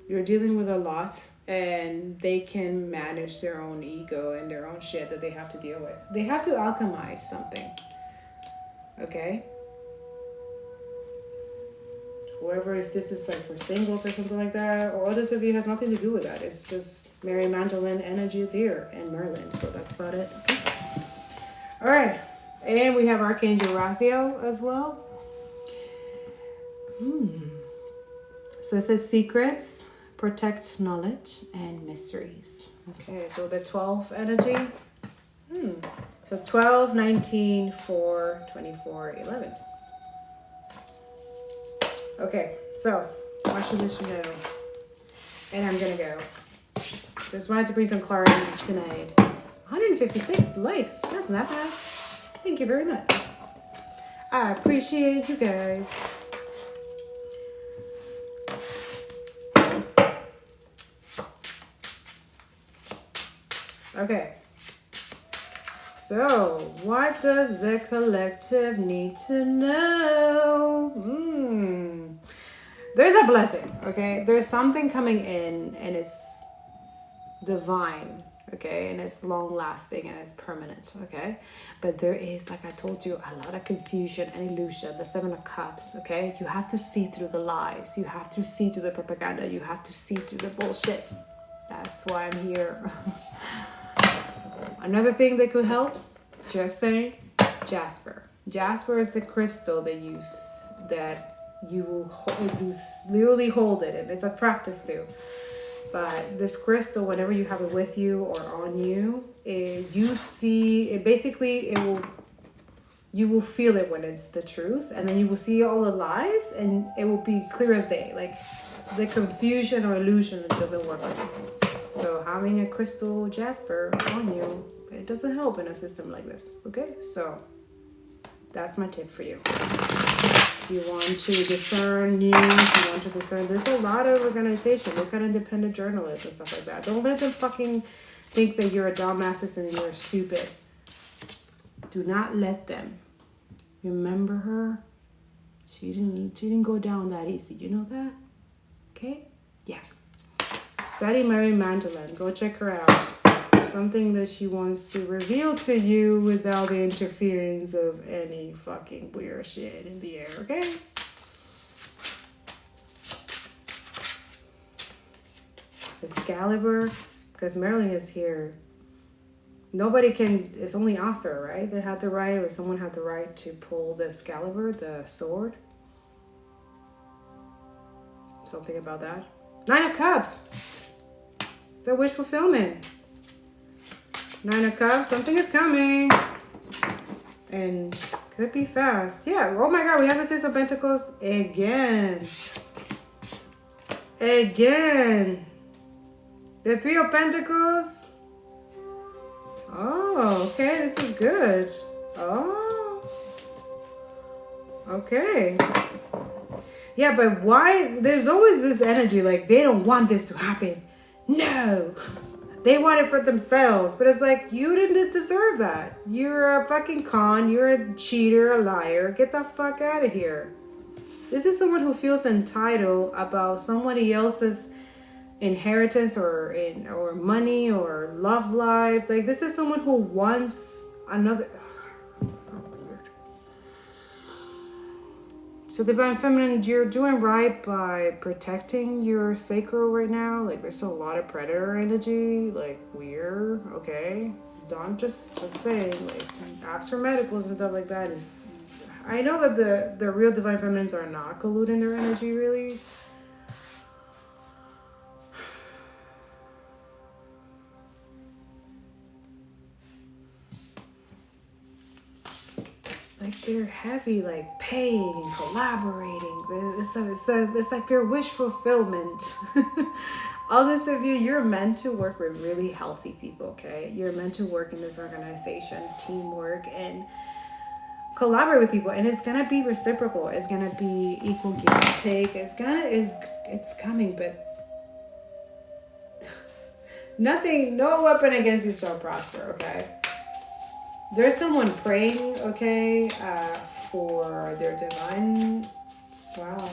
You're dealing with a lot, and they can manage their own ego and their own shit that they have to deal with. They have to alchemize something. Okay? Whoever, if this is like for singles or something like that, or others of you, has nothing to do with that. It's just Mary Magdalene energy is here, and Merlin. So that's about it. Okay. All right. And we have Archangel Raziel as well. So it says secrets, protect knowledge, and mysteries. Okay, so the 12 energy. So 12, 19, 4, 24, 11. Okay, so what should this know? And I'm gonna go. Just wanted to bring some clarity tonight. 156 likes. That's not bad. Thank you very much. I appreciate you guys. Okay. So, what does the collective need to know? There's a blessing, okay? There's something coming in, and it's divine, okay? And it's long-lasting, and it's permanent, okay? But there is, like I told you, a lot of confusion and illusion. The 7 of Cups, okay? You have to see through the lies. You have to see through the propaganda. You have to see through the bullshit. That's why I'm here. Another thing that could help, just saying, Jasper. Jasper is the crystal that you will literally hold it, and it's a practice too. But this crystal, whenever you have it with you or on you, you will feel it when it's the truth, and then you will see all the lies, and it will be clear as day. Like the confusion or illusion doesn't work. So having a crystal jasper on you, it doesn't help in a system like this. Okay, so that's my tip for you. If you want to discern news, you want to discern, there's a lot of organization. Look at independent journalists and stuff like that. Don't let them fucking think that you're a dumbass and you're stupid. Do not let them. Remember her? She didn't go down that easy. You know that? Okay? Yeah. Study Mary Magdalene. Go check her out. There's something that she wants to reveal to you without the interference of any fucking weird shit in the air, okay? Excalibur, because Merlin is here. Nobody can, it's only Arthur, right? That had the right, or someone had the right to pull the Excalibur, the sword. Something about that. 9 of Cups. So wish fulfillment. 9 of Cups, something is coming. And could be fast. Yeah, oh my God, we have the 6 of Pentacles again. Again. The 3 of Pentacles. Oh, okay, this is good. Oh. Okay. Yeah, but why? There's always this energy like they don't want this to happen. No. They want it for themselves. But it's like, you didn't deserve that. You're a fucking con. You're a cheater, a liar. Get the fuck out of here. This is someone who feels entitled about somebody else's inheritance or money or love life. Like, this is someone who wants another. So weird. So Divine Feminine, you're doing right by protecting your sacral right now. Like, there's a lot of predator energy. Like, weird. Okay. Don't just saying, like, ask for medicals and stuff like that. I know that the real Divine Feminines are not colluding their energy, really. Like, they're heavy, like paying and collaborating. It's like their wish fulfillment. Others of you, you're meant to work with really healthy people, okay? You're meant to work in this organization, teamwork, and collaborate with people. And it's gonna be reciprocal. It's gonna be equal give and take. It's coming, but no weapon against you shall prosper, okay? There's someone praying, okay, for their divine. Wow.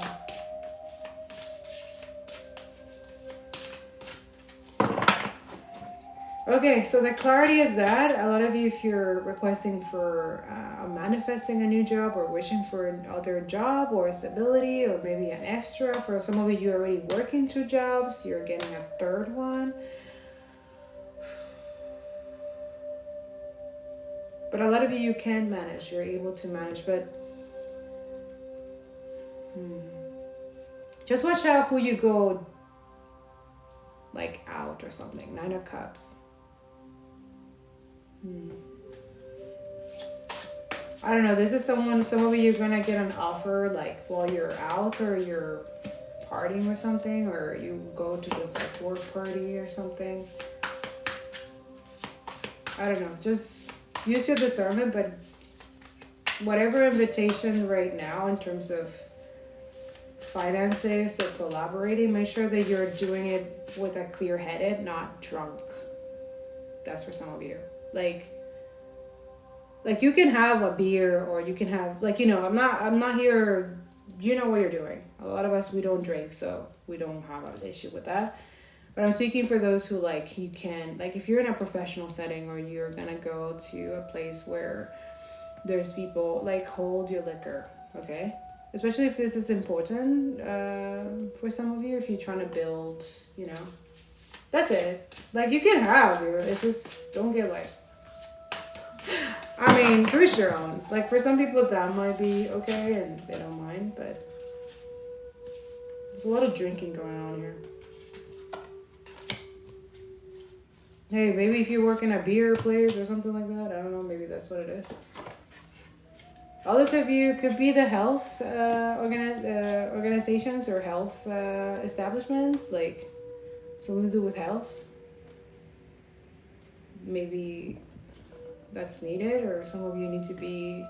Okay, so the clarity is that a lot of you, if you're requesting for manifesting a new job or wishing for another job or stability or maybe an extra, for some of you, you're already working 2 jobs, you're getting a 3rd one. But a lot of you can manage. You're able to manage. But just watch out who you go like out or something. 9 of Cups. I don't know. This is some of you are going to get an offer like while you're out or you're partying or something. Or you go to this like work party or something. I don't know. Just use your discernment, but whatever invitation right now in terms of finances or collaborating, make sure that you're doing it with a clear-headed, not drunk. That's for some of you. Like you can have a beer or you can have, like, you know, I'm not here, you know what you're doing. A lot of us, we don't drink, so we don't have an issue with that. But I'm speaking for those who, like, you can, like, if you're in a professional setting or you're gonna go to a place where there's people, like, hold your liquor, okay? Especially if this is important for some of you, if you're trying to build, you know. That's it. Like, you can have your, it's just, don't get, like, I mean, to each your own. Like, for some people that might be okay and they don't mind, but there's a lot of drinking going on here. Hey, maybe if you work in a beer place or something like that, I don't know, maybe that's what it is. Others of you could be the health organizations or health establishments, like something to do with health. Maybe that's needed, or some of you need to be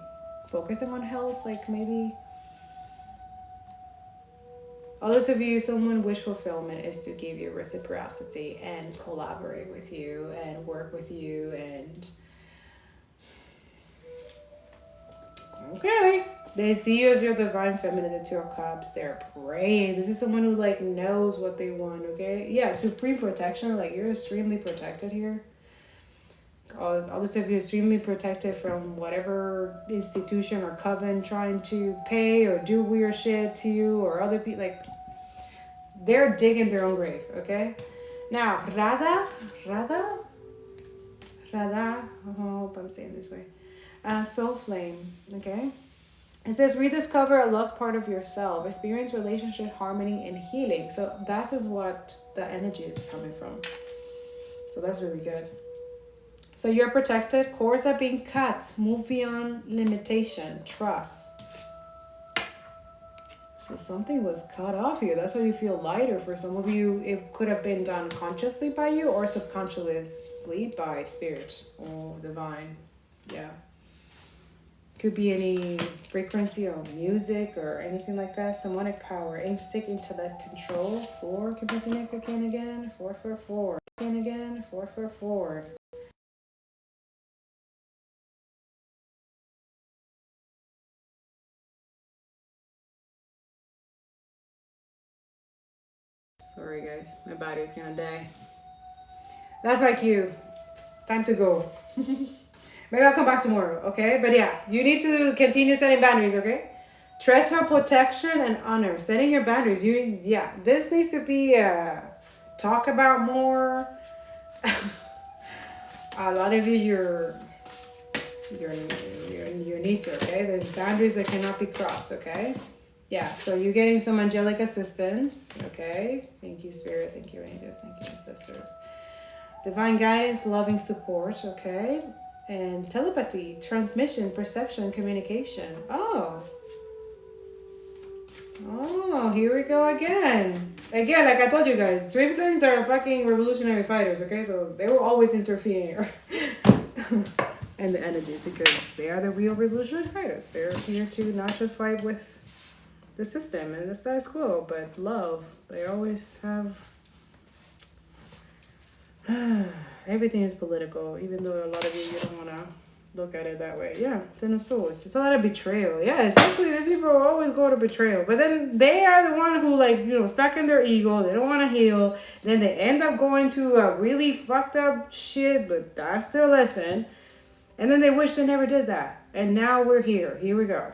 focusing on health, like maybe. Others of you, someone wish fulfillment is to give you reciprocity and collaborate with you and work with you and... Okay. They see you as your divine feminine, the 2 of Cups. They're praying. This is someone who, like, knows what they want, okay? Yeah, supreme protection. Like, you're extremely protected here. Others of you extremely protected from whatever institution or coven trying to pay or do weird shit to you, or other people, like, they're digging their own grave, okay? Now, Radha, I hope I'm saying this way. Soul flame, okay? It says, rediscover a lost part of yourself, experience relationship harmony and healing. So that is what the energy is coming from. So that's really good. So you're protected. Cords are being cut. Move beyond limitation. Trust. So something was cut off here. That's why you feel lighter. For some of you, it could have been done consciously by you or subconsciously by spirit or divine. Yeah. Could be any frequency or music or anything like that. Somatic power, instinct, intellect, control. 4 could be significant again. 444. Again. 444. Sorry guys, my battery's gonna die. That's my cue. Time to go. Maybe I'll come back tomorrow, okay? But yeah, you need to continue setting boundaries, okay? Trust her protection and honor. Setting your boundaries. This needs to be talk about more. A lot of you, you're need to, okay? There's boundaries that cannot be crossed, okay? Yeah, so you're getting some angelic assistance, okay? Thank you, Spirit. Thank you, angels. Thank you, ancestors. Divine guidance, loving support, okay? And telepathy, transmission, perception, communication. Oh, here we go again. Again, like I told you guys, twin flames are fucking revolutionary fighters, okay? So they will always interfere in the energies because they are the real revolutionary fighters. They're here to not just fight with the system and the status quo, but love. They always have... Everything is political, even though a lot of you don't want to look at it that way. Yeah, Ten of Swords. It's a lot of betrayal. Yeah, especially these people always go to betrayal. But then they are the one who, like, you know, stuck in their ego. They don't want to heal. Then they end up going to a really fucked up shit, but that's their lesson. And then they wish they never did that. And now we're here. Here we go.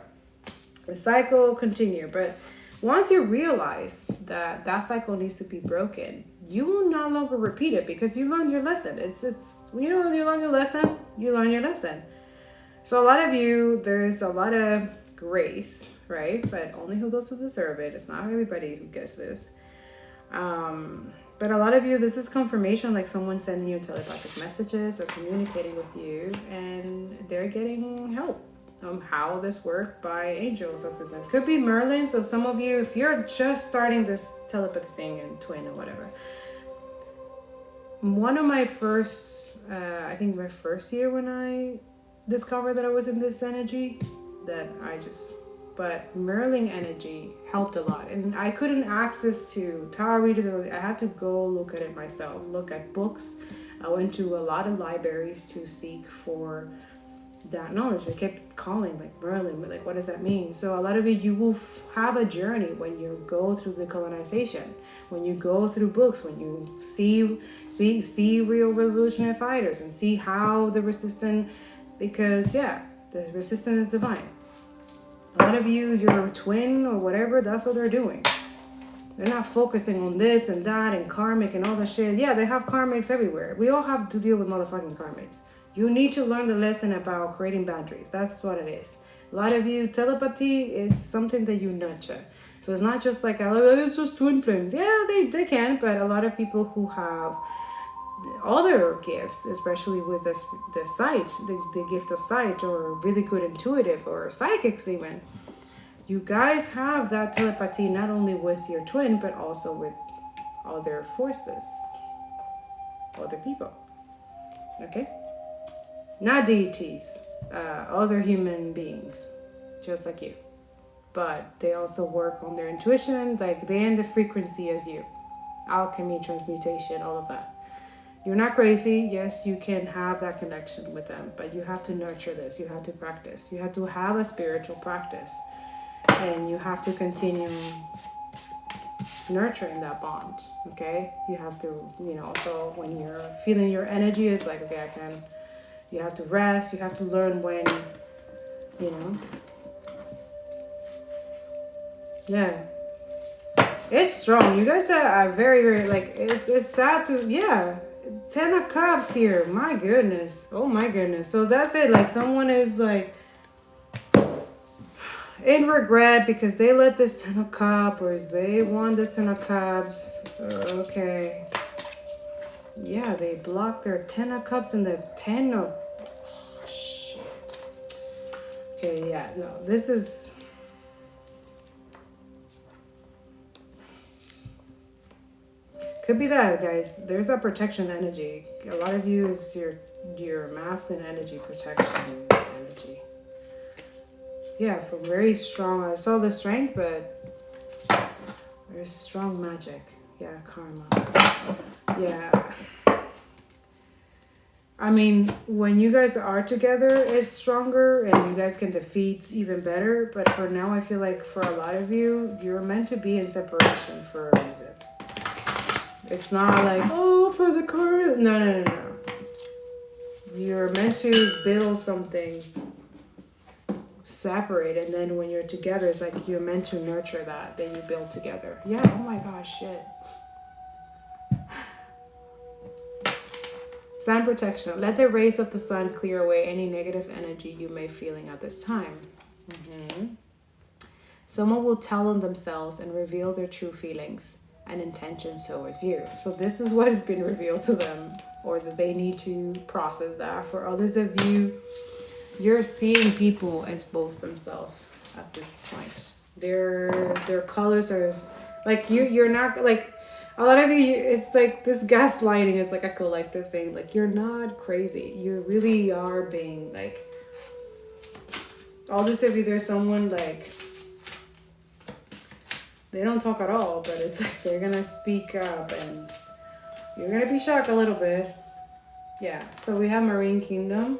The cycle continue. But once you realize that that cycle needs to be broken, you will no longer repeat it because you learned your lesson. It's you know, you learn your lesson, you learn your lesson. So a lot of you, there's a lot of grace, right? But only who those who deserve it. It's not everybody who gets this. But a lot of you, this is confirmation, like someone sending you telepathic messages or communicating with you, and they're getting help on how this works by angels assistant. Could be Merlin. So some of you, if you're just starting this telepathy thing and twin or whatever, one of my first, I think my first year when I discovered that I was in this energy, but Merlin energy helped a lot. And I couldn't access to tarot readers. I had to go look at it myself, look at books. I went to a lot of libraries to seek for that knowledge. They kept calling like Merlin, but like, what does that mean? So a lot of you will have a journey when you go through the colonization, when you go through books, when you see real revolutionary fighters and see how the resistance, because yeah, the resistance is divine. A lot of you, your twin or whatever, that's what they're doing. They're not focusing on this and that and karmic and all that shit. Yeah, they have karmics everywhere. We all have to deal with motherfucking karmics. You need to learn the lesson about creating boundaries. That's what it is. A lot of you, telepathy is something that you nurture. So it's not just like, oh, it's just twin flames. Yeah, they can, but a lot of people who have other gifts, especially with the sight, the gift of sight, or really good intuitive, or psychics even, you guys have that telepathy not only with your twin, but also with other forces, other people. Okay? Not deities, other human beings, just like you. But they also work on their intuition, like they end the frequency as you. Alchemy, transmutation, all of that. You're not crazy. Yes, you can have that connection with them, but you have to nurture this. You have to practice. You have to have a spiritual practice, and you have to continue nurturing that bond. Okay, you have to, you know, so when you're feeling your energy is like, okay, you have to rest. You have to learn when, you know. Yeah, it's strong. You guys are very, very, like, it's sad to, yeah. 10 of Cups here. My goodness. Oh my goodness. So that's it. Like someone is like in regret because they let this 10 of Cups, or they won this 10 of Cups. Okay. Yeah, they blocked their 10 of Cups and the 10 of... Oh, shit. Okay, yeah. No, this is... Could be that, guys. There's a protection energy. A lot of you is your masculine energy, protection energy. yeah, for very strong. I saw the strength, but there's strong magic. Yeah, karma. Yeah. I mean, when you guys are together, it's stronger and you guys can defeat even better. But for now, I feel like for a lot of you, you're meant to be in separation for a reason. It's not like, oh, for the current. No, no, no, no. You're meant to build something separate. And then when you're together, it's like you're meant to nurture that you build together. Yeah, oh my gosh, shit. Sun protection. Let the rays of the sun clear away any negative energy you may be feeling at this time. Someone will tell on themselves and reveal their true feelings and intentions towards you. So this is what has been revealed to them, or that they need to process that. For others of you, you're seeing people as both themselves at this point. Their colors are like you're not like. A lot of you, it's like this gaslighting is like a collective thing. Like, you're not crazy. You really are being like, all this of you, there's someone like, they don't talk at all, but it's like they're gonna speak up and you're gonna be shocked a little bit. Yeah, so we have Marine Kingdom.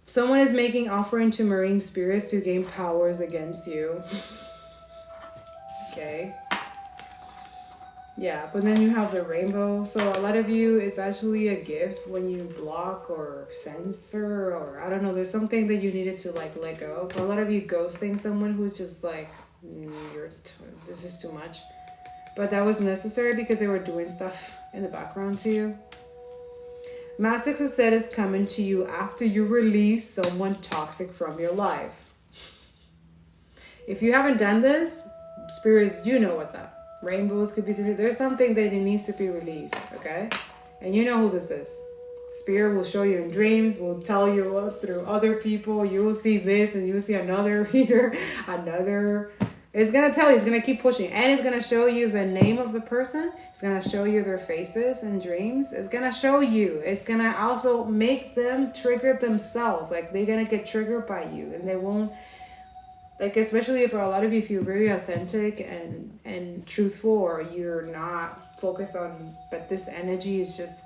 Someone is making offering to marine spirits to gain powers against you. Okay. Yeah, but then you have the rainbow. So a lot of you, it's actually a gift when you block or censor, or I don't know, there's something that you needed to like let go. For a lot of you, ghosting someone who's just like, this is too much. But that was necessary because they were doing stuff in the background to you. Massive success is coming to you after you release someone toxic from your life. If you haven't done this, spirits, you know what's up. Rainbows could be, there's something that needs to be released, okay? And you know who this is. Spirit will show you in dreams, will tell you through other people. You will see this and you will see another here, another. It's going to tell you, it's going to keep pushing. And it's going to show you the name of the person. It's going to show you their faces and dreams. It's going to show you. It's going to also make them trigger themselves. Like, they're going to get triggered by you. And they won't, like, especially for a lot of you, if you're very authentic and truthful, or you're not focused on, but this energy is just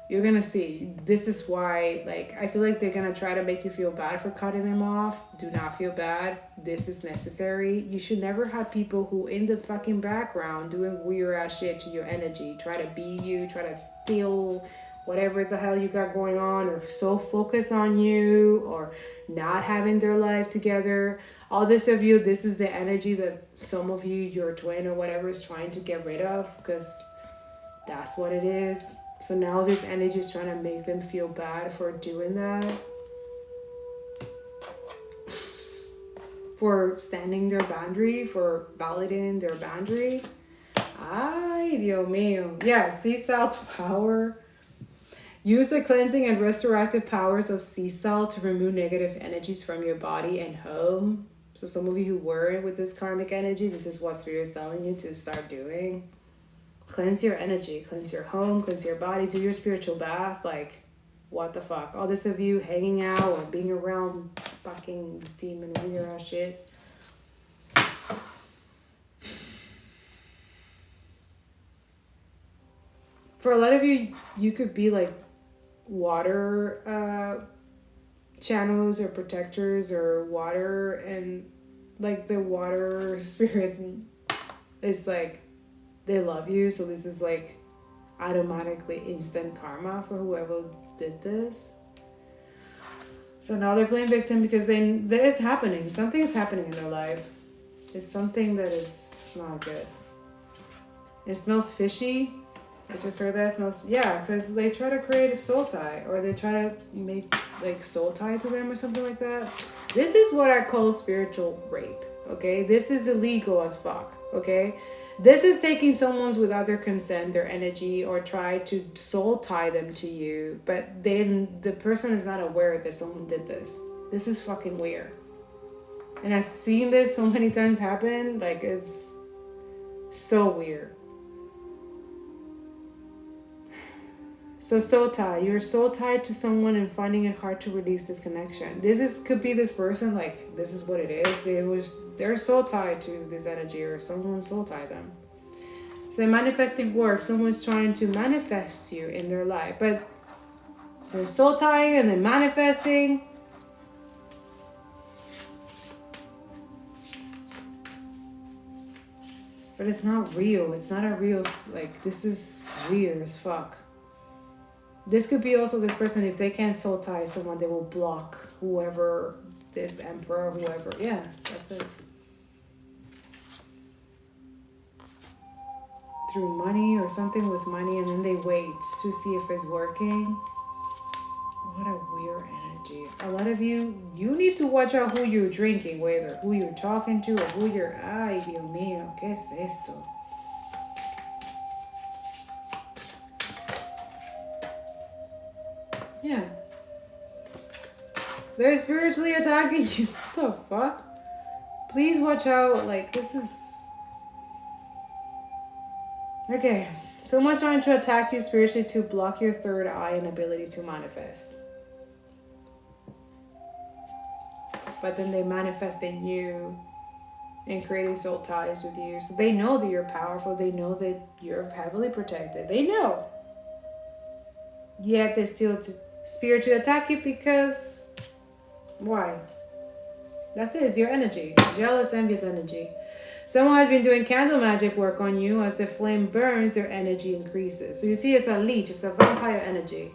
you're gonna see. This is why, like, I feel like they're gonna try to make you feel bad for cutting them off. Do not feel bad. This is necessary. You should never have people who in the fucking background doing weird ass shit to your energy, try to be you, try to steal whatever the hell you got going on, or so focus on you, or not having their life together. All this of you, this is the energy that some of you, your twin or whatever, is trying to get rid of, because that's what it is. So now this energy is trying to make them feel bad for doing that, for standing their boundary, for validating their boundary. Ay, Dios mío. Yeah, sea salt power. Use the cleansing and restorative powers of sea salt to remove negative energies from your body and home. So some of you who were with this karmic energy, this is what Spirit is telling you to start doing. Cleanse your energy, cleanse your home, cleanse your body, do your spiritual bath. Like, what the fuck? All this of you hanging out or being around fucking demon weird ass shit. For a lot of you, you could be like water channels or protectors, or water, and like the water spirit is like, they love you. So this is like automatically instant karma for whoever did this. So now they're playing victim because that is happening. Something is happening in their life. It's something that is not good. It smells fishy. I just heard that. It smells, yeah, because they try to create a soul tie, or they try to make like soul tie to them or something like that. This is what I call spiritual rape, okay? This is illegal as fuck, okay? This is taking someone's without their consent, their energy, or try to soul tie them to you, but then the person is not aware that someone did this. This is fucking weird. And I've seen this so many times happen, like, it's so weird. So soul tie. You're so tied to someone and finding it hard to release this connection. Could be this person, like this is what it is. They're so tied to this energy, or someone soul tied them. So manifesting work, someone's trying to manifest you in their life, but they're soul tying and then manifesting. But it's not real. It's not a real, like, this is weird as fuck. This could be also this person, if they can't soul tie someone, they will block whoever, this emperor, whoever. Yeah, that's it. Through money or something with money, and then they wait to see if it's working. What a weird energy. A lot of you need to watch out who you're drinking with, or who you're talking to, or who you're... Ay, Dios mío, ¿qué es esto? Yeah. They're spiritually attacking you. What the fuck? Please watch out. Like, this is... Okay. Someone's trying to attack you spiritually to block your third eye and ability to manifest. But then they manifest in you and creating soul ties with you. So they know that you're powerful. They know that you're heavily protected. They know. Yet they still spiritually attack you because... Why? That's it. It's your energy. Jealous, envious energy. Someone has been doing candle magic work on you. As the flame burns, their energy increases. So you see, it's a leech. It's a vampire energy.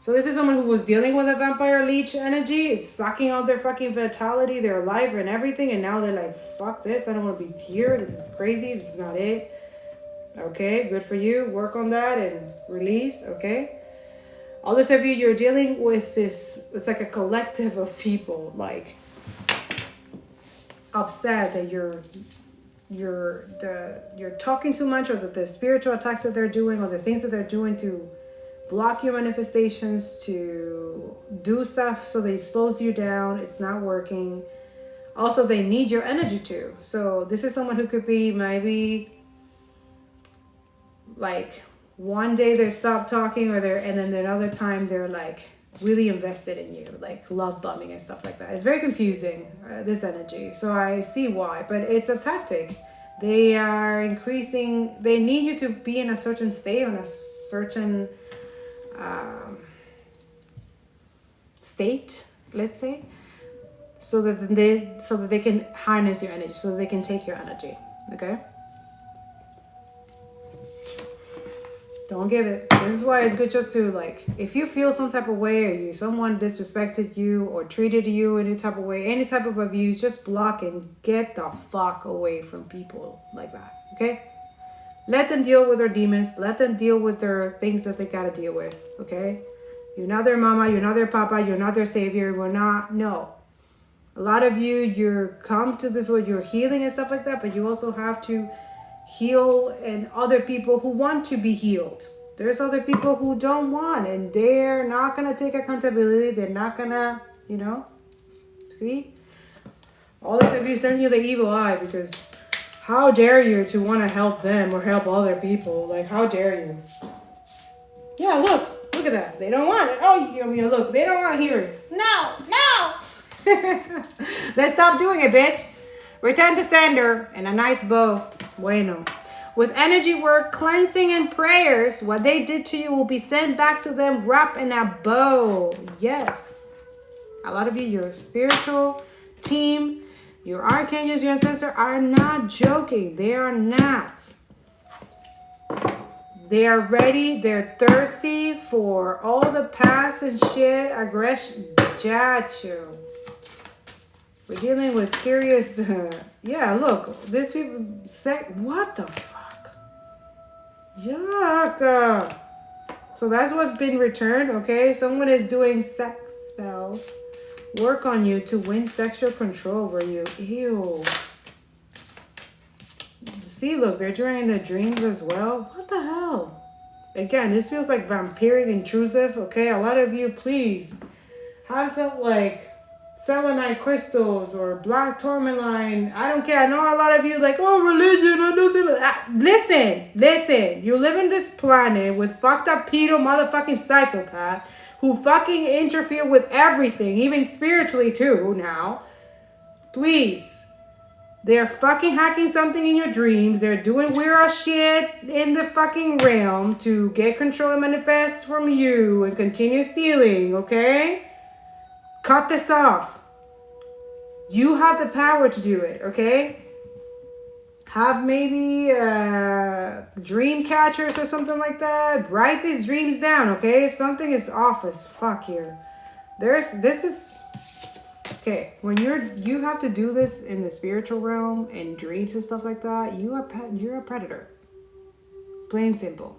So this is someone who was dealing with a vampire leech energy. It's sucking out their fucking vitality, their life, and everything. And now they're like, fuck this. I don't want to be here. This is crazy. This is not it. Okay, good for you. Work on that and release. Okay. All this of you, you're dealing with this. It's like a collective of people, like upset that you're talking too much, or that the spiritual attacks that they're doing, or the things that they're doing to block your manifestations, to do stuff so they slows you down. It's not working. Also, they need your energy too. So this is someone who could be maybe like one day they stop talking, and then another time they're like really invested in you, like love bombing and stuff like that. It's very confusing, this energy. So I see why, but it's a tactic. They are increasing. They need you to be in a certain state, on a certain state, let's say, so that they can harness your energy, so they can take your energy. Okay. Don't give it. This is why it's good just to, like, if you feel some type of way, or someone disrespected you or treated you any type of way, any type of abuse, just block and get the fuck away from people like that. Okay? Let them deal with their demons. Let them deal with their things that they gotta deal with. Okay? You're not their mama. You're not their papa. You're not their savior. We're not. No. A lot of you're come to this world, you're healing and stuff like that, but you also have to heal, and other people who want to be healed. There's other people who don't want, and they're not gonna take accountability. They're not gonna, see? All this of you send you the evil eye, because how dare you to want to help them or help other people? Like, how dare you? Yeah, look at that. They don't want it. Oh, look, they don't want to hear it. No. Let's stop doing it, bitch. Return to sender and a nice bow. Bueno. With energy work, cleansing, and prayers, what they did to you will be sent back to them wrapped in a bow. Yes. A lot of you, your spiritual team, your archangels, your ancestors are not joking. They are not. They are ready. They're thirsty for all the past and shit, aggression. Jacho. We're dealing with serious, yeah, look, these people say, what the fuck? Yuck. So that's what's been returned, okay? Someone is doing sex spells, work on you to win sexual control over you. Ew. See, look, they're doing the dreams as well. What the hell? Again, this feels like vampiric, intrusive, okay? A lot of you, please, have some, like, selenite crystals or black tourmaline. I don't care. I know a lot of you like, oh, religion. I don't listen. You live in this planet with fucked up pedo motherfucking psychopath who fucking interfere with everything, even spiritually too now. Please. They're fucking hacking something in your dreams. They're doing weird shit in the fucking realm to get control and manifest from you and continue stealing, okay? Cut this off. You have the power to do it, okay? Have maybe dream catchers or something like that. Write these dreams down, okay? Something is off as fuck here. Okay, when you have to do this in the spiritual realm and dreams and stuff like that, you're a predator. Plain simple.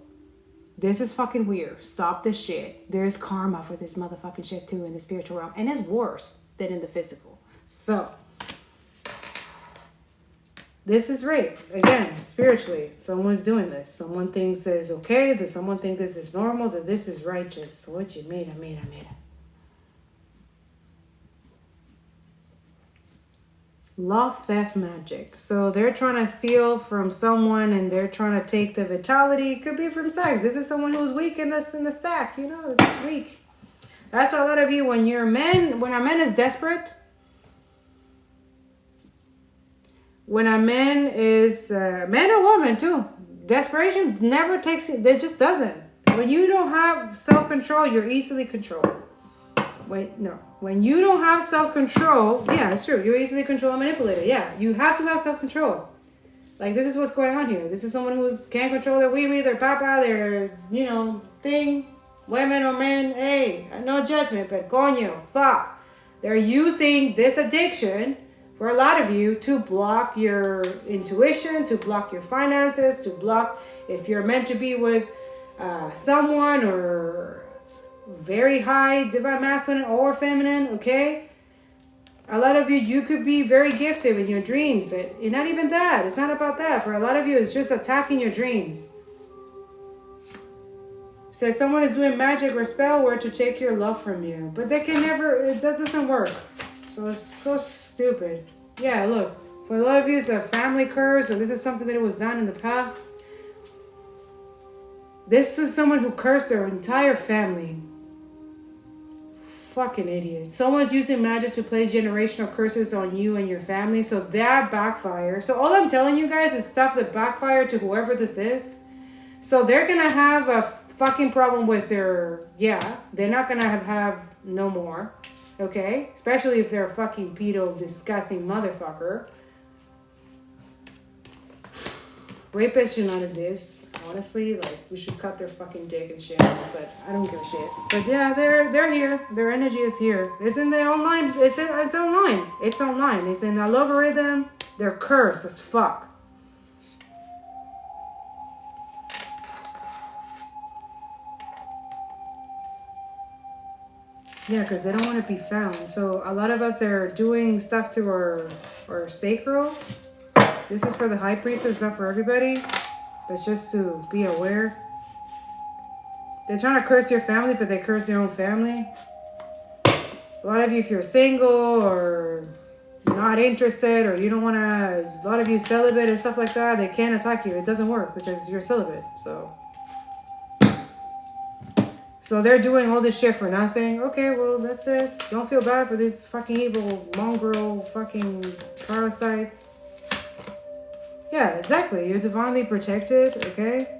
This is fucking weird. Stop this shit. There's karma for this motherfucking shit too in the spiritual realm. And it's worse than in the physical. So, this is rape. Again, spiritually. Someone's doing this. Someone thinks that it's okay. That someone thinks this is normal. That this is righteous. So what you mean? I mean it. Love theft magic. So they're trying to steal from someone and they're trying to take the vitality. It could be from sex. This is someone who's weak in the sack, you know, it's weak. That's why a lot of you, when a man is desperate, when a man is, man or woman too, desperation never takes you, it just doesn't. When you don't have self-control, you're easily controlled. When you don't have self-control, yeah, it's true. You're easily controlled and manipulated. Yeah, you have to have self-control. Like, this is what's going on here. This is someone who can't control their wee-wee, their papa, their, thing. Women or men, hey, no judgment, but coño, fuck. They're using this addiction, for a lot of you, to block your intuition, to block your finances, to block if you're meant to be with someone or very high divine masculine or feminine, okay? A lot of you could be very gifted in your dreams. And not even that. It's not about that. For a lot of you, it's just attacking your dreams. Says someone is doing magic or spell work to take your love from you. But they can never, that doesn't work. So it's so stupid. Yeah, look. For a lot of you, it's a family curse, or this is something that was done in the past. This is someone who cursed their entire family. Fucking idiot. Someone's using magic to place generational curses on you and your family, so that backfire. So all I'm telling you guys is stuff that backfired to whoever this is. So they're gonna have a fucking problem with their, they're not gonna have no more, okay? Especially if they're a fucking pedo, disgusting motherfucker. Rapists should not exist. Honestly, like, we should cut their fucking dick and shit, but I don't give a shit. But yeah, they're here. Their energy is here. It's in the online. It's online. It's online. It's in the logarithm. They're cursed as fuck. Yeah, because they don't want to be found. So a lot of us, they're doing stuff to our sacral. This is for the high priestess, not for everybody. But just to be aware. They're trying to curse your family, but they curse their own family. A lot of you, if you're single or not interested or you don't want to, a lot of you celibate and stuff like that, they can't attack you. It doesn't work because you're celibate. So they're doing all this shit for nothing. Okay, well, that's it. Don't feel bad for these fucking evil mongrel fucking parasites. Yeah, exactly. You're divinely protected, okay?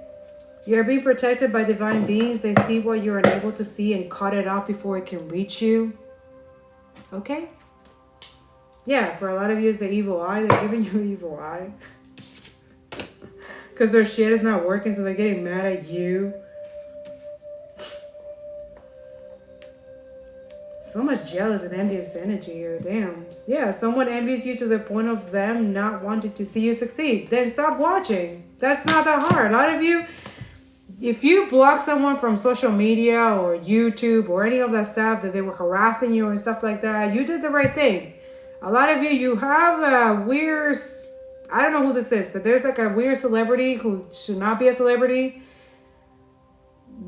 You're being protected by divine beings. They see what you're unable to see and cut it off before it can reach you. Okay? Yeah, for a lot of you, it's the evil eye. They're giving you evil eye. Because their shit is not working, so they're getting mad at you. So much jealous and envious energy here. Damn. Yeah, someone envies you to the point of them not wanting to see you succeed. Then stop watching. That's not that hard. A lot of you, if you block someone from social media or YouTube or any of that stuff that they were harassing you and stuff like that, you did the right thing. A lot of you have a weird, I don't know who this is, but there's like a weird celebrity who should not be a celebrity.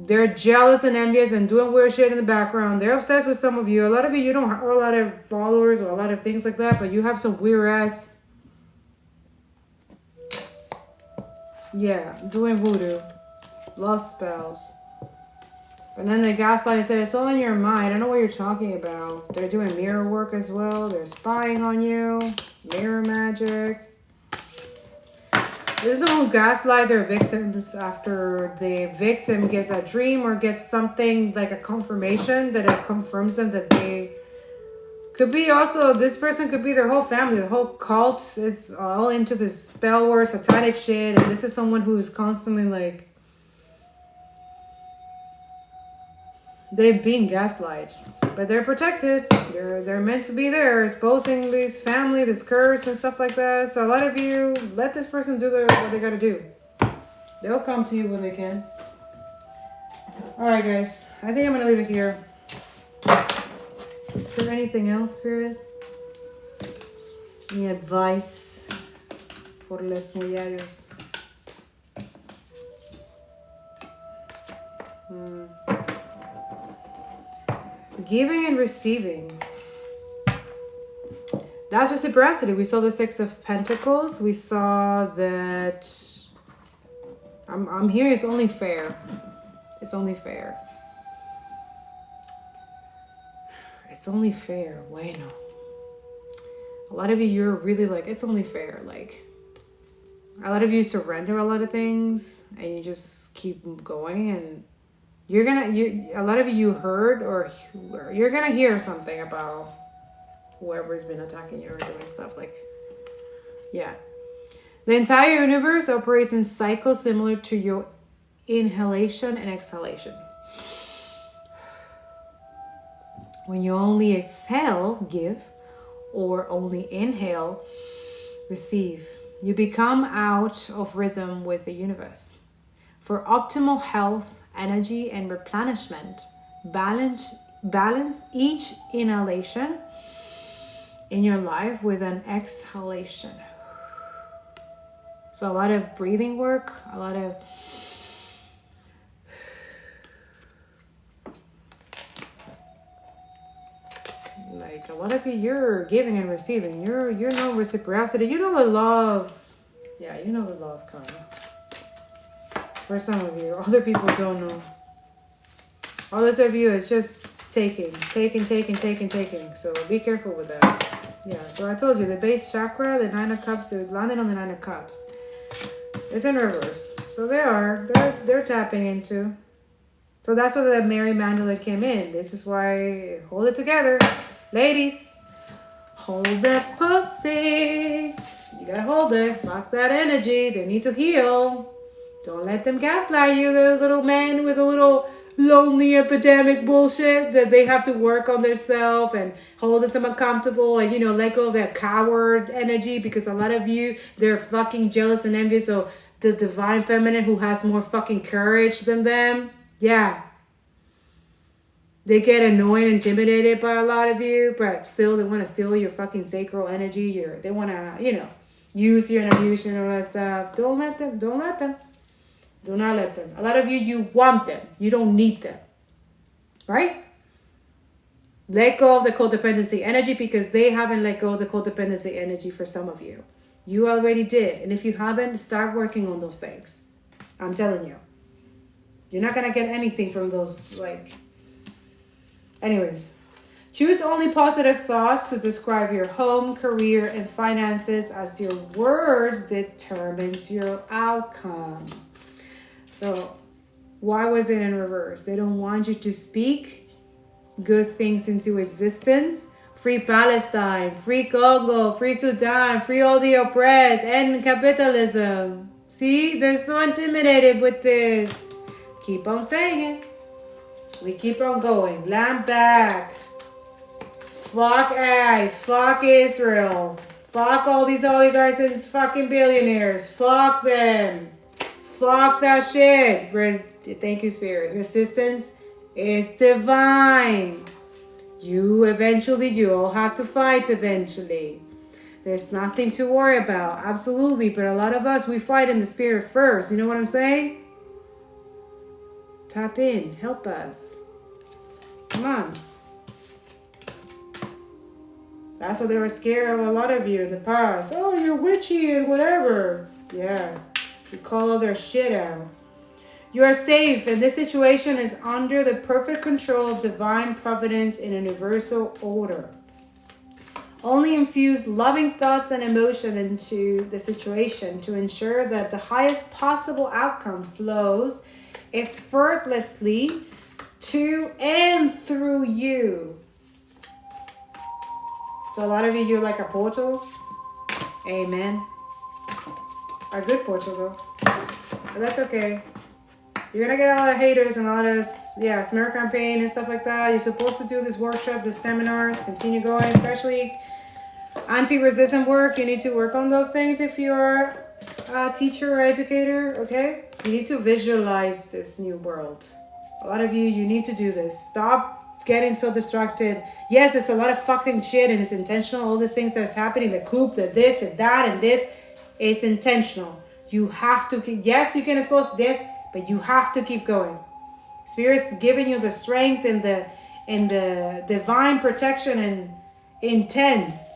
They're jealous and envious and doing weird shit in the background. They're obsessed with some of you. A lot of you don't have a lot of followers or a lot of things like that, but you have some weird ass, yeah, doing voodoo, love spells. And then the gaslight said, it's all in your mind. I don't know what you're talking about. They're doing mirror work as well. They're spying on you. Mirror magic. This is who gaslight their victims after the victim gets a dream or gets something like a confirmation that it confirms them that they could be also, this person could be their whole family. The whole cult is all into this spell work, satanic shit. And this is someone who is constantly like, they've been gaslight, but they're protected. They're meant to be there, exposing this family, this curse and stuff like that. So a lot of you, let this person do what they gotta do. They'll come to you when they can. All right, guys. I think I'm gonna leave it here. Is there anything else, Spirit? Any advice for les muchachos? Giving and receiving. That's reciprocity. We saw the Six of Pentacles. We saw that I'm hearing it's only fair. It's only fair. It's only fair. Bueno. A lot of you, you're really like, it's only fair. Like, a lot of you surrender a lot of things and you just keep going, and a lot of you heard or you're gonna hear something about whoever's been attacking you or doing stuff like, yeah. The entire universe operates in cycles similar to your inhalation and exhalation. When you only exhale, give, or only inhale, receive, you become out of rhythm with the universe. For optimal health, energy, and replenishment, balance each inhalation in your life with an exhalation. So a lot of breathing work, a lot of like, a lot of you, you're giving and receiving. You know reciprocity. You know the love. Yeah, you know the love kind. For some of you, other people don't know. Others of you, it's just taking. So be careful with that. Yeah, so I told you, the base chakra, the Nine of Cups, it landed on the Nine of Cups. It's in reverse. So they're tapping into. So that's why the Mary Magdalene came in. This is why, hold it together. Ladies, hold that pussy. You gotta hold it. Fuck that energy. They need to heal. Don't let them gaslight you, the little man with a little lonely epidemic bullshit that they have to work on themselves and hold someone comfortable and, let go of that coward energy, because a lot of you, they're fucking jealous and envious. So the divine feminine who has more fucking courage than them, yeah. They get annoyed and intimidated by a lot of you, but still they want to steal your fucking sacral energy. They want to, use you and abuse you and all that stuff. Don't let them. Do not let them. A lot of you, you want them. You don't need them. Right? Let go of the codependency energy, because they haven't let go of the codependency energy for some of you. You already did. And if you haven't, start working on those things. I'm telling you. You're not going to get anything from those, Anyways. Choose only positive thoughts to describe your home, career, and finances, as your words determines your outcome. So, why was it in reverse? They don't want you to speak good things into existence. Free Palestine, free Congo, free Sudan, free all the oppressed, end capitalism. See, they're so intimidated with this. Keep on saying it. We keep on going. Land back. Fuck ICE. Fuck Israel. Fuck all these oligarchs and these fucking billionaires. Fuck them. Fuck that shit. Thank you, Spirit. Resistance is divine. You all have to fight eventually. There's nothing to worry about. Absolutely. But a lot of us, we fight in the spirit first. You know what I'm saying? tap in. Help us. Come on. That's what they were scared of a lot of you in the past. Oh, you're witchy and whatever. Yeah. You call all their shit out. You are safe, and this situation is under the perfect control of divine providence in a universal order. Only infuse loving thoughts and emotion into the situation to ensure that the highest possible outcome flows effortlessly to and through you. So a lot of you, you're like a portal. Amen. A good portal though. But that's okay. You're gonna get a lot of haters and a lot of, smear campaign and stuff like that. You're supposed to do this workshop, this seminars, continue going, especially anti-resistant work. You need to work on those things if you're a teacher or educator, okay? You need to visualize this new world. A lot of you, you need to do this. Stop getting so distracted. Yes, there's a lot of fucking shit and it's intentional. All these things that's happening, the coup, the this and that and this, it's intentional. You have to, yes, you can expose this, but you have to keep going. Spirit's giving you the strength and the divine protection and intense.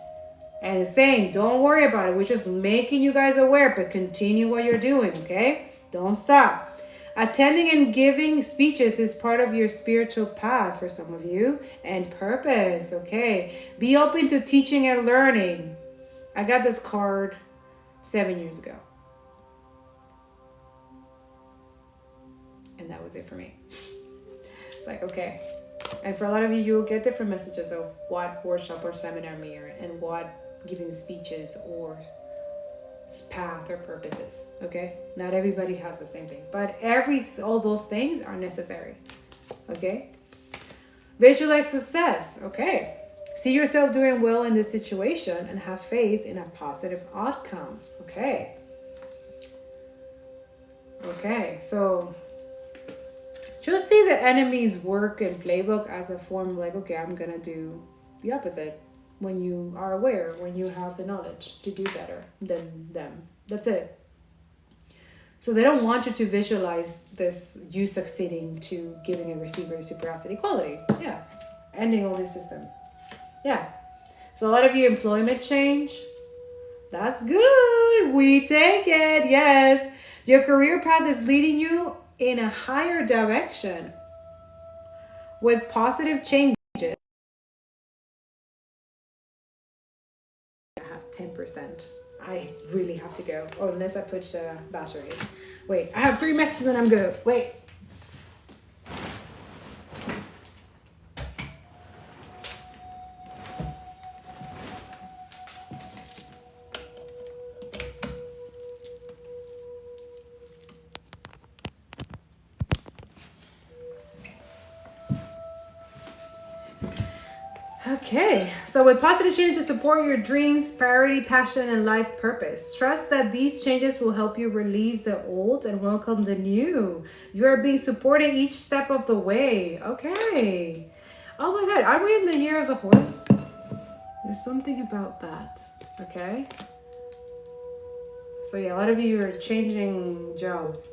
And it's saying, don't worry about it. We're just making you guys aware, but continue what you're doing, okay? Don't stop. Attending and giving speeches is part of your spiritual path for some of you. And purpose, okay? Be open to teaching and learning. I got this card 7 years ago. And that was it for me. It's like, okay. And for a lot of you, you'll get different messages of what workshop or seminar mirror and what giving speeches or path or purposes. Okay, not everybody has the same thing, but all those things are necessary. Okay, visualize success. Okay, see yourself doing well in this situation and have faith in a positive outcome. Okay, so just see the enemy's work and playbook as a form of like, okay, I'm gonna do the opposite. When you are aware, when you have the knowledge to do better than them. That's it. So they don't want you to visualize this, you succeeding to giving and receiving reciprocity quality. Yeah. Ending all this system. Yeah. So a lot of you employment change. That's good. We take it. Yes. Your career path is leading you in a higher direction with positive change. 10%. I really have to go. Oh, unless I put the battery. Wait, I have 3 messages and I'm good. Wait. Okay, so with positive change to support your dreams, priority, passion, and life purpose, trust that these changes will help you release the old and welcome the new. You are being supported each step of the way. Okay. Oh my God, are we in the year of the horse? There's something about that. Okay. So yeah, a lot of you are changing jobs.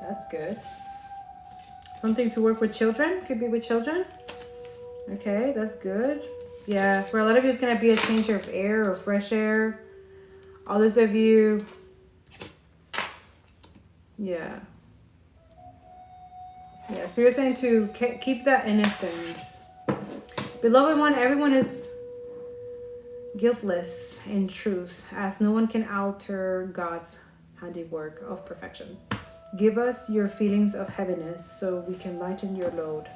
That's good. Something to work with children. Could be with children. Okay, that's good. Yeah, for a lot of you, it's going to be a change of air or fresh air. Others of you, yeah. Yeah, Spirit's saying to keep that innocence. Beloved one, everyone is guiltless in truth, as no one can alter God's handiwork of perfection. Give us your feelings of heaviness so we can lighten your load.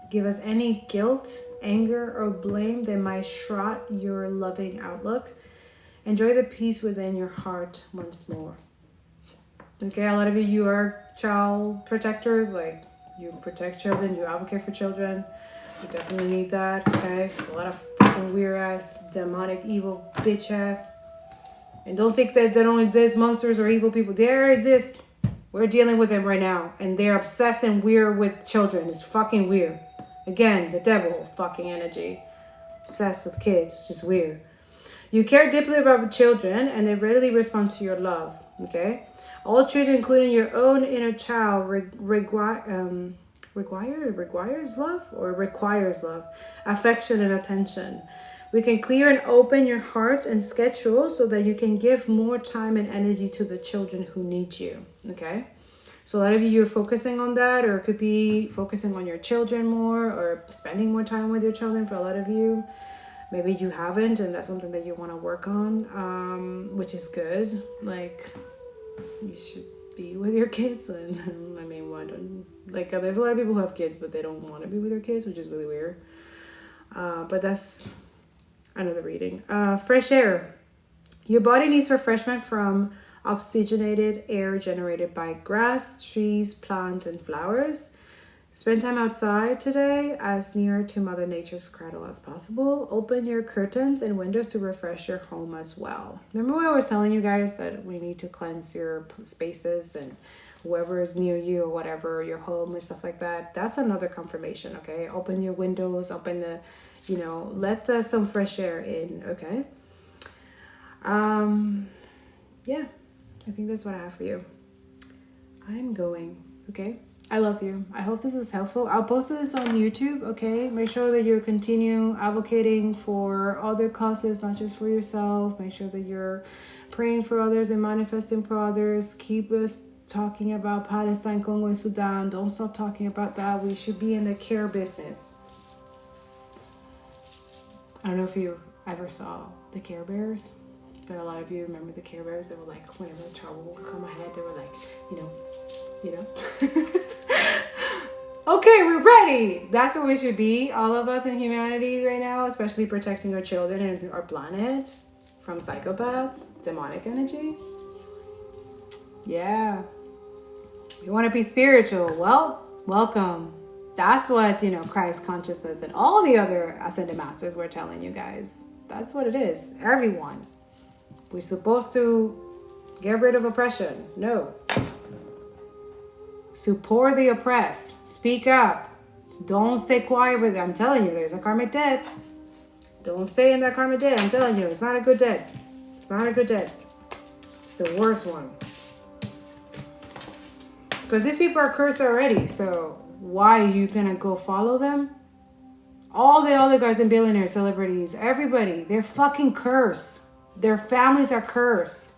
Give us any guilt, anger, or blame that might shroud your loving outlook. Enjoy the peace within your heart once more. Okay, a lot of you are child protectors, like you protect children, you advocate for children. You definitely need that, okay? It's a lot of fucking weird ass, demonic, evil, bitch ass. And don't think that they don't exist, monsters or evil people. They exist. We're dealing with them right now. And they're obsessed and weird with children. It's fucking weird. Again, the devil fucking energy. Obsessed with kids. It's just weird. You care deeply about children and they readily respond to your love. Okay? All children, including your own inner child, requires love, affection, and attention. We can clear and open your heart and schedule so that you can give more time and energy to the children who need you. Okay? So a lot of you, you're focusing on that, or it could be focusing on your children more, or spending more time with your children for a lot of you. Maybe you haven't, and that's something that you want to work on, which is good. Like, you should be with your kids. And I mean, why don't, like, there's a lot of people who have kids, but they don't want to be with their kids, which is really weird. But that's another reading. Fresh air. Your body needs refreshment from oxygenated air generated by grass, trees, plants, and flowers. Spend time outside today, as near to Mother Nature's cradle as possible. Open your curtains and windows to refresh your home as well. Remember when I was telling you guys that we need to cleanse your spaces and whoever is near you or whatever, your home and stuff like that? That's another confirmation, okay? Open your windows, open the, you know, let some fresh air in, okay? Yeah, I think that's what I have for you. I'm going, okay? I love you. I hope this was helpful. I'll post this on YouTube, okay? Make sure that you continue advocating for other causes, not just for yourself. Make sure that you're praying for others and manifesting for others. Keep us talking about Palestine, Congo, and Sudan. Don't stop talking about that. We should be in the care business. I don't know if you ever saw the Care Bears, but a lot of you remember the Care Bears. They were like, whenever trouble would come ahead, they were like, you know. Okay, we're ready. That's what we should be, all of us in humanity right now, especially protecting our children and our planet from psychopaths, demonic energy. Yeah. You want to be spiritual? Well, welcome. That's what, you know, Christ consciousness and all the other ascended masters were telling you guys. That's what it is. Everyone. We're supposed to get rid of oppression. No. Support the oppressed. Speak up. Don't stay quiet with it. I'm telling you, there's a karmic debt. Don't stay in that karmic debt. I'm telling you, it's not a good debt. It's not a good debt. It's the worst one. Because these people are cursed already. So why are you gonna go follow them? All the other guys and billionaires, celebrities, everybody, they're fucking cursed. Their families are cursed.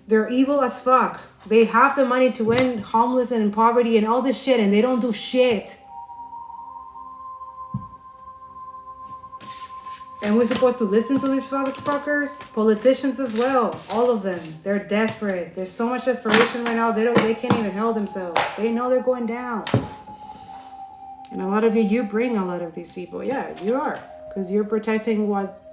They're evil as fuck. They have the money to end homeless and poverty and all this shit, and they don't do shit. And we're supposed to listen to these fuckers? Politicians as well. All of them. They're desperate. There's so much desperation right now. They can't even help themselves. They know they're going down. And a lot of you bring a lot of these people. Yeah, you are. Because you're protecting what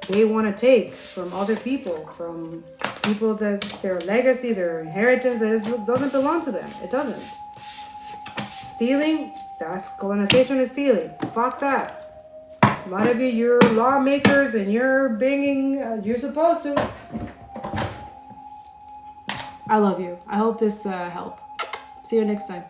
they want to take from other people, from people that their legacy, their inheritance, it doesn't belong to them. It doesn't. Stealing, that's colonization is stealing. Fuck that. A lot of you, you're lawmakers and you're bringing, you're supposed to. I love you. I hope this helped. See you next time.